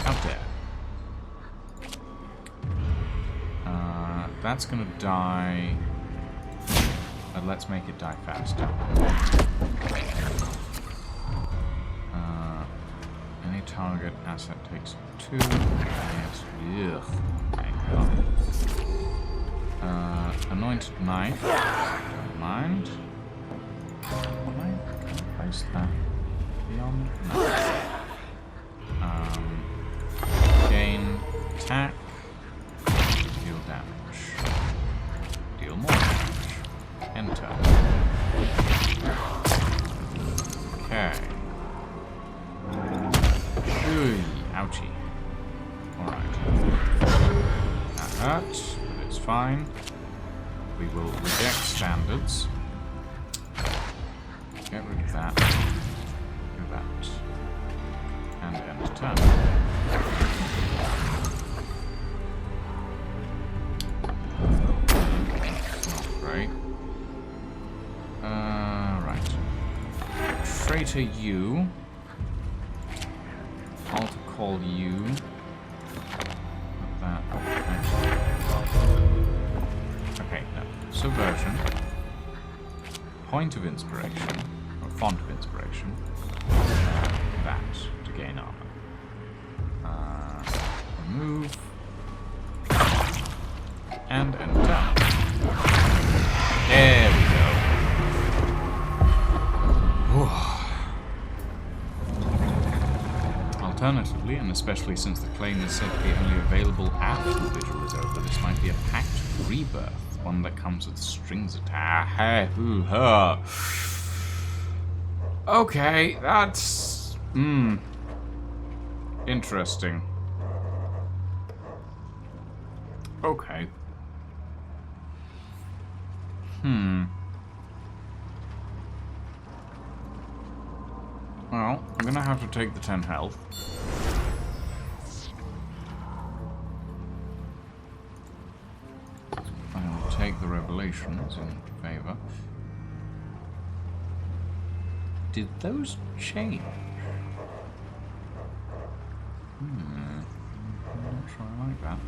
Speaker 1: Out there. That's gonna die. But let's make it die faster. Any target asset takes 2. Yes. Anointed Knife. Don't mind. Can I place that beyond? No. Gain attack. Deal damage. Deal more damage. Enter. Okay. Ooh, ouchie. Alright. That hurts, but it's fine. We will reject standards. Get rid of that. Do that. And end turn. Right. Right. Traitor you. Altar Call you. Put that. Okay, no. Subversion. Point of Inspiration. Or Font of Inspiration. That to gain armor. Remove. And enter. There we go. Alternatively, and especially since the claim is said to be only available after the vigil is over, this might be a pact rebirth, one that comes with strings attached. Okay, that's interesting. Okay. Well, I'm gonna have to take the 10 health. I'll take the revelations in favor. Did those change? not sure I like that.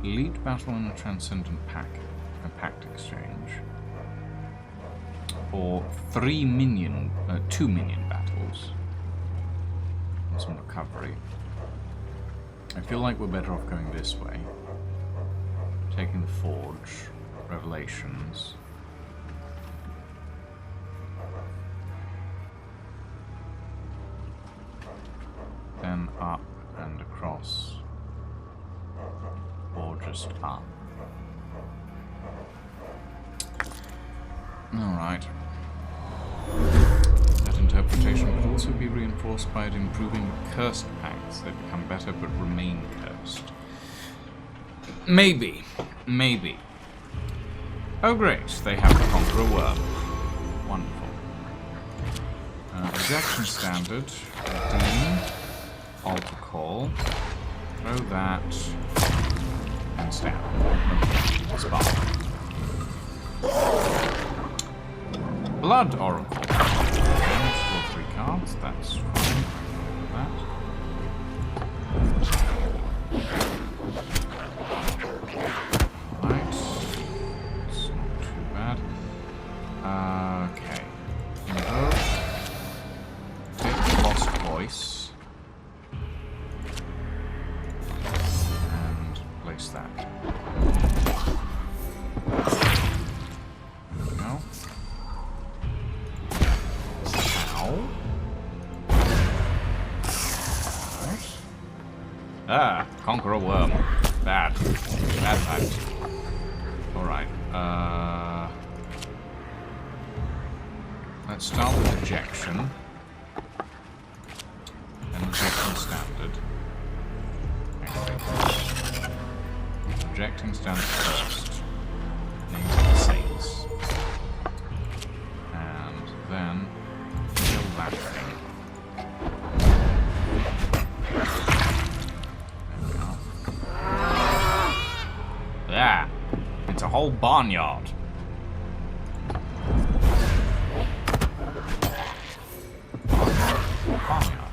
Speaker 1: Elite battle and a transcendent pact exchange. Or 2 minion battles. And some recovery. I feel like we're better off going this way. Taking the Forge, Revelations. Then up and across. Or just up. Alright. That interpretation could also be reinforced by it improving cursed pacts. They become better but remain cursed. Maybe. Maybe. Oh great, they have the Conqueror Worm. Wonderful. Rejection Standard. Redeem. Altar Call. Throw that. And stab. Spark. Blood Oracle. Damage for 3 cards, that's fine. That. Alright. It's not too bad. Okay. Invoke. Take the Lost Voice. And place that. There we go. Ah, Conqueror Worm. Bad. Bad times. Alright, let's start with Ejection. Then Ejection Standard. Ejecting Standard first. Name the Saints. And then kill that thing. Yeah, it's a whole barnyard. Barnyard.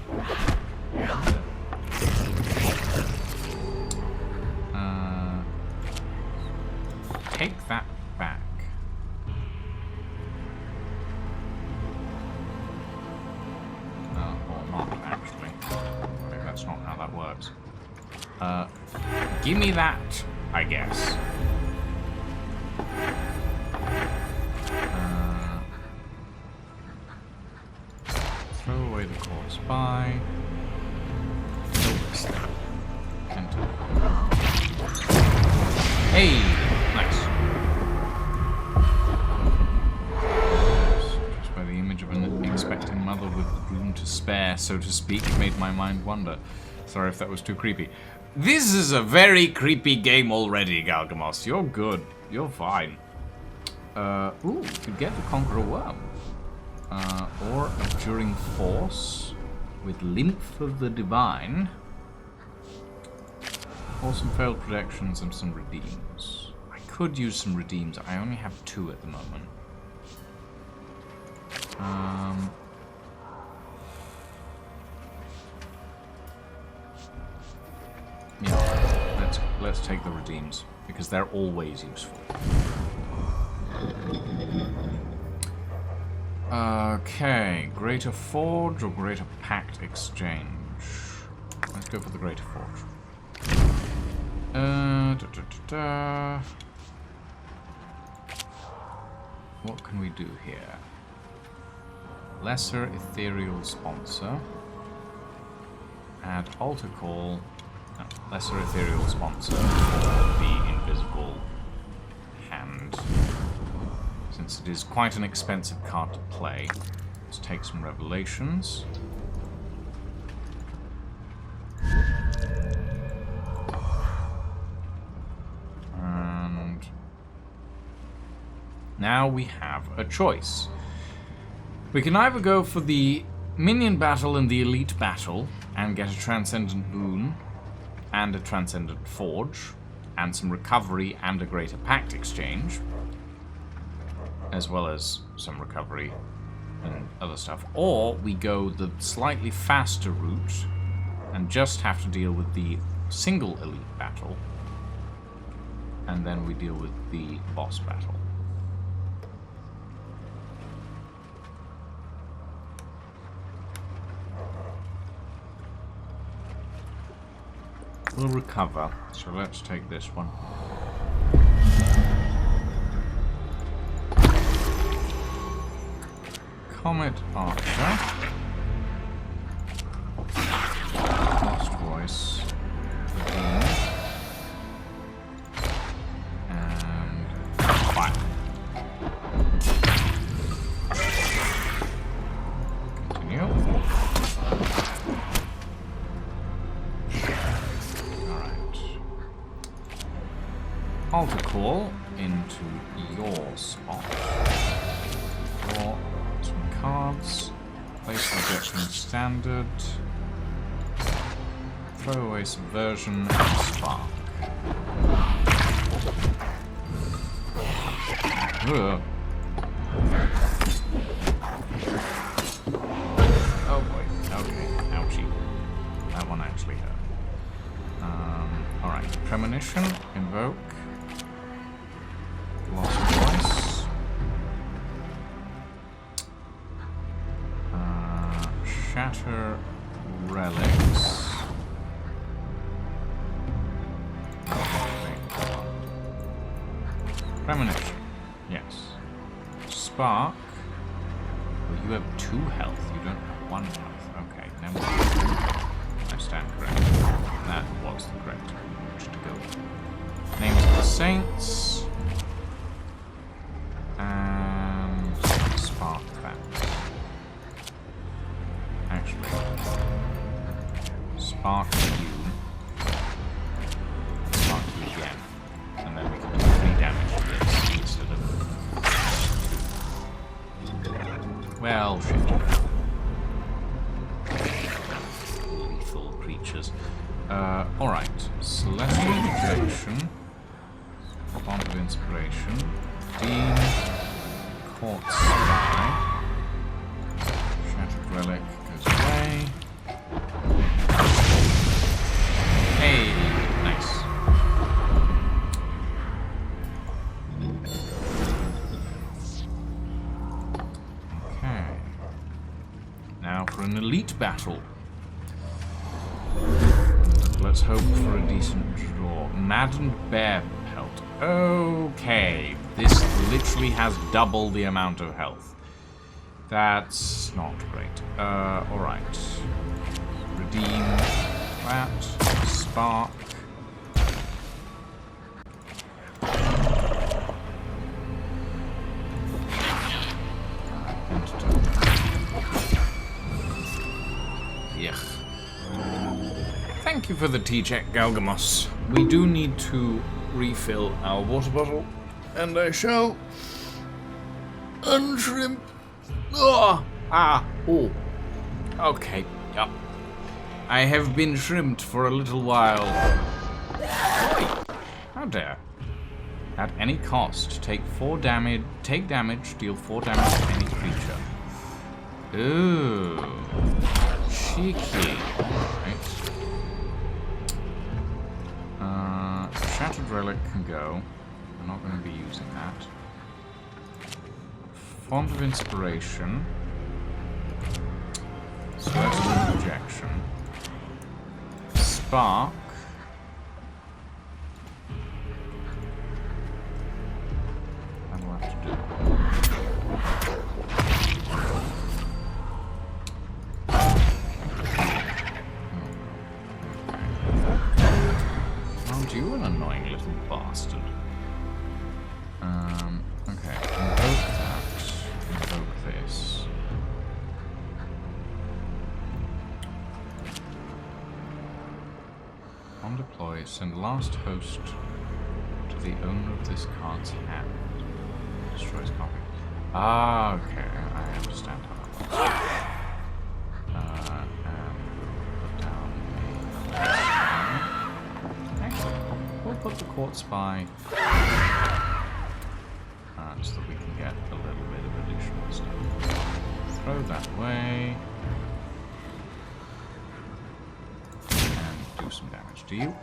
Speaker 1: Take that back. Or not, actually. Maybe that's not how that works. Give me that, I guess. Throw away the corpse by. Kill this thing. Enter. Hey! Nice. Just by the image of an expecting mother with room to spare, so to speak, made my mind wander. Sorry if that was too creepy. This is a very creepy game already, Galgamos. You're good. You're fine. Ooh, we could get the Conqueror Worm. Or Abjuring Force with Lymph of the Divine. Or some failed projections and some redeems. I could use some redeems. I only have 2 at the moment. Yeah, let's take the redeems because they're always useful. Okay, Greater Forge or Greater Pact Exchange. Let's go for the Greater Forge. What can we do here? Lesser Ethereal Sponsor. Add Altar Call. No, Lesser Ethereal Sponsor for the Invisible Hand. Since it is quite an expensive card to play, let's take some Revelations. And now we have a choice. We can either go for the Minion Battle and the Elite Battle and get a Transcendent Boon and a Transcendent Forge and some recovery and a Greater Pact Exchange, as well as some recovery and other stuff. Or we go the slightly faster route and just have to deal with the single elite battle, and then we deal with the boss battle. We'll recover, so let's take this one. Comet Archer. Lost Voice. Redeemed. And fire. Continue. Alright. Altar Call into your spot. Draw some cards. Place objects in standard. Throw away Subversion and Spark. Ugh. Oh boy. Okay. Ouchie. That one actually hurt. Alright. Premonition. Invoke. Lost Voice. Shatter Relics. Premonition. Yes. Spark. Well, you have 2 health. You don't have 1 health. Okay, never mind. I stand correct. That was the correct route to go. Names of the Saints. And Spark that. Actually, Spark you. Spark you again. And then we can do 3 damage to this instead of... Well, shit. Lethal creatures. Alright. Celestial Projection. Font of Inspiration. Dean. Court Spy. Shattered Relic goes away. Hey, nice. Okay. Now for an elite battle. Let's hope for a decent draw. Maddened Bear Pelt. Okay. This literally has double the amount of health. That's not great. Alright. Redeem that. Spark. Yuck. Thank you for the tea check, Galgamos. We do need to refill our water bottle, and I shall unshrimp. Oh, oh. Okay, yep. I have been shrimped for a little while. How dare. At any cost, take 4 damage. Take damage, deal 4 damage to any creature. Ooh. Cheeky. Right. Shattered Relic can go. I'm not going to be using that. Font of Inspiration. Celestial Projection. Spark. That'll have to do. Aren't you an annoying little bastard? Okay. Invoke that. Invoke this. On deploy, send last host to the owner of this card's hand. Destroys copy. Ah, okay. I understand how that works. And put down a... Excellent. We'll put the Court Spy so that we can get a little bit of additional stuff. Throw that away. And do some damage to you.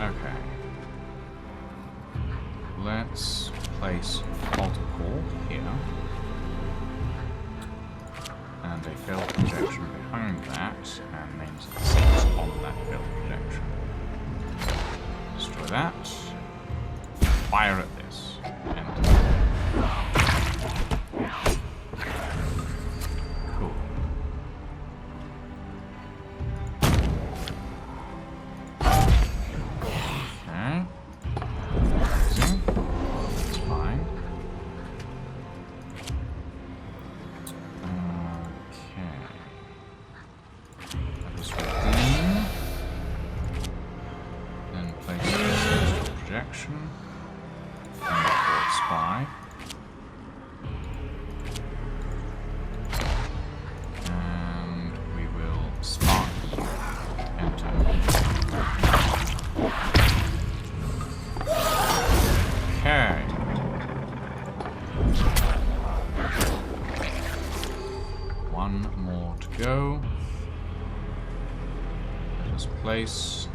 Speaker 1: Okay. Let's place Altar Call here. And a failed projection behind that, and names of the six on that failed projection. Destroy that. Fire at this. Enter. Cool. Okay. Amazing. That's fine. Okay. That is redeem. Then place this projection. Spy. And we will spark you. Enter. Okay. One more to go. Let us place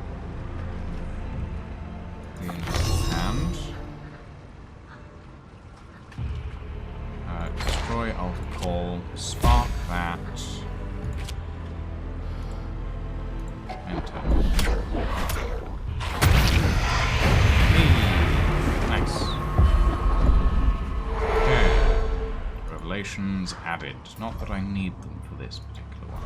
Speaker 1: the invisible hand. Destroy Altar Call, spark that. Enter. Hey, nice. Okay. Revelations added. Not that I need them for this particular one.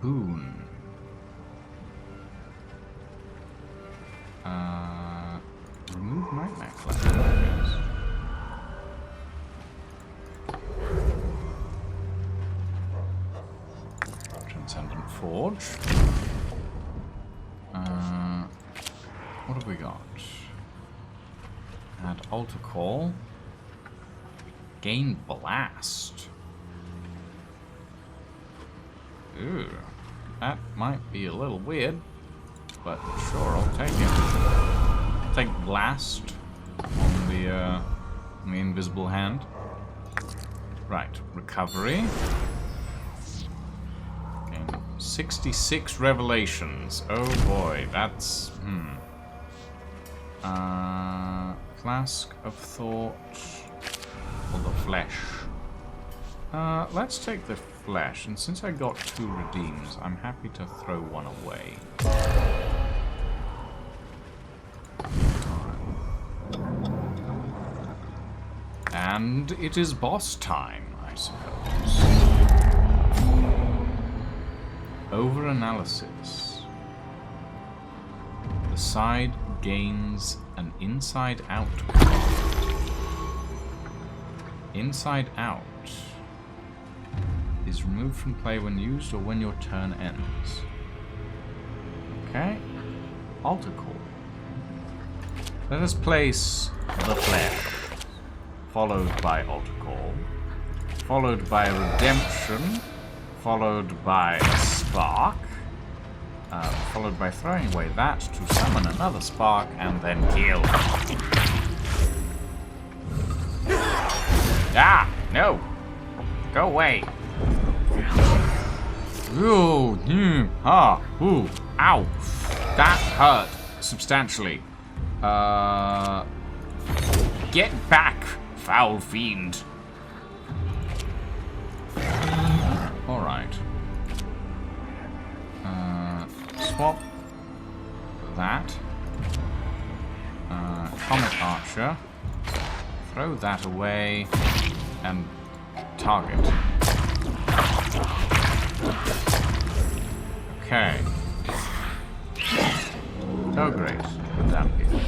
Speaker 1: Boon. Remove Nightmare Cloud, I guess. Transcendent Forge. What have we got? Add Altar Call. Gain Blast. Ooh. That might be a little weird, but sure, I'll take it. Take Blast on the invisible hand. Right, recovery. Gain 66 revelations. Oh boy, that's Flask of Thought or the Flesh. Let's take the Flesh, and since I got 2 redeems, I'm happy to throw one away. And it is boss time, I suppose. Over-analysis. The side gains an inside-out card. Inside-out is removed from play when used or when your turn ends. Okay. Altar Call. Let us place the Flesh, followed by Altar Call, followed by Redemption, followed by a Spark, followed by throwing away that to summon another Spark, and then kill. Ah! No! Go away! Ooh! Ha! Ooh! Ow! That hurt substantially. Get back, foul fiend! Alright. Swap that. Comet Archer. Throw that away. And target. Okay. Oh great. Put that here.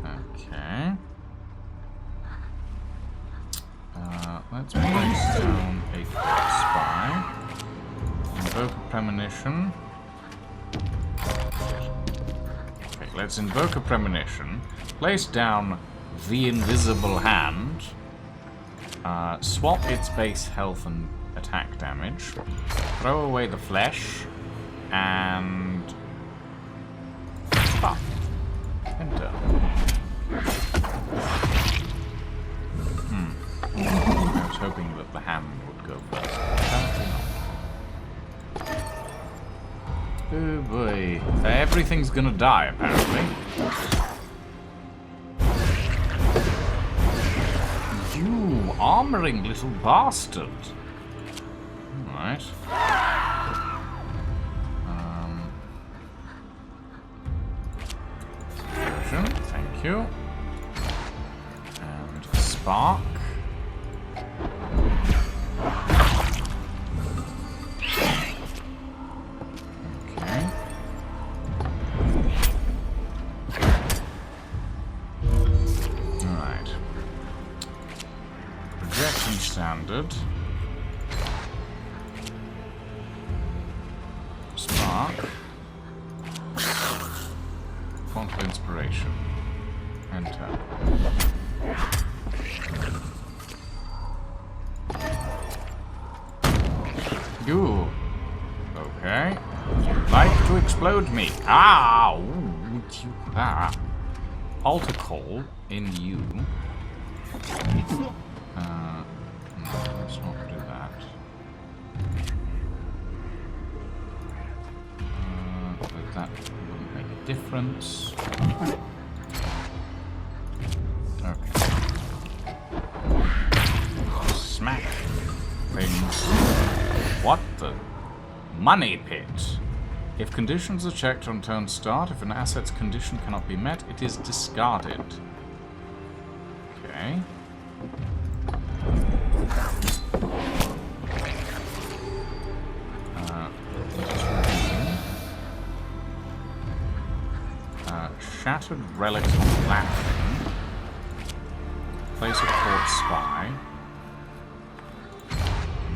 Speaker 1: Okay. Let's place down a spy. Invoke a premonition. Okay, let's invoke a premonition. Place down the invisible hand. Swap its base health and attack damage. Throw away the flesh. And Enter. I was hoping that the hand would go first. Apparently not. Oh boy. Everything's gonna die, apparently. You armoring little bastard. Alright. Thank you. And spark. Okay. Alright. Projection standard. Spark. Font of inspiration. Enter. You. Okay. You'd like to explode me. Ah! Ooh, ah. Alter call in you. No, let's not do that. That wouldn't make a difference. Okay. Smack things. What the? Money pit. If conditions are checked on turn start, if an asset's condition cannot be met, it is discarded. Okay. Shattered relics on that thing. Place a court spy.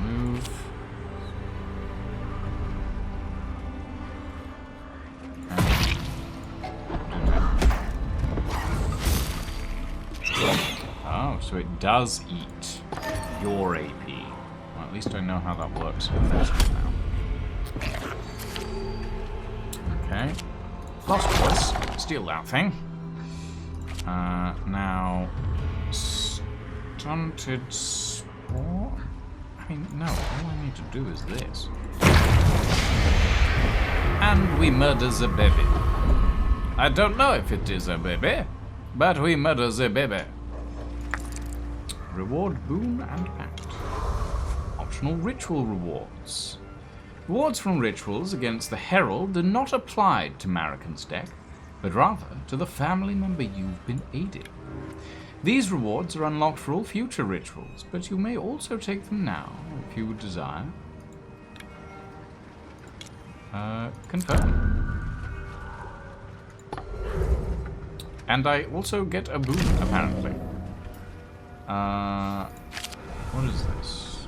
Speaker 1: Move. Oh, so it does eat your AP. Well, at least I know how that works for this now. Okay. Lost voice. Steal that thing. Now, stunted spore? I mean, no, all I need to do is this. And we murder the baby. I don't know if it is a baby, but we murder the baby. Reward, boon, and act. Optional ritual rewards. Rewards from rituals against the Herald are not applied to Marikyn's deck, but rather to the family member you've been aiding. These rewards are unlocked for all future rituals, but you may also take them now, if you would desire. Confirm. And I also get a boon, apparently. What is this?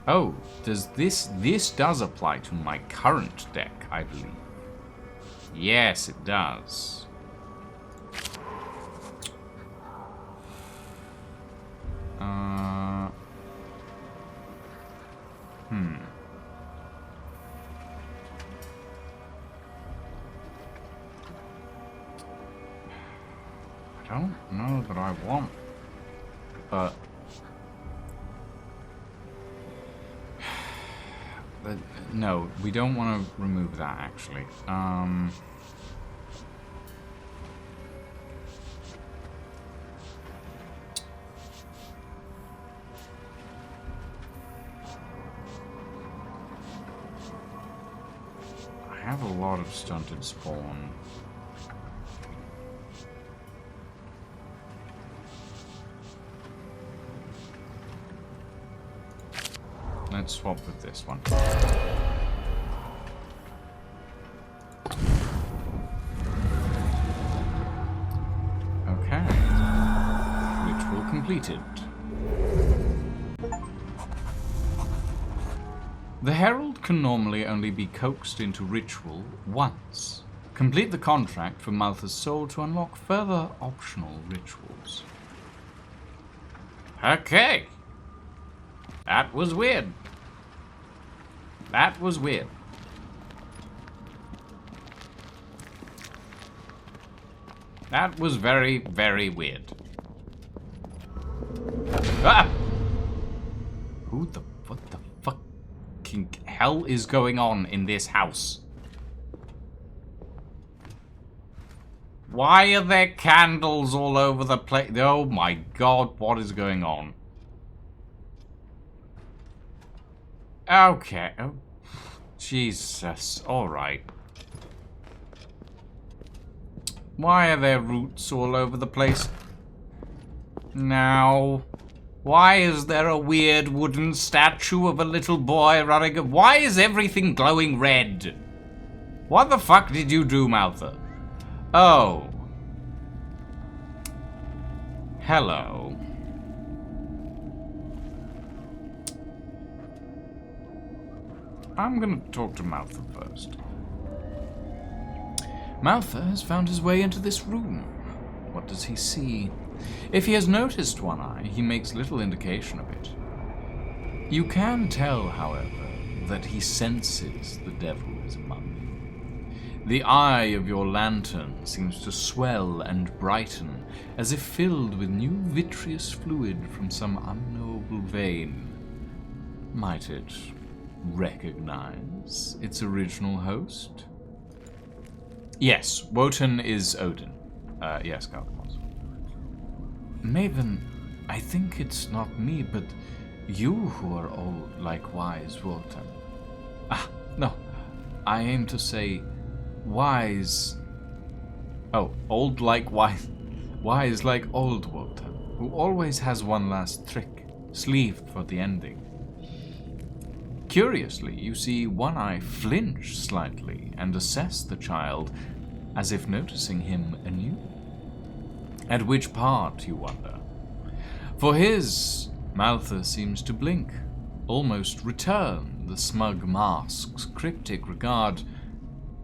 Speaker 1: Oh, does this does apply to my current deck, I believe. Yes, it does. I don't know that I want, but no, we don't want to remove that, actually. I have a lot of stunted spawn. Let's swap with this one. Okay. Ritual completed. The Herald can normally only be coaxed into ritual once. Complete the contract for Malthus' soul to unlock further optional rituals. Okay. That was weird. That was weird. That was very, very weird. Ah! What the fucking hell is going on in this house? Why are there candles all over the place? Oh my god, what is going on? Okay. Oh, Jesus. Alright. Why are there roots all over the place? Now, why is there a weird wooden statue of a little boy running? Why is everything glowing red? What the fuck did you do, Maltha? Oh. Hello. I'm gonna talk to Maltha first. Maltha has found his way into this room. What does he see? If he has noticed One Eye, he makes little indication of it. You can tell, however, that he senses the devil is among you. The eye of your lantern seems to swell and brighten, as if filled with new vitreous fluid from some unknowable vein. Might it recognize its original host? Yes, Wotan is Odin. Yes, Galgamos. Maven, I think it's not me, but you who are old like wise Wotan. Ah, no. I aim to say wise. Oh, old like wise. Wise like old Wotan, who always has one last trick, sleeved for the ending. Curiously, you see One Eye flinch slightly and assess the child, as if noticing him anew. At which part, you wonder? For his, Maltha seems to blink, almost return the smug mask's cryptic regard,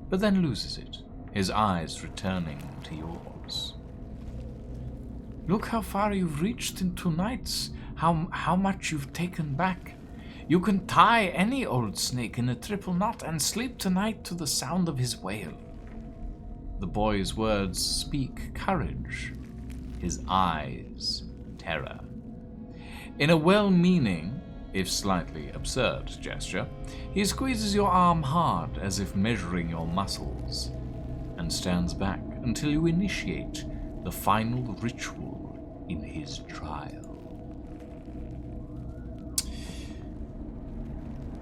Speaker 1: but then loses it, his eyes returning to yours. Look how far you've reached in 2 nights, how much you've taken back. You can tie any old snake in a triple knot and sleep tonight to the sound of his wail. The boy's words speak courage, his eyes terror. In a well-meaning, if slightly absurd gesture, he squeezes your arm hard as if measuring your muscles, and stands back until you initiate the final ritual in his trial.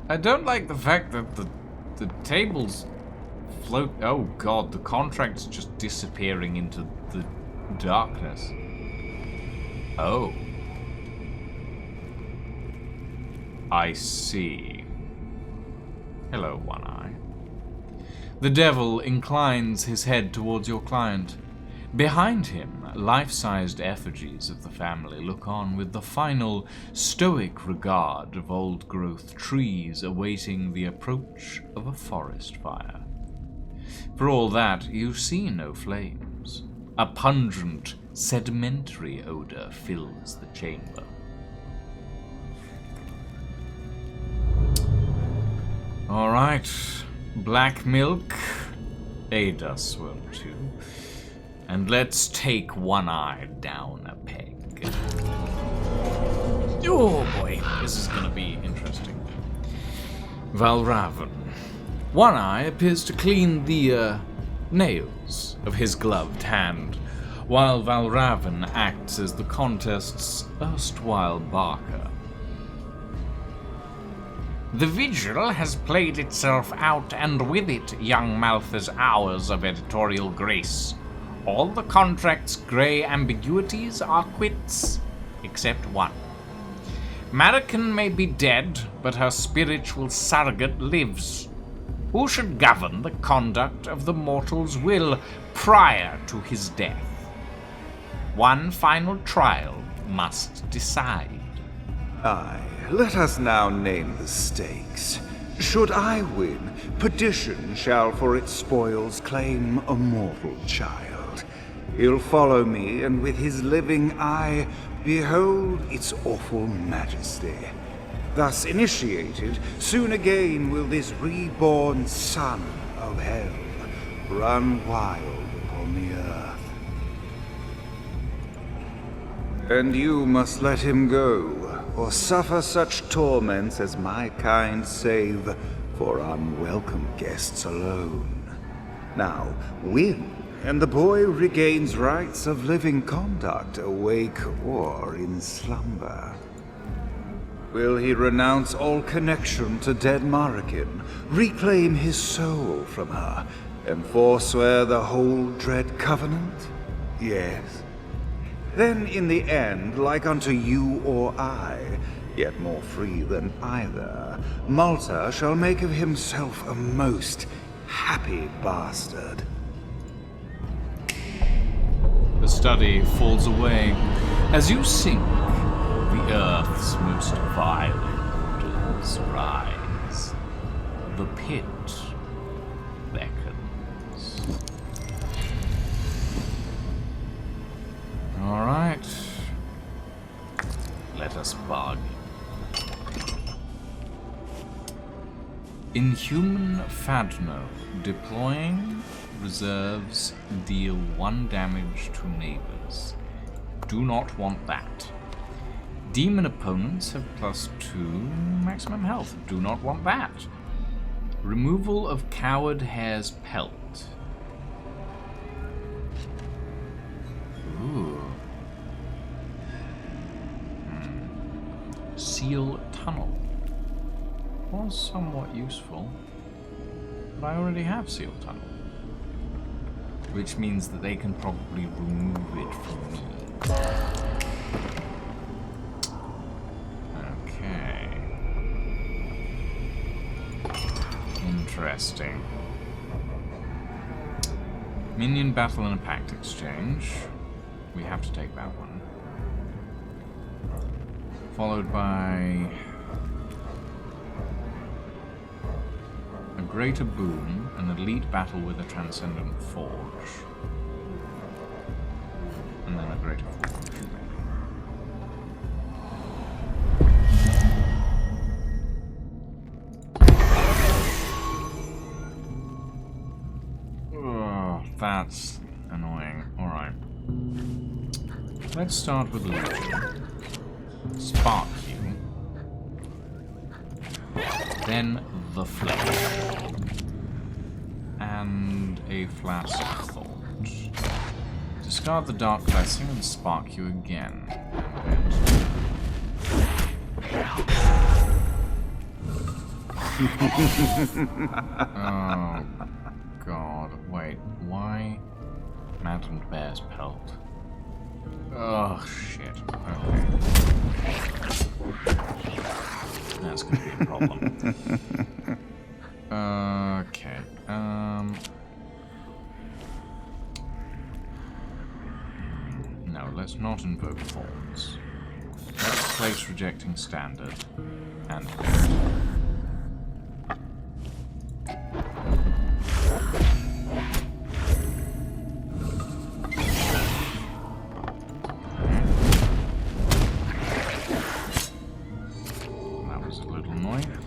Speaker 1: I don't like the fact that the tables float. Oh god, the contract's just disappearing into the darkness. Oh. I see. Hello, One Eye. The devil inclines his head towards your client. Behind him, life-sized effigies of the family look on with the final stoic regard of old-growth trees awaiting the approach of a forest fire. For all that, you see no flames. A pungent, sedimentary odor fills the chamber. All right, black milk, aid us, won't you? And let's take One Eye down a peg. Oh boy, this is gonna be interesting. Valravn. One Eye appears to clean the nails of his gloved hand, while Valravn acts as the contest's erstwhile barker. The vigil has played itself out, and with it young Maltha's hours of editorial grace. All the contract's grey ambiguities are quits, except one. Marican may be dead, but her spiritual surrogate lives. Who should govern the conduct of the mortal's will prior to his death? One final trial must decide.
Speaker 2: Aye, let us now name the stakes. Should I win, perdition shall for its spoils claim a mortal child. He'll follow me, and with his living eye behold its awful majesty. Thus initiated, soon again will this reborn son of hell run wild upon the earth. And you must let him go, or suffer such torments as my kind save for unwelcome guests alone. Now, win, and the boy regains rights of living conduct, awake or in slumber. Will he renounce all connection to dead Marikin, reclaim his soul from her, and forswear the whole dread covenant? Yes. Then in the end, like unto you or I, yet more free than either, Malta shall make of himself a most happy bastard.
Speaker 1: The study falls away as you sink. The earth's most vile waters rise. The pit beckons. All right. Let us bargain. Inhuman Fadno deploying reserves deal 1 damage to neighbors. Do not want that. Demon opponents have +2 maximum health. Do not want that. Removal of Coward Hare's pelt. Ooh. Seal Tunnel. Was somewhat useful, but I already have Seal Tunnel. Which means that they can probably remove it from me. Okay. Interesting. Minion battle and a pact exchange. We have to take that one. Followed by a greater boon, an elite battle with a transcendent forge, and then a greater forge. Oh, that's annoying. Alright. Let's start with Legion. Spark you. Then the Flesh. And a Flask of Thought. Discard the Dark Blessing and spark you again. Oh, God. Wait, why? Maddened Bear's Pelt. Oh, shit. Okay. That's gonna be a problem. Okay. No, let's not invoke Thorns. Let's place Rejecting Standard and that was a little annoying.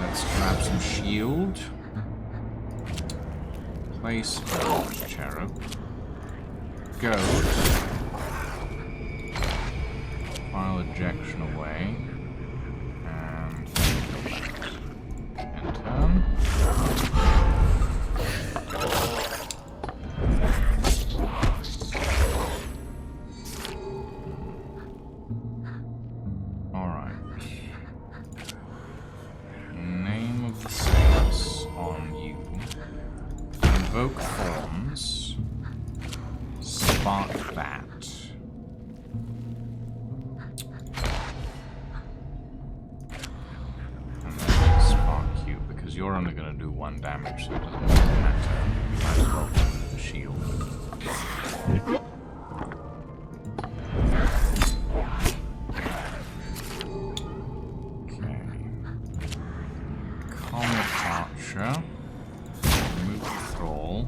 Speaker 1: Let's grab some shield. Place a cherub. Go. File ejection away. And go back. And turn. Alright. Name of the status on you. Invoke Thorns. Spark that. And then spark you, because you're only going to do 1 damage, so it doesn't really matter. Might as well go with the shield. Okay. Comet Archer. Remove the Thrall.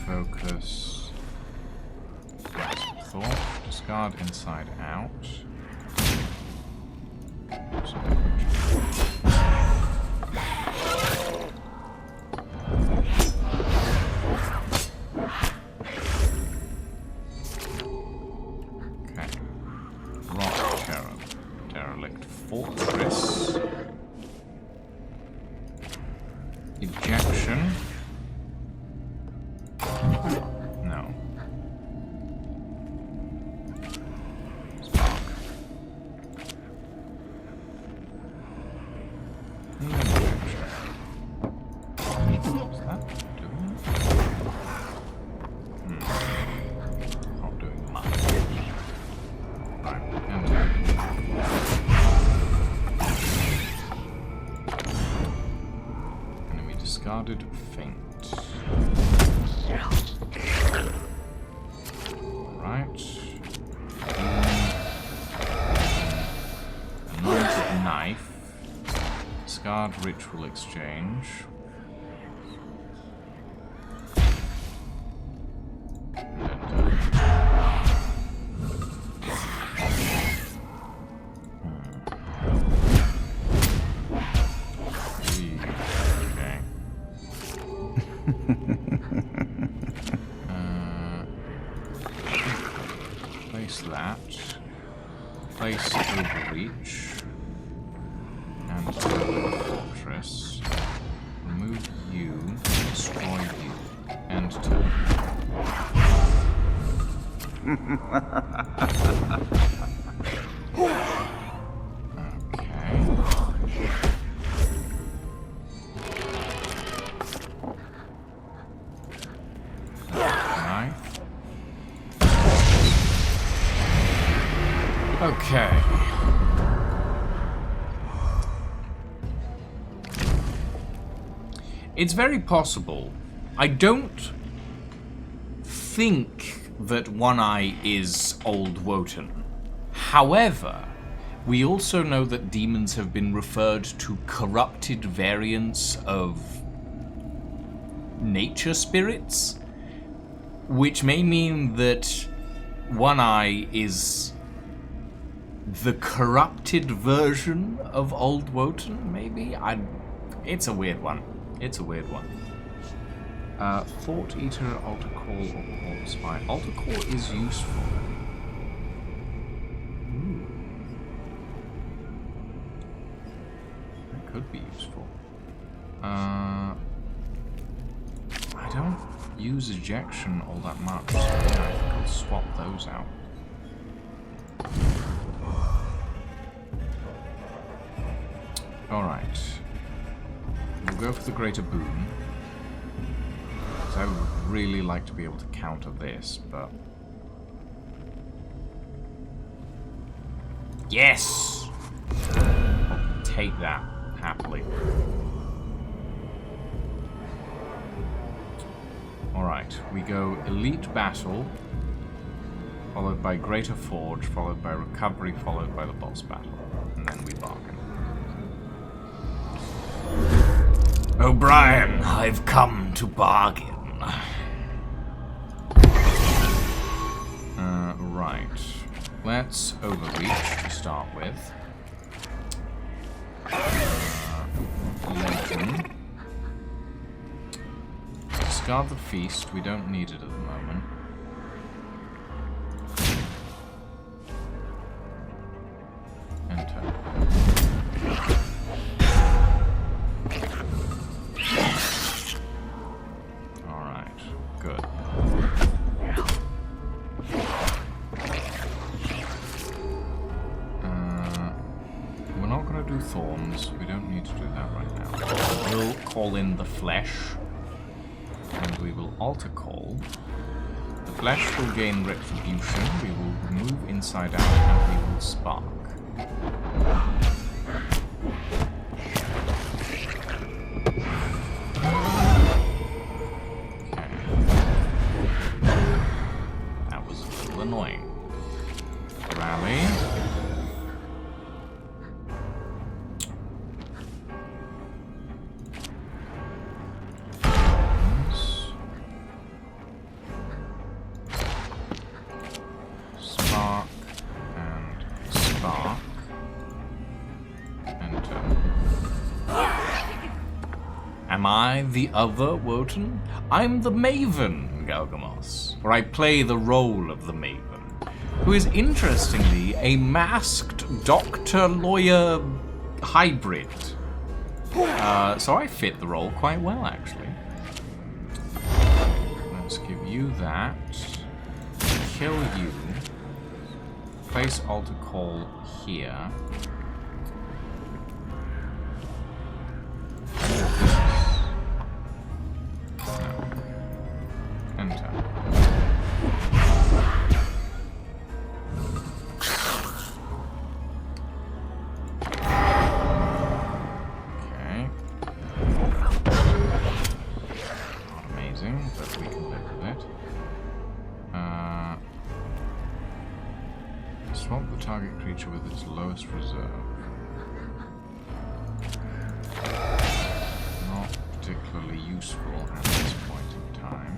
Speaker 1: Focus. Thought. Discard Inside Out. Ejection. No. Spark. What's that doing? Not doing much. Right, enter. Enemy discarded faint. Right. Anointed knife. Discard ritual exchange. Place that. Place Overreach. And Fortress. Remove you. Destroy you. End turn. Okay. It's very possible. I don't think that One Eye is Old Wotan. However, we also know that demons have been referred to corrupted variants of nature spirits, which may mean that One Eye is the corrupted version of Old Wotan, maybe? It's a weird one. It's a weird one. Thought Eater, Altar Call, or Corpse Spy. Altar Call is useful. Ooh. That could be useful. I don't use ejection all that much, so yeah, I think I'll swap those out. Alright. We'll go for the Greater Boon. Because I would really like to be able to counter this, but... Yes! I'll take that, happily. Alright, we go Elite Battle, followed by Greater Forge, followed by Recovery, followed by the Boss Battle. And then we bargain. O'Brien, I've come to bargain. Right. Let's Overreach to start with. Lengthen. Discard the Feast. We don't need it at the moment. Enter. Alright, good. We're not going to do Thorns. We don't need to do that right now. We'll call in the Flesh. And we will Altar Call. The Flesh will gain Retribution. We will remove Inside Out and we will Spark. Annoying. Rally. Spark and spark. Enter. Am I the other Wotan? I'm the Maven, Galgamos, for I play the role of the Maven, who is interestingly a masked doctor-lawyer hybrid. So I fit the role quite well, actually. Let's give you that. Kill you. Place altar call here. Enter. Okay. Not amazing, but we can live with it. Swap the target creature with its lowest reserve. Not particularly useful at this point in time.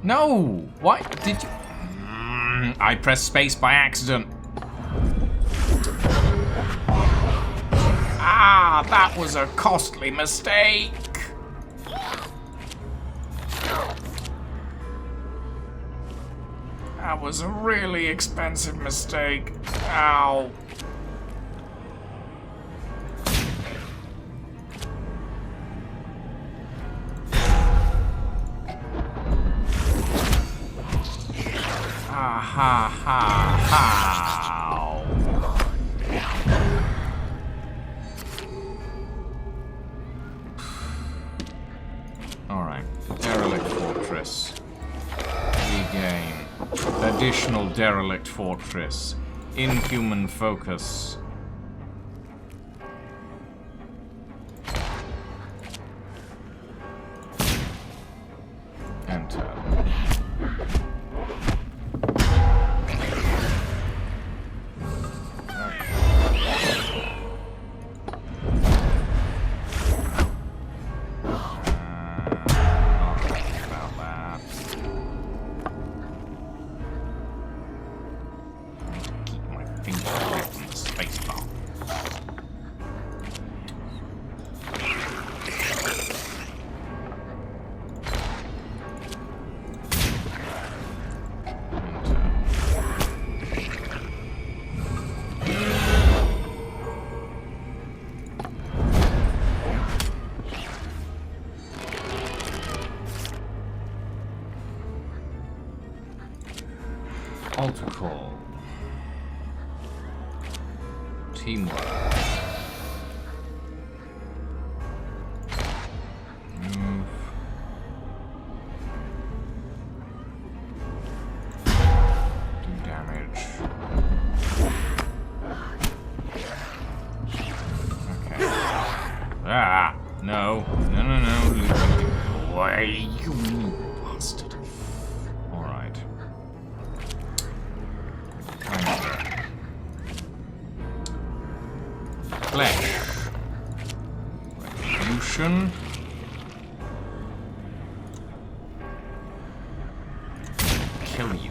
Speaker 1: No! Why did you... I pressed space by accident. Ah, that was a costly mistake. That was a really expensive mistake. Ow. Ha ha ha. Alright. Derelict Fortress. Regain. Additional Derelict Fortress. Inhuman Focus. Enter. Altar call. Teamwork. Move. Do damage. Okay. Ah! No. No, no, no. Away, you bastard. Alright. Flesh. Retribution. Kill you.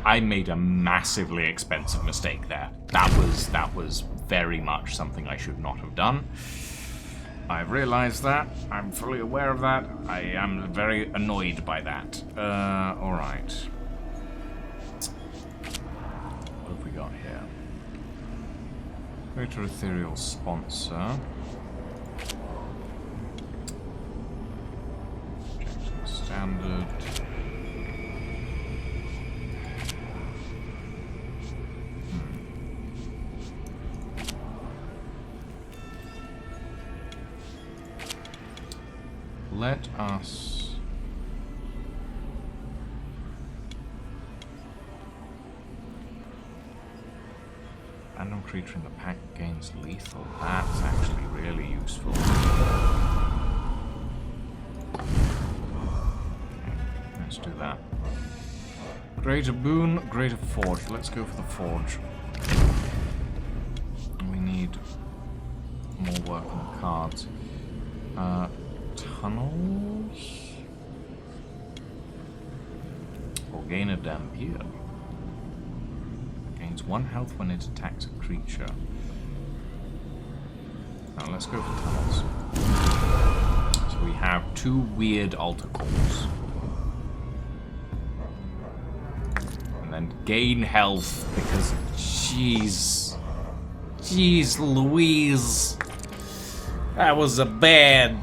Speaker 1: I made a massively expensive mistake there. That was very much something I should not have done. I've realized that. I'm fully aware of that. I am very annoyed by that. Alright. What have we got here? Greater Ethereal Sponsor. Standard. let us... Random creature in the pack gains lethal. That's actually really useful. Let's do that. Greater boon, greater forge. Let's go for the forge. We need more work on the cards. Tunnels? Or gain a Dampier. Gains 1 health when it attacks a creature. Now let's go for tunnels. So we have 2 weird altar cores. And then gain health because jeez Louise. That was a bad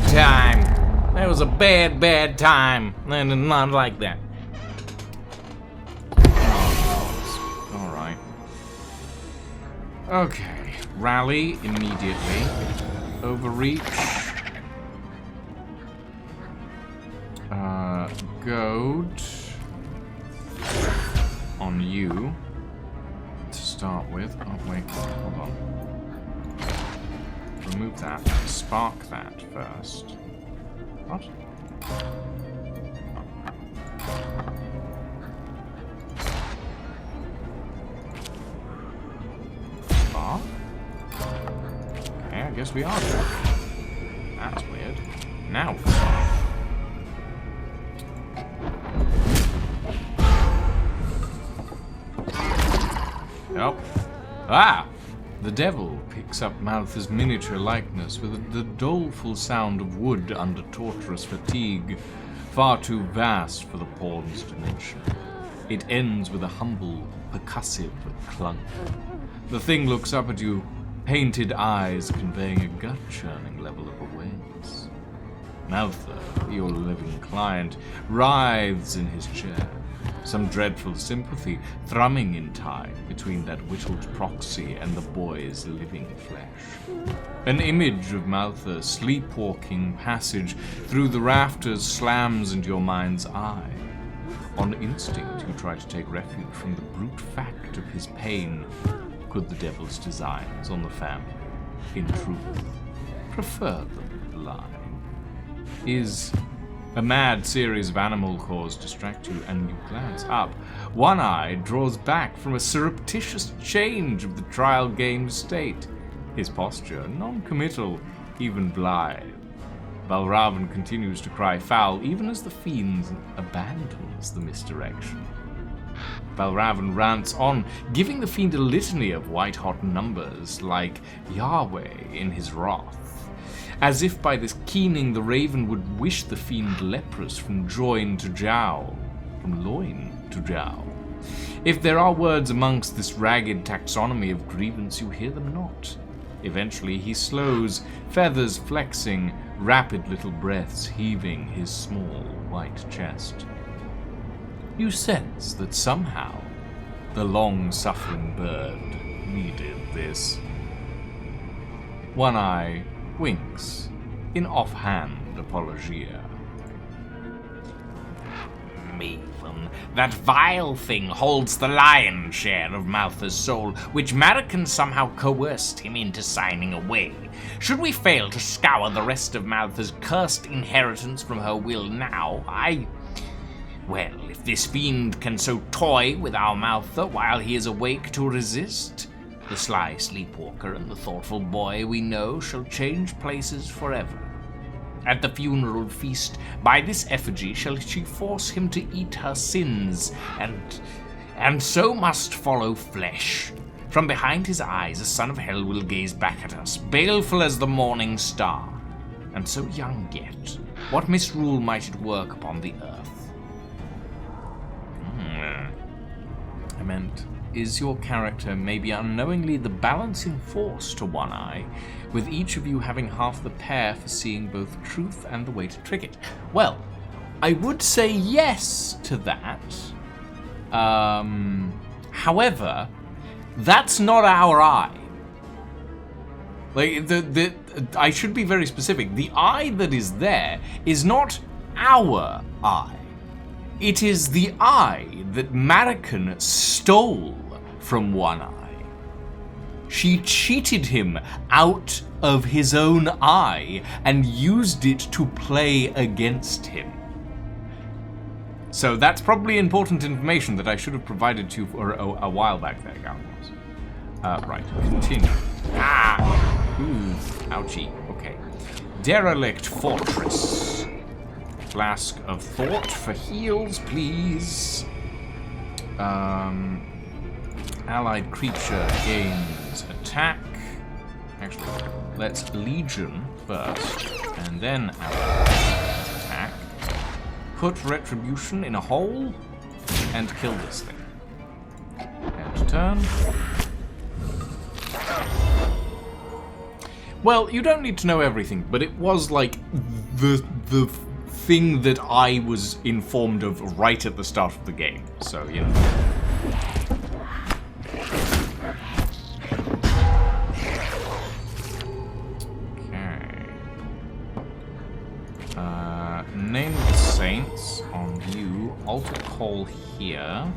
Speaker 1: time. That was a bad time. And not like that. Alright. Okay. Rally immediately. Overreach. Goad. On you. To start with. Oh, wait. Hold on. Remove that. Spark that first. What? Spark? Okay, I guess we are there. That's weird. Now for spark. Nope. Ah! The devil picks up Malthus' miniature likeness with the doleful sound of wood under torturous fatigue, far too vast for the pawn's dimension. It ends with a humble, percussive clunk. The thing looks up at you, painted eyes conveying a gut-churning level of awareness. Malthus, your living client, writhes in his chair. Some dreadful sympathy thrumming in time between that whittled proxy and the boy's living flesh. An image of Malthus sleepwalking passage through the rafters slams into your mind's eye. On instinct, you try to take refuge from the brute fact of his pain. Could the devil's designs on the family, in truth, prefer them blind? Is a mad series of animal cores distract you, and you glance up. One eye draws back from a surreptitious change of the trial game's state. His posture non-committal, even blithe. Valravn continues to cry foul, even as the fiend abandons the misdirection. Valravn rants on, giving the fiend a litany of white-hot numbers, like Yahweh in his wrath. As if by this keening the raven would wish the fiend leprous from join to jowl, from loin to jowl. If there are words amongst this ragged taxonomy of grievance, you hear them not. Eventually he slows, feathers flexing, rapid little breaths heaving his small white chest. You sense that somehow the long-suffering bird needed this. One eye winks in offhand apologia. Maven, that vile thing holds the lion's share of Malthus' soul, which Marika somehow coerced him into signing away. Should we fail to scour the rest of Malthus' cursed inheritance from her will now, well, if this fiend can so toy with our Maltha while he is awake to resist, the sly sleepwalker and the thoughtful boy we know shall change places forever. At the funeral feast, by this effigy shall she force him to eat her sins, and so must follow flesh. From behind his eyes a son of hell will gaze back at us, baleful as the morning star. And so young yet, what misrule might it work upon the earth? I meant, is your character maybe unknowingly the balancing force to One Eye, with each of you having half the pair for seeing both truth and the way to trick it? Well, I would say yes to that. However, that's not our eye. Like, I should be very specific. The eye that is there is not our eye. It is the eye that Marican stole from One Eye. She cheated him out of his own eye and used it to play against him. So that's probably important information that I should have provided to you for a while back there, Galvos. Right, continue. Ooh, ouchie. Okay. Derelict Fortress. Flask of Thought for heals, please. Allied creature gains attack. Actually, let's Legion first, and then Allied attack. Put Retribution in a hole, and kill this thing. End turn. Well, you don't need to know everything, but it was like the thing that I was informed of right at the start of the game. So, you know. Okay. Name of the Saints on you. Altar Call here.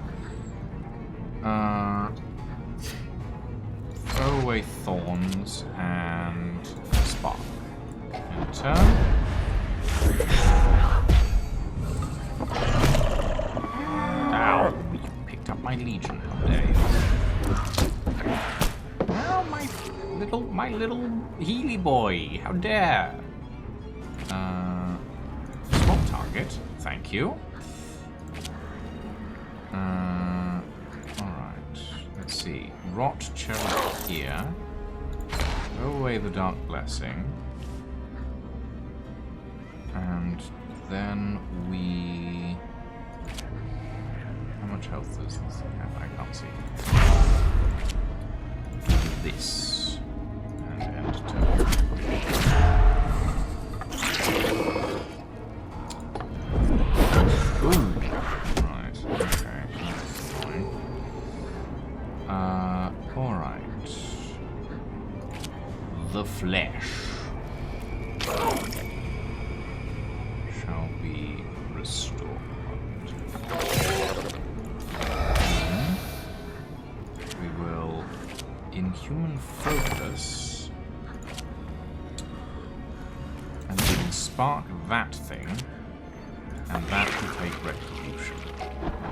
Speaker 1: Throw away Thorns and Spark. And turn. Ow! You picked up my Legion. How dare you? Oh, my little Healy boy. How dare? Swap target. Thank you. Let's see. Rot Cherub here. Throw away the Dark Blessing. And then we... How much health does this have? I can't see. Do this. And end turn. Ooh. Right. Okay. That's fine. Alright. The flesh shall be restored. We will Inhuman Focus, and we will spark that thing, and that will take Retribution.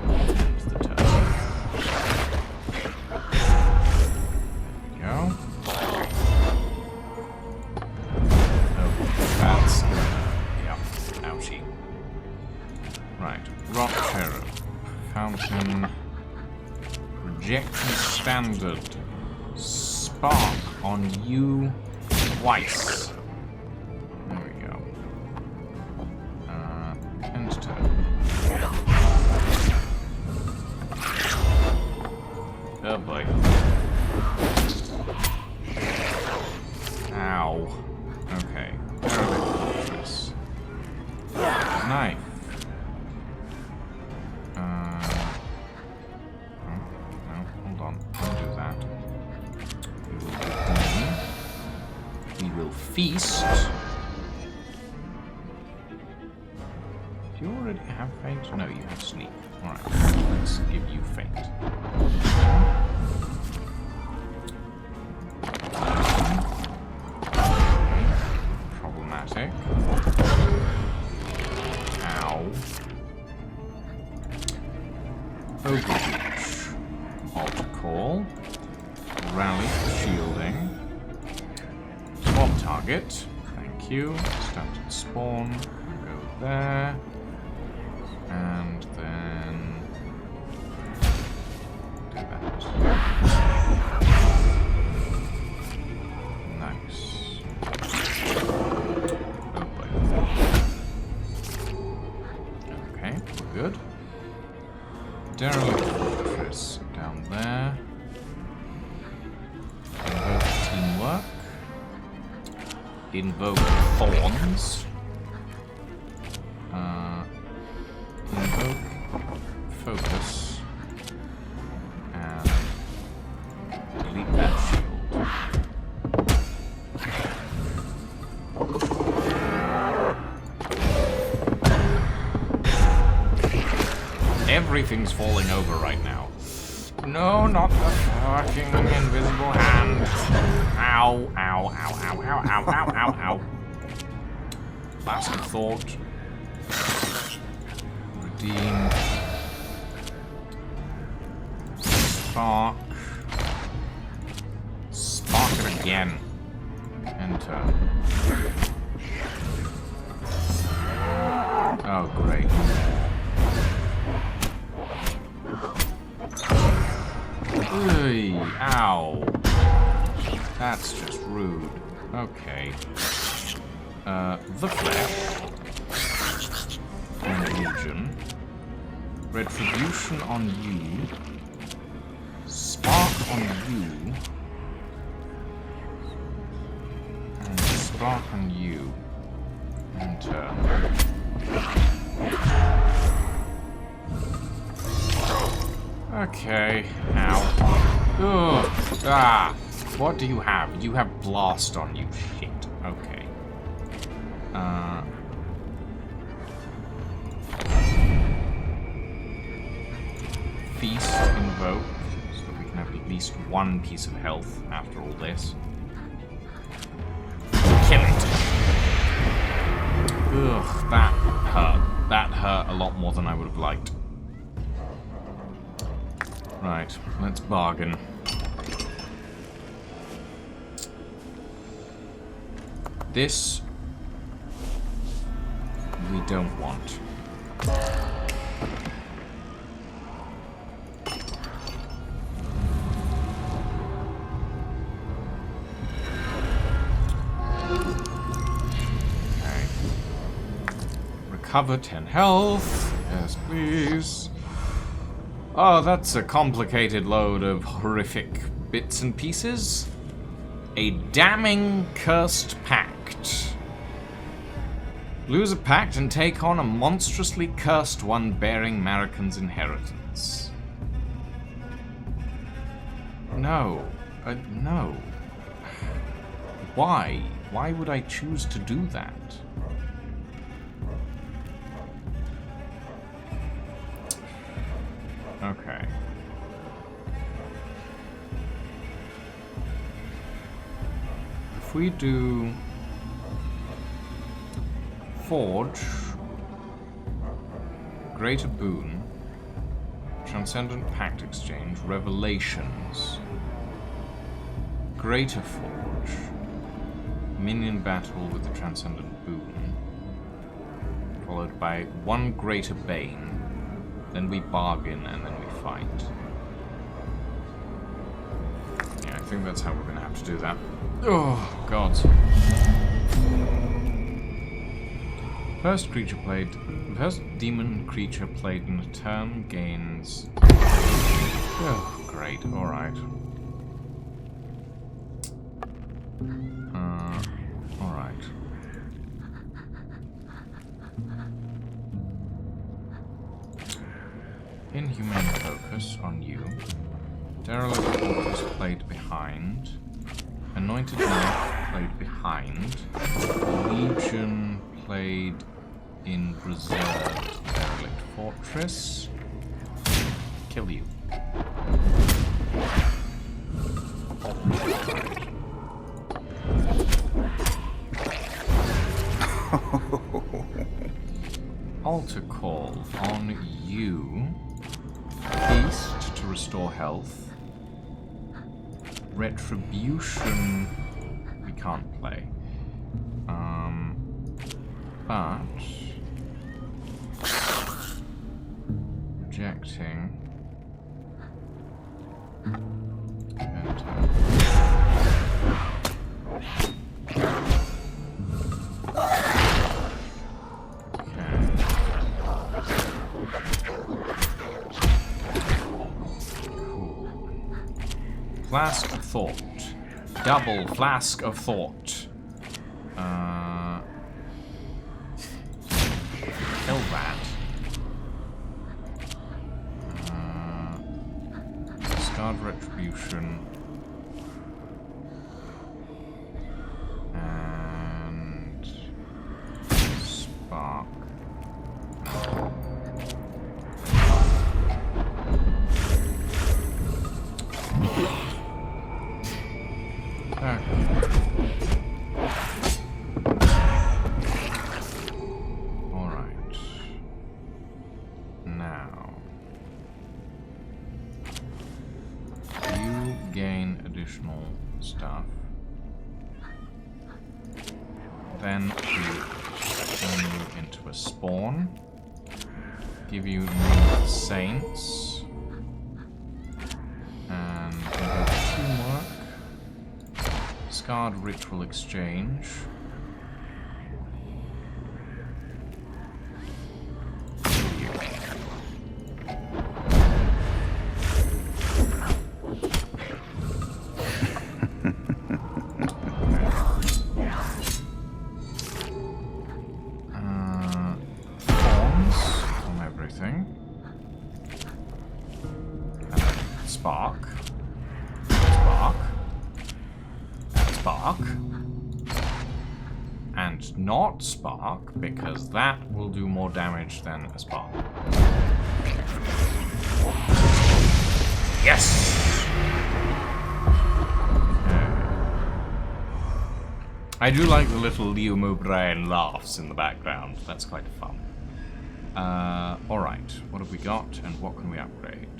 Speaker 1: End the turn. Go. Oh, that's... yeah, ouchie. Right, Rock Cherub. Fountain. Rejection Standard. Spark on you twice. There we go. End turn. Oh boy. Ow. Okay. Derelict Fortress. Knife. No, hold on. Don't do that. We will redeem. We will feast. Do you already have faint? No, you have sleep. Alright, let's give you faint. Problematic. Ow. Overreach. Altar Call. Rally Shielding. Swap target. Thank you. Stunted Spawn. Go there. And then do that. Nice. Oh boy. Okay, good. Derelict Fortress down there. Invoke Teamwork. Invoke Thorns. Invoke Focus. And delete that shield. Everything's falling over right now. No, not the fucking invisible hand. Ow, ow, ow, ow, ow, ow, ow, ow, ow. Last thought. Redeem. Spark. Spark it again. Enter. Oh, great. Oy, ow. That's just rude. Okay. The Flesh. And Legion. Retribution on you. Spark on you. And Spark on you. Enter. Okay. Ow. Ugh. Ah. What do you have? You have Blast on you. Shit. Okay. Feast invoke, so that we can have at least one piece of health after all this. Kill it. Ugh, that hurt. That hurt a lot more than I would have liked. Right, let's bargain. This we don't want. Okay. Recover 10 health. Yes, please. Oh, that's a complicated load of horrific bits and pieces. A damning cursed pact. Lose a pact and take on a monstrously cursed one bearing Marikan's inheritance. No. No. Why? Why would I choose to do that? Okay. If we do Forge, Greater Boon, Transcendent Pact Exchange, Revelations, Greater Forge, Minion Battle with the Transcendent Boon, followed by one Greater Bane, then we bargain and then we fight. Yeah, I think that's how we're gonna have to do that. Oh, God. First demon creature played in a turn gains... Oh, great, alright. Alright. Inhumane Focus on you. Derelict Fortress played behind. Anointed Knight played behind. Legion played in Reserved Derelict Fortress. Kill you. Altar Call on you. Feast to restore health. Retribution we can't play. But rejecting enter. Flask of Thought. Double Flask of Thought. Kill that. Discard Retribution. And... Spark. gain additional stuff. Then we turn you into a spawn. Give you new saints. And we'll go to teamwork. Scarred ritual exchange. Spark. Spark. Spark. And not spark, because that will do more damage than a spark. Yes! I do like the little Leo O'Brien laughs in the background. That's quite fun. Alright. What have we got, and what can we upgrade?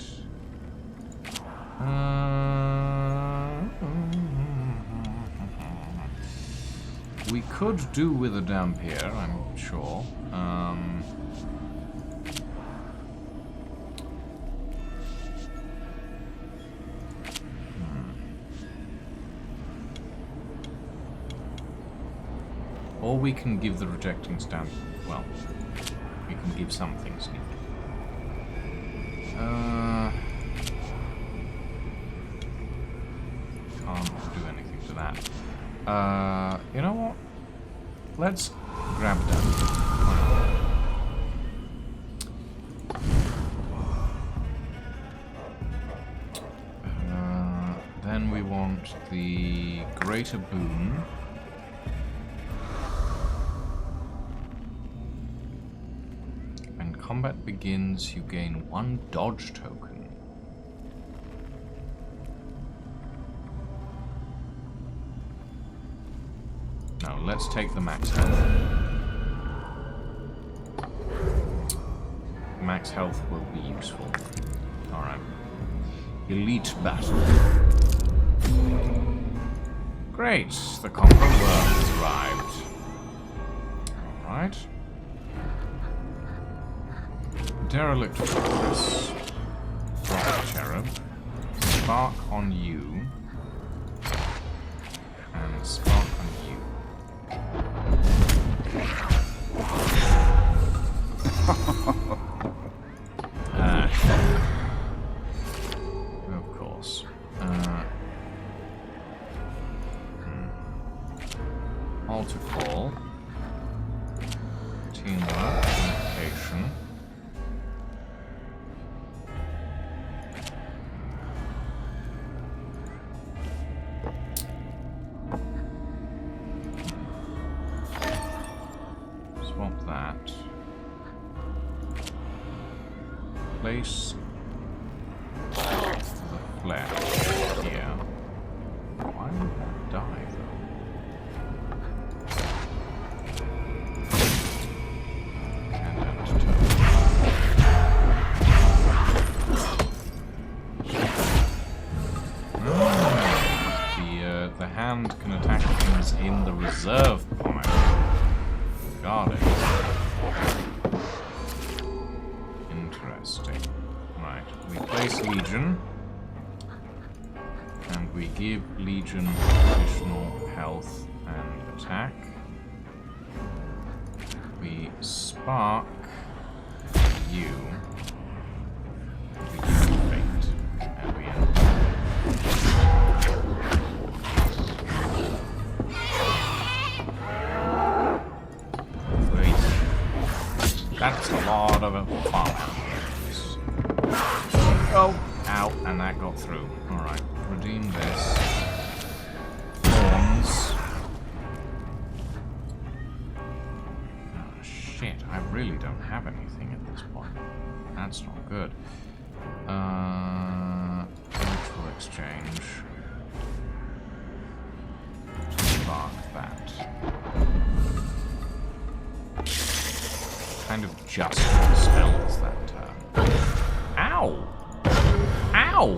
Speaker 1: We could do with a Dampier, I'm sure. Or we can give the rejecting stamp. Well, we can give some things new. Can't do anything to that. You know what? Let's grab that. Then we want the Greater Boon. When combat begins, you gain 1 dodge token. Now, let's take the max health. Max health will be useful. Alright. Elite battle. Great! The Conqueror Worm has arrived. Alright. Derelict Fortress. Rock Cherub. Spark on you. And Spark on you. Of course. Altar Call. Teamwork. Communication. Swap that. Place the flare here. Why would that die though? And the hand can attack things in the reserve point. Got it. Interesting. Right, we place Legion. And we give Legion additional health and attack. We spark you. We give you fate. And we end. That's a lot of farmhouse. Oh, ow, and that got through. Alright, redeem this. Thorns. Oh, shit, I really don't have anything at this point. That's not good. Ritual exchange. Spark that. Kind of just spells that turn. Ow! Ow!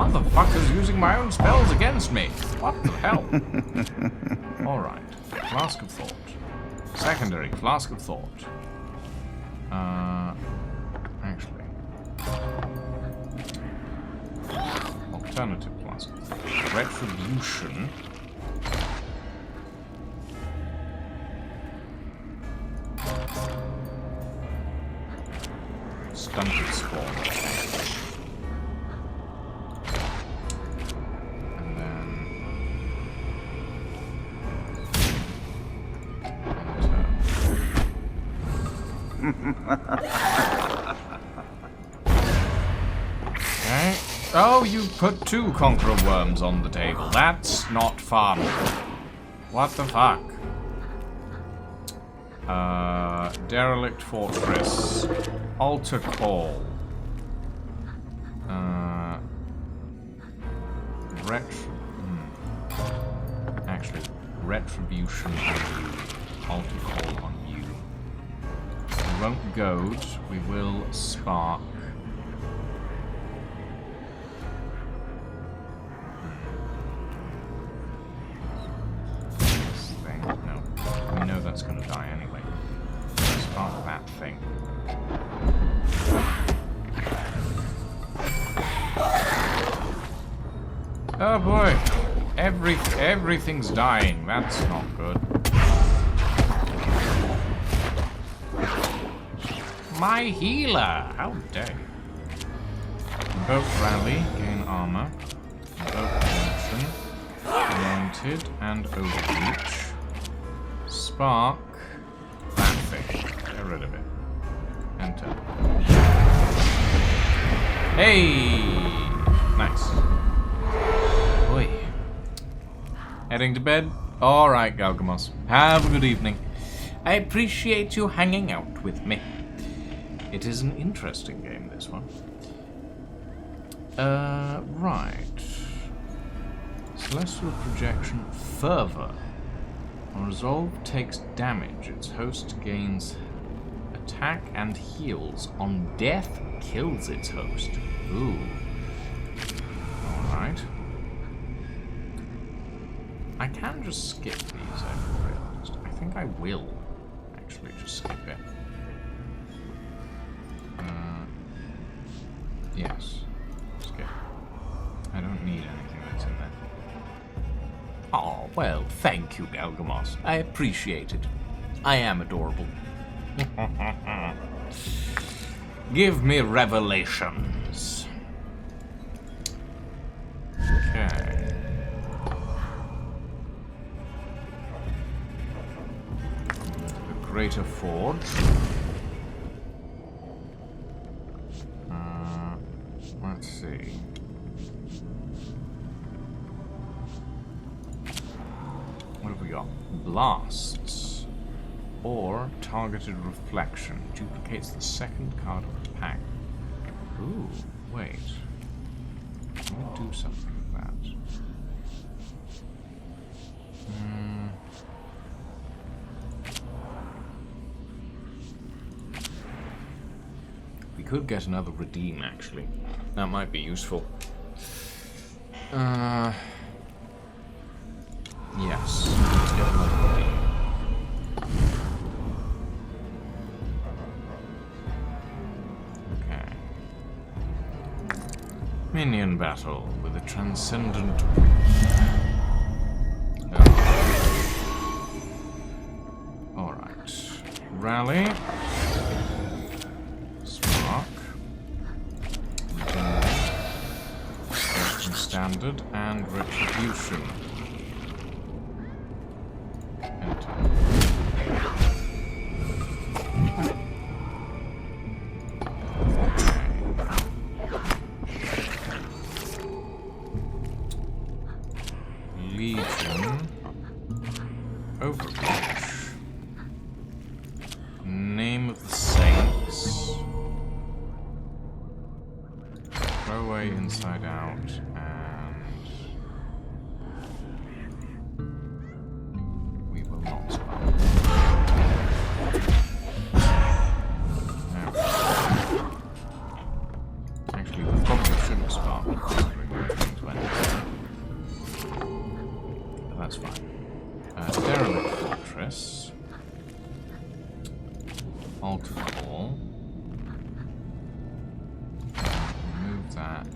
Speaker 1: Motherfucker's using my own spells against me. What the hell? Alright. Flask of Thought. Secondary Flask of Thought. Actually. Alternative Flask of Thought. Retribution. Stunted Spawn. And then... Okay. Oh, you put 2 Conqueror Worms on the table. That's not fun. What the fuck? Derelict Fortress. Altar Call. Actually, Retribution on you. Altar Call on you. We won't goad. We will spark. This thing. No. We know that's going to die anyway. Spark that thing. Oh boy, everything's dying. That's not good. My healer! How dare you? Invoke Rally, gain armor. Invoke Dimension, Anointed, and Overreach. Spark that thing. Get rid of it. Enter. Hey! Nice. Oi. Heading to bed? Alright, Galgamos. Have a good evening. I appreciate you hanging out with me. It is an interesting game, this one. Right. Celestial Projection Fervor. When resolved takes damage, its host gains attack and heals. On death, kills its host. Ooh. Alright. I can just skip these, I've realized. I think I will actually just skip it. Yes. Skip. I don't need anything that's in there. Oh, well, thank you, Galgamos. I appreciate it. I am adorable. Give me revelations. Okay. The Greater Forge. Let's see. What have we got? Blasts. Or Targeted Reflection. Duplicates the second card of the pack. Ooh, wait. Let me do something with that. We could get another Redeem, actually. That might be useful. Yes. Let's get another Redeem. Okay. Minion battle with a transcendent... Alright. Rally. Spark. Standard and Retribution. Enter. Legion. Overreach. Name of the Saints. Throw away Inside Out. Actually, we probably shouldn't spark. that's fine. Derelict Fortress. Altar Call. Remove that.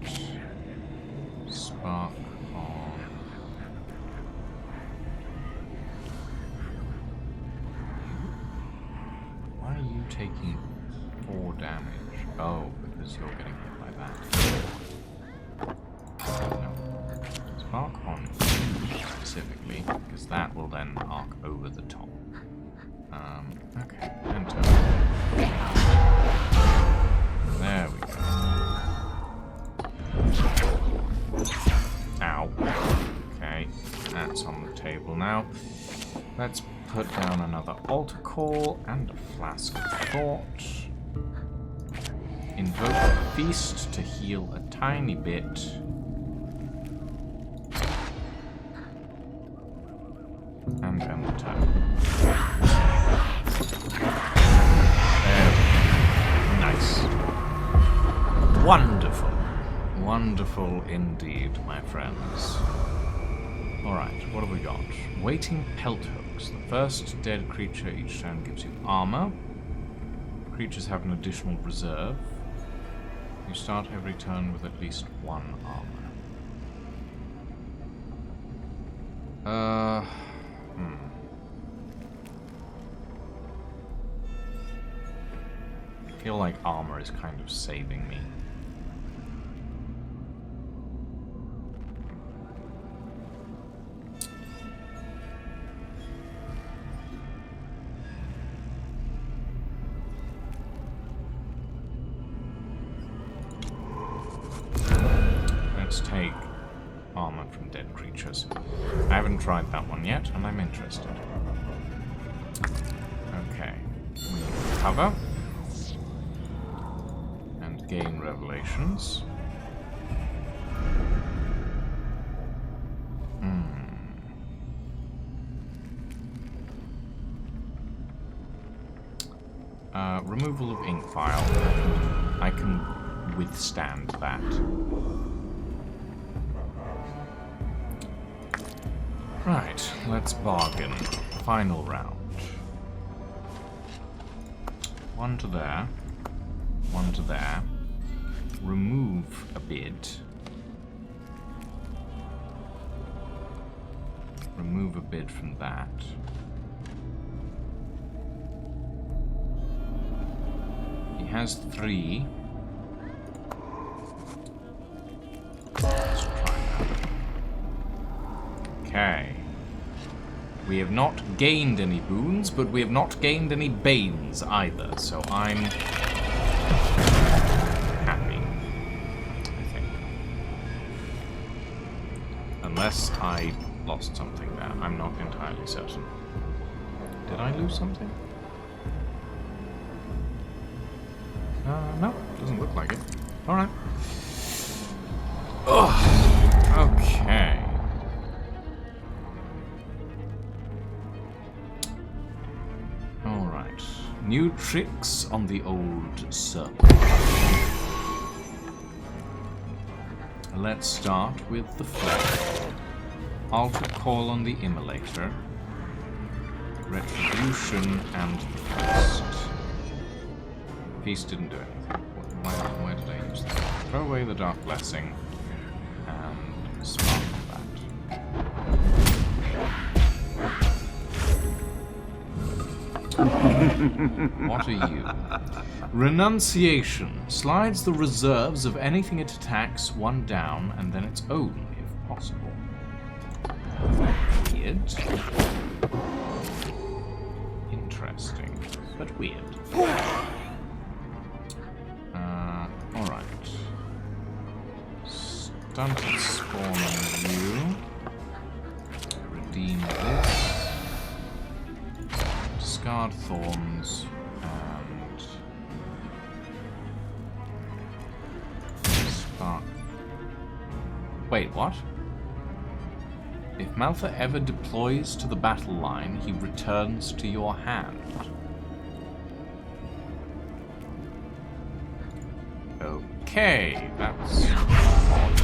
Speaker 1: Spark on. Why are you taking 4 damage? Oh, because you're getting hit by that. No. Spark on specifically, because that will then arc over the top. Okay, enter. There we go. Ow. Okay, that's on the table now. Let's put down another altar call and a flask of thought. Invoke a feast to heal a tiny bit. And end the turn. Nice. Wonderful. Wonderful indeed, my friends. Alright, what have we got? Waiting pelt hooks. The first dead creature each turn gives you armor. Creatures have an additional reserve. You start every turn with at least 1 armor. I feel like armor is kind of saving me. Let's take armor from dead creatures. I haven't tried that one yet, and I'm interested. Okay. We recover. And gain revelations. Removal of ink file. I can withstand that. Right, let's bargain. Final round. 1 to there. 1 to there. Remove a bid. Remove a bid from that. He has 3. Let's try that. Okay. We have not gained any boons, but we have not gained any banes either, so I'm happy, I think. Unless I lost something there. I'm not entirely certain. Did I lose something? No, doesn't look like it. Alright. Okay. Alright. New tricks on the old circle. Let's start with the flag. Altar Call on the Immolator. Retribution and Feast. Feast didn't do anything. Why did I use that? Throw away the Dark Blessing and spark that. What are you? Renunciation. Slides the reserves of anything it attacks 1 down, and then its own, if possible. Weird. Interesting, but weird. Alright. Stunted spawn on you. Redeem this. Discard thorns. And spark. Wait, what? If Malfa ever deploys to the battle line, he returns to your hand. Okay, that's odd.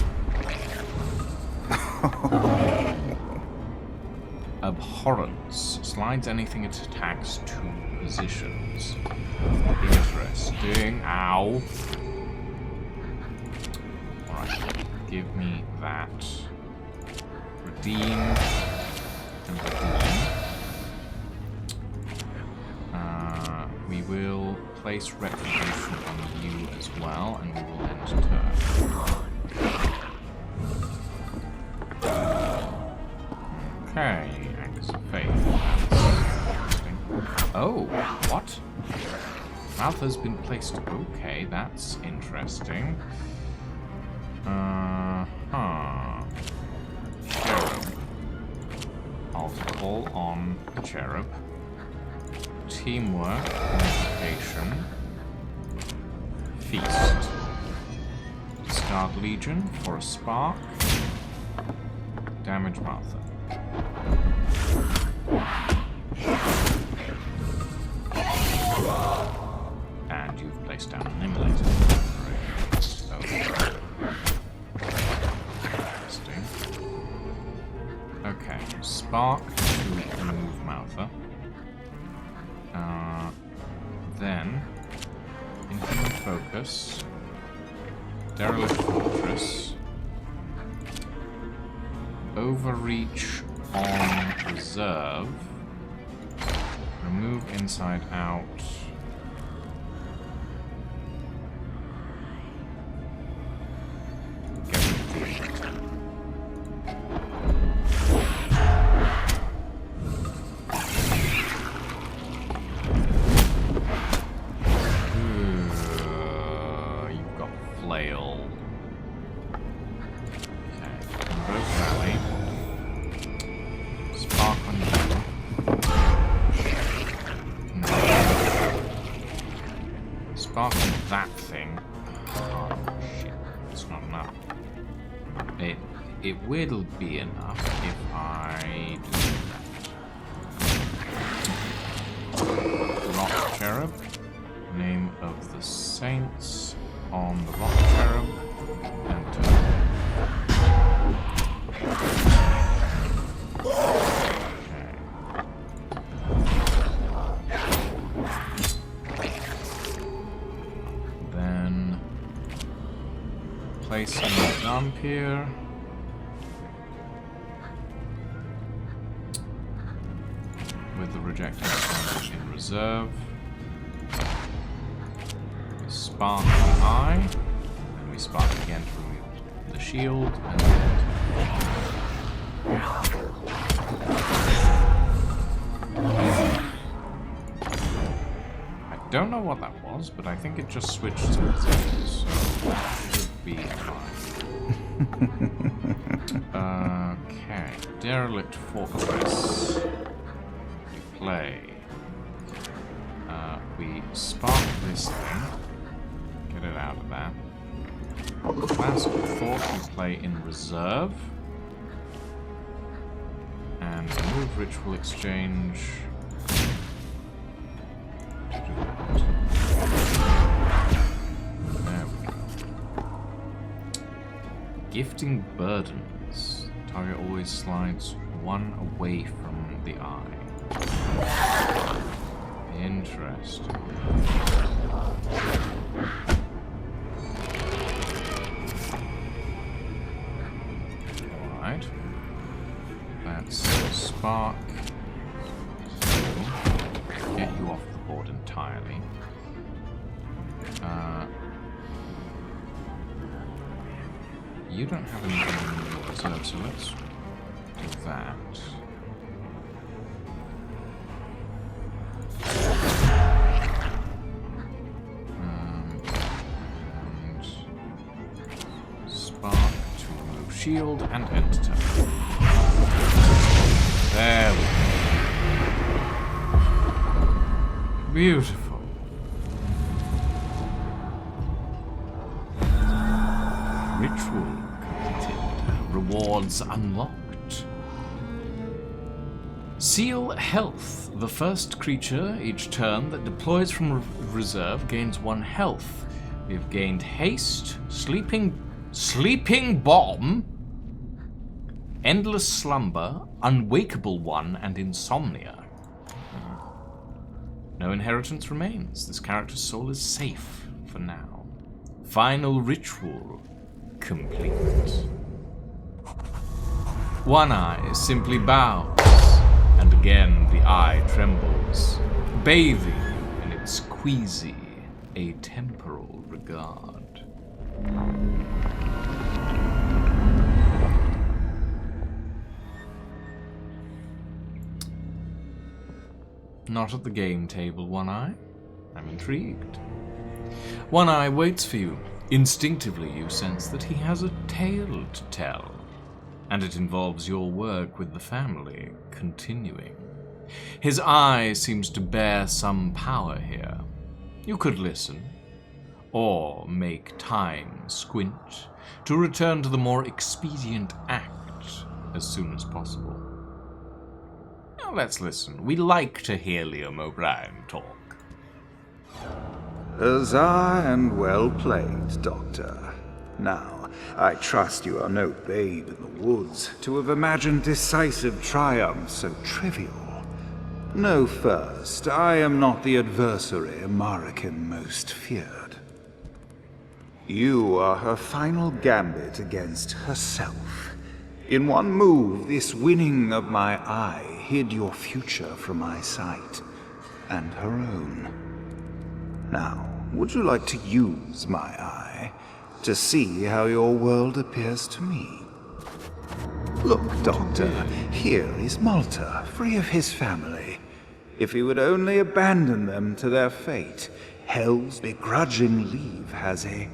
Speaker 1: Abhorrence. Slides anything it attacks to positions. Interesting. Ow. Alright. Give me that. Redeem. And redeem. We will place Retribution on you as well, and we will end turn. Okay, Anchors of Faith. Oh, what? Mouth has been placed. Okay, that's interesting. Cherub. I'll call on the Cherub. Teamwork, Communication, Feast. Discard Legion for a spark. Damage Martha. And you've placed down an Immolator. So, interesting. Okay, spark to remove Maltha. Then, Inhuman Focus, Derelict Fortress, Overreach on Reserve, remove Inside Out, get rid of the Immolator. Spark on that thing. Oh shit, it's not enough. It will be enough if I do that. Rock Cherub. Name of the Saints on the Rock Cherub. Enter. Placing the dump here. With the rejected one in reserve. Spark the eye. And we spark again to remove the shield. And I don't know what that was, but I think it just switched to reserves. So be fine. Okay, Derelict Fortress. We play. We spark this thing. Get it out of that. Class of Thought we play in reserve. And remove Ritual Exchange. Gifting Burdens. Target always slides one away from the eye. Interesting. Alright. That's spark. So, get you off the board entirely. You don't have anything in your reserve, so let's do that. And spark to remove shield and end turn. There we go. Beautiful. Ritual completed. Rewards unlocked. Seal Health. The first creature each turn that deploys from reserve gains 1 health. We have gained Haste, Sleeping Bomb, Endless slumber, unwakeable one, and insomnia. No inheritance remains. This character's soul is safe for now. Final ritual complete. One eye simply bows, and again the eye trembles, bathing in its queasy, atemporal regard. Not at the game table, One Eye. I'm intrigued. One Eye waits for you. Instinctively, you sense that he has a tale to tell, and it involves your work with the family continuing. His eye seems to bear some power here. You could listen, or make time squint to return to the more expedient act as soon as possible. Now let's listen. We like to hear Liam O'Brien talk.
Speaker 2: Huzzah and well played, Doctor. Now, I trust you are no babe in the woods to have imagined decisive triumph so trivial. Know first, I am not the adversary Marika most feared. You are her final gambit against herself. In one move, this winning of my eye hid your future from my sight, and her own. Now, would you like to use my eye to see how your world appears to me? Look, Doctor, here is Malta, free of his family. If he would only abandon them to their fate, Hell's begrudging leave has a...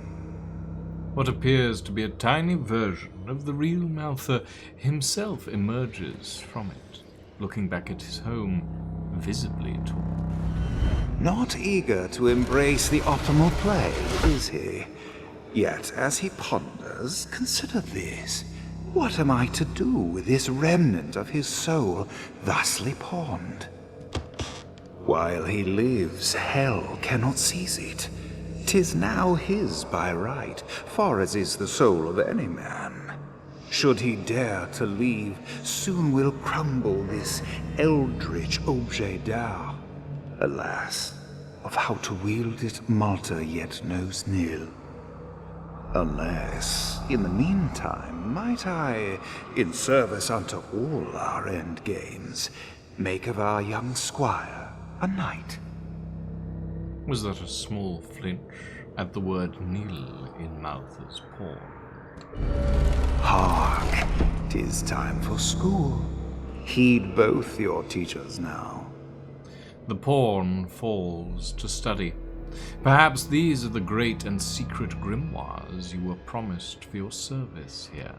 Speaker 1: What appears to be a tiny version of the real Maltha himself emerges from it, looking back at his home, visibly torn.
Speaker 2: Not eager to embrace the optimal play, is he? Yet, as he ponders, consider this. What am I to do with this remnant of his soul thusly pawned? While he lives, Hell cannot seize it. 'Tis now his by right, far as is the soul of any man. Should he dare to leave, soon will crumble this eldritch objet d'art. Alas, of how to wield it Malta yet knows nil. Unless, in the meantime, might I, in service unto all our end games, make of our young squire a knight.
Speaker 1: Was that a small flinch at the word nil in Maltha's paw?
Speaker 2: Hark, 'tis time for school. Heed both your teachers now.
Speaker 1: The pawn falls to study. Perhaps these are the great and secret grimoires you were promised for your service here.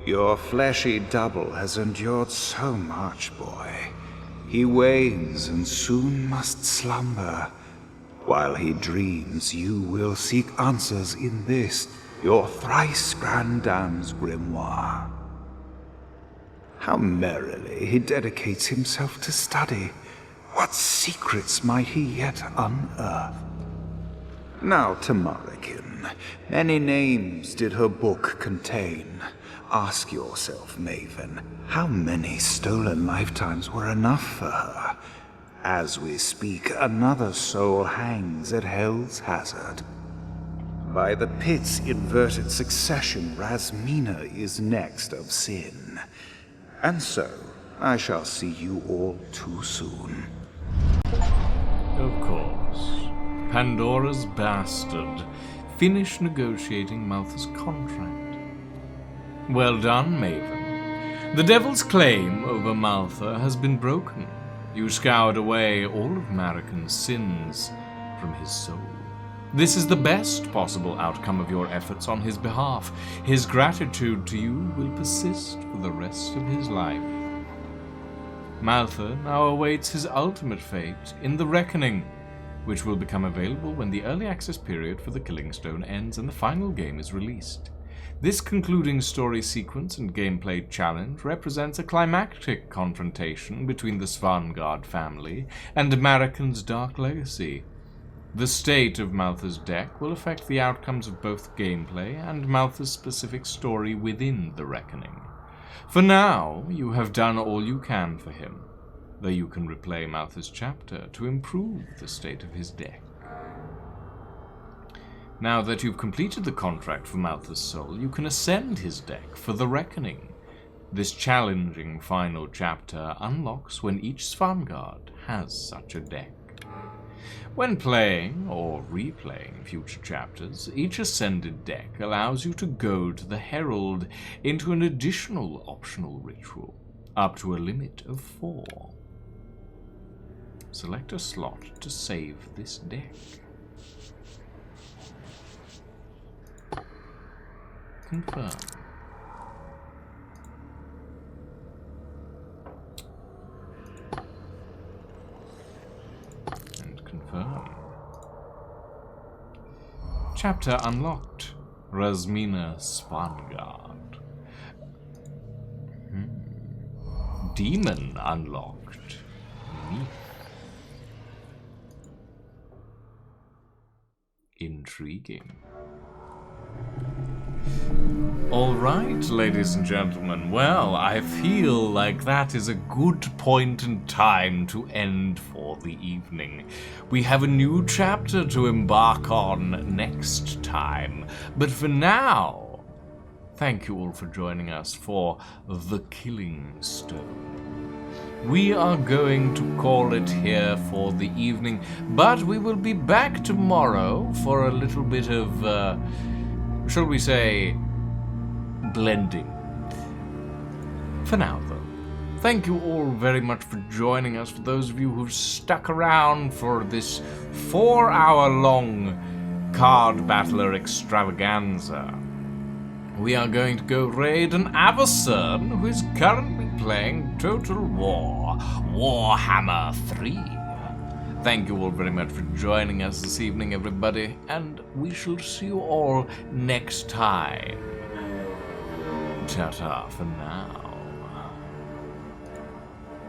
Speaker 2: Your fleshy double has endured so much, boy. He wanes and soon must slumber. While he dreams, you will seek answers in this, your thrice grand dame's grimoire. How merrily he dedicates himself to study. What secrets might he yet unearth? Now to Marikin. Many names did her book contain. Ask yourself, Maven, how many stolen lifetimes were enough for her? As we speak, another soul hangs at Hell's hazard. By the pit's inverted succession, Rasmina is next of sin. And so, I shall see you all too soon.
Speaker 1: Of course. Pandora's bastard. Finish negotiating Maltha's contract. Well done, Maven. The devil's claim over Maltha has been broken. You scoured away all of Marikan's sins from his soul. This is the best possible outcome of your efforts on his behalf. His gratitude to you will persist for the rest of his life. Maltha now awaits his ultimate fate in the Reckoning, which will become available when the early access period for the Killing Stone ends and the final game is released. This concluding story sequence and gameplay challenge represents a climactic confrontation between the Svanguard family and Marikan's Dark Legacy. The state of Maltha's deck will affect the outcomes of both gameplay and Maltha's specific story within the Reckoning. For now, you have done all you can for him, though you can replay Malthus' chapter to improve the state of his deck. Now that you've completed the contract for Malthus' soul, you can ascend his deck for the Reckoning. This challenging final chapter unlocks when each Svanguard has such a deck. When playing or replaying future chapters, each ascended deck allows you to goad the Herald into an additional optional ritual, up to a limit of 4. Select a slot to save this deck. Confirm. And confirm. Chapter unlocked. Rasmina Svanguard. Demon unlocked. Neat. Intriguing. All right, ladies and gentlemen, well, I feel like that is a good point in time to end for the evening. We have a new chapter to embark on next time, but for now, thank you all for joining us for The Killing Stone. We are going to call it here for the evening, but we will be back tomorrow for a little bit of, shall we say, blending. For now, though, thank you all very much for joining us. For those of you who've stuck around for this 4-hour-long card battler extravaganza, we are going to go raid an Avacern who is currently playing Total War, Warhammer 3. Thank you all very much for joining us this evening, everybody, and we shall see you all next time. Ta-ta for now.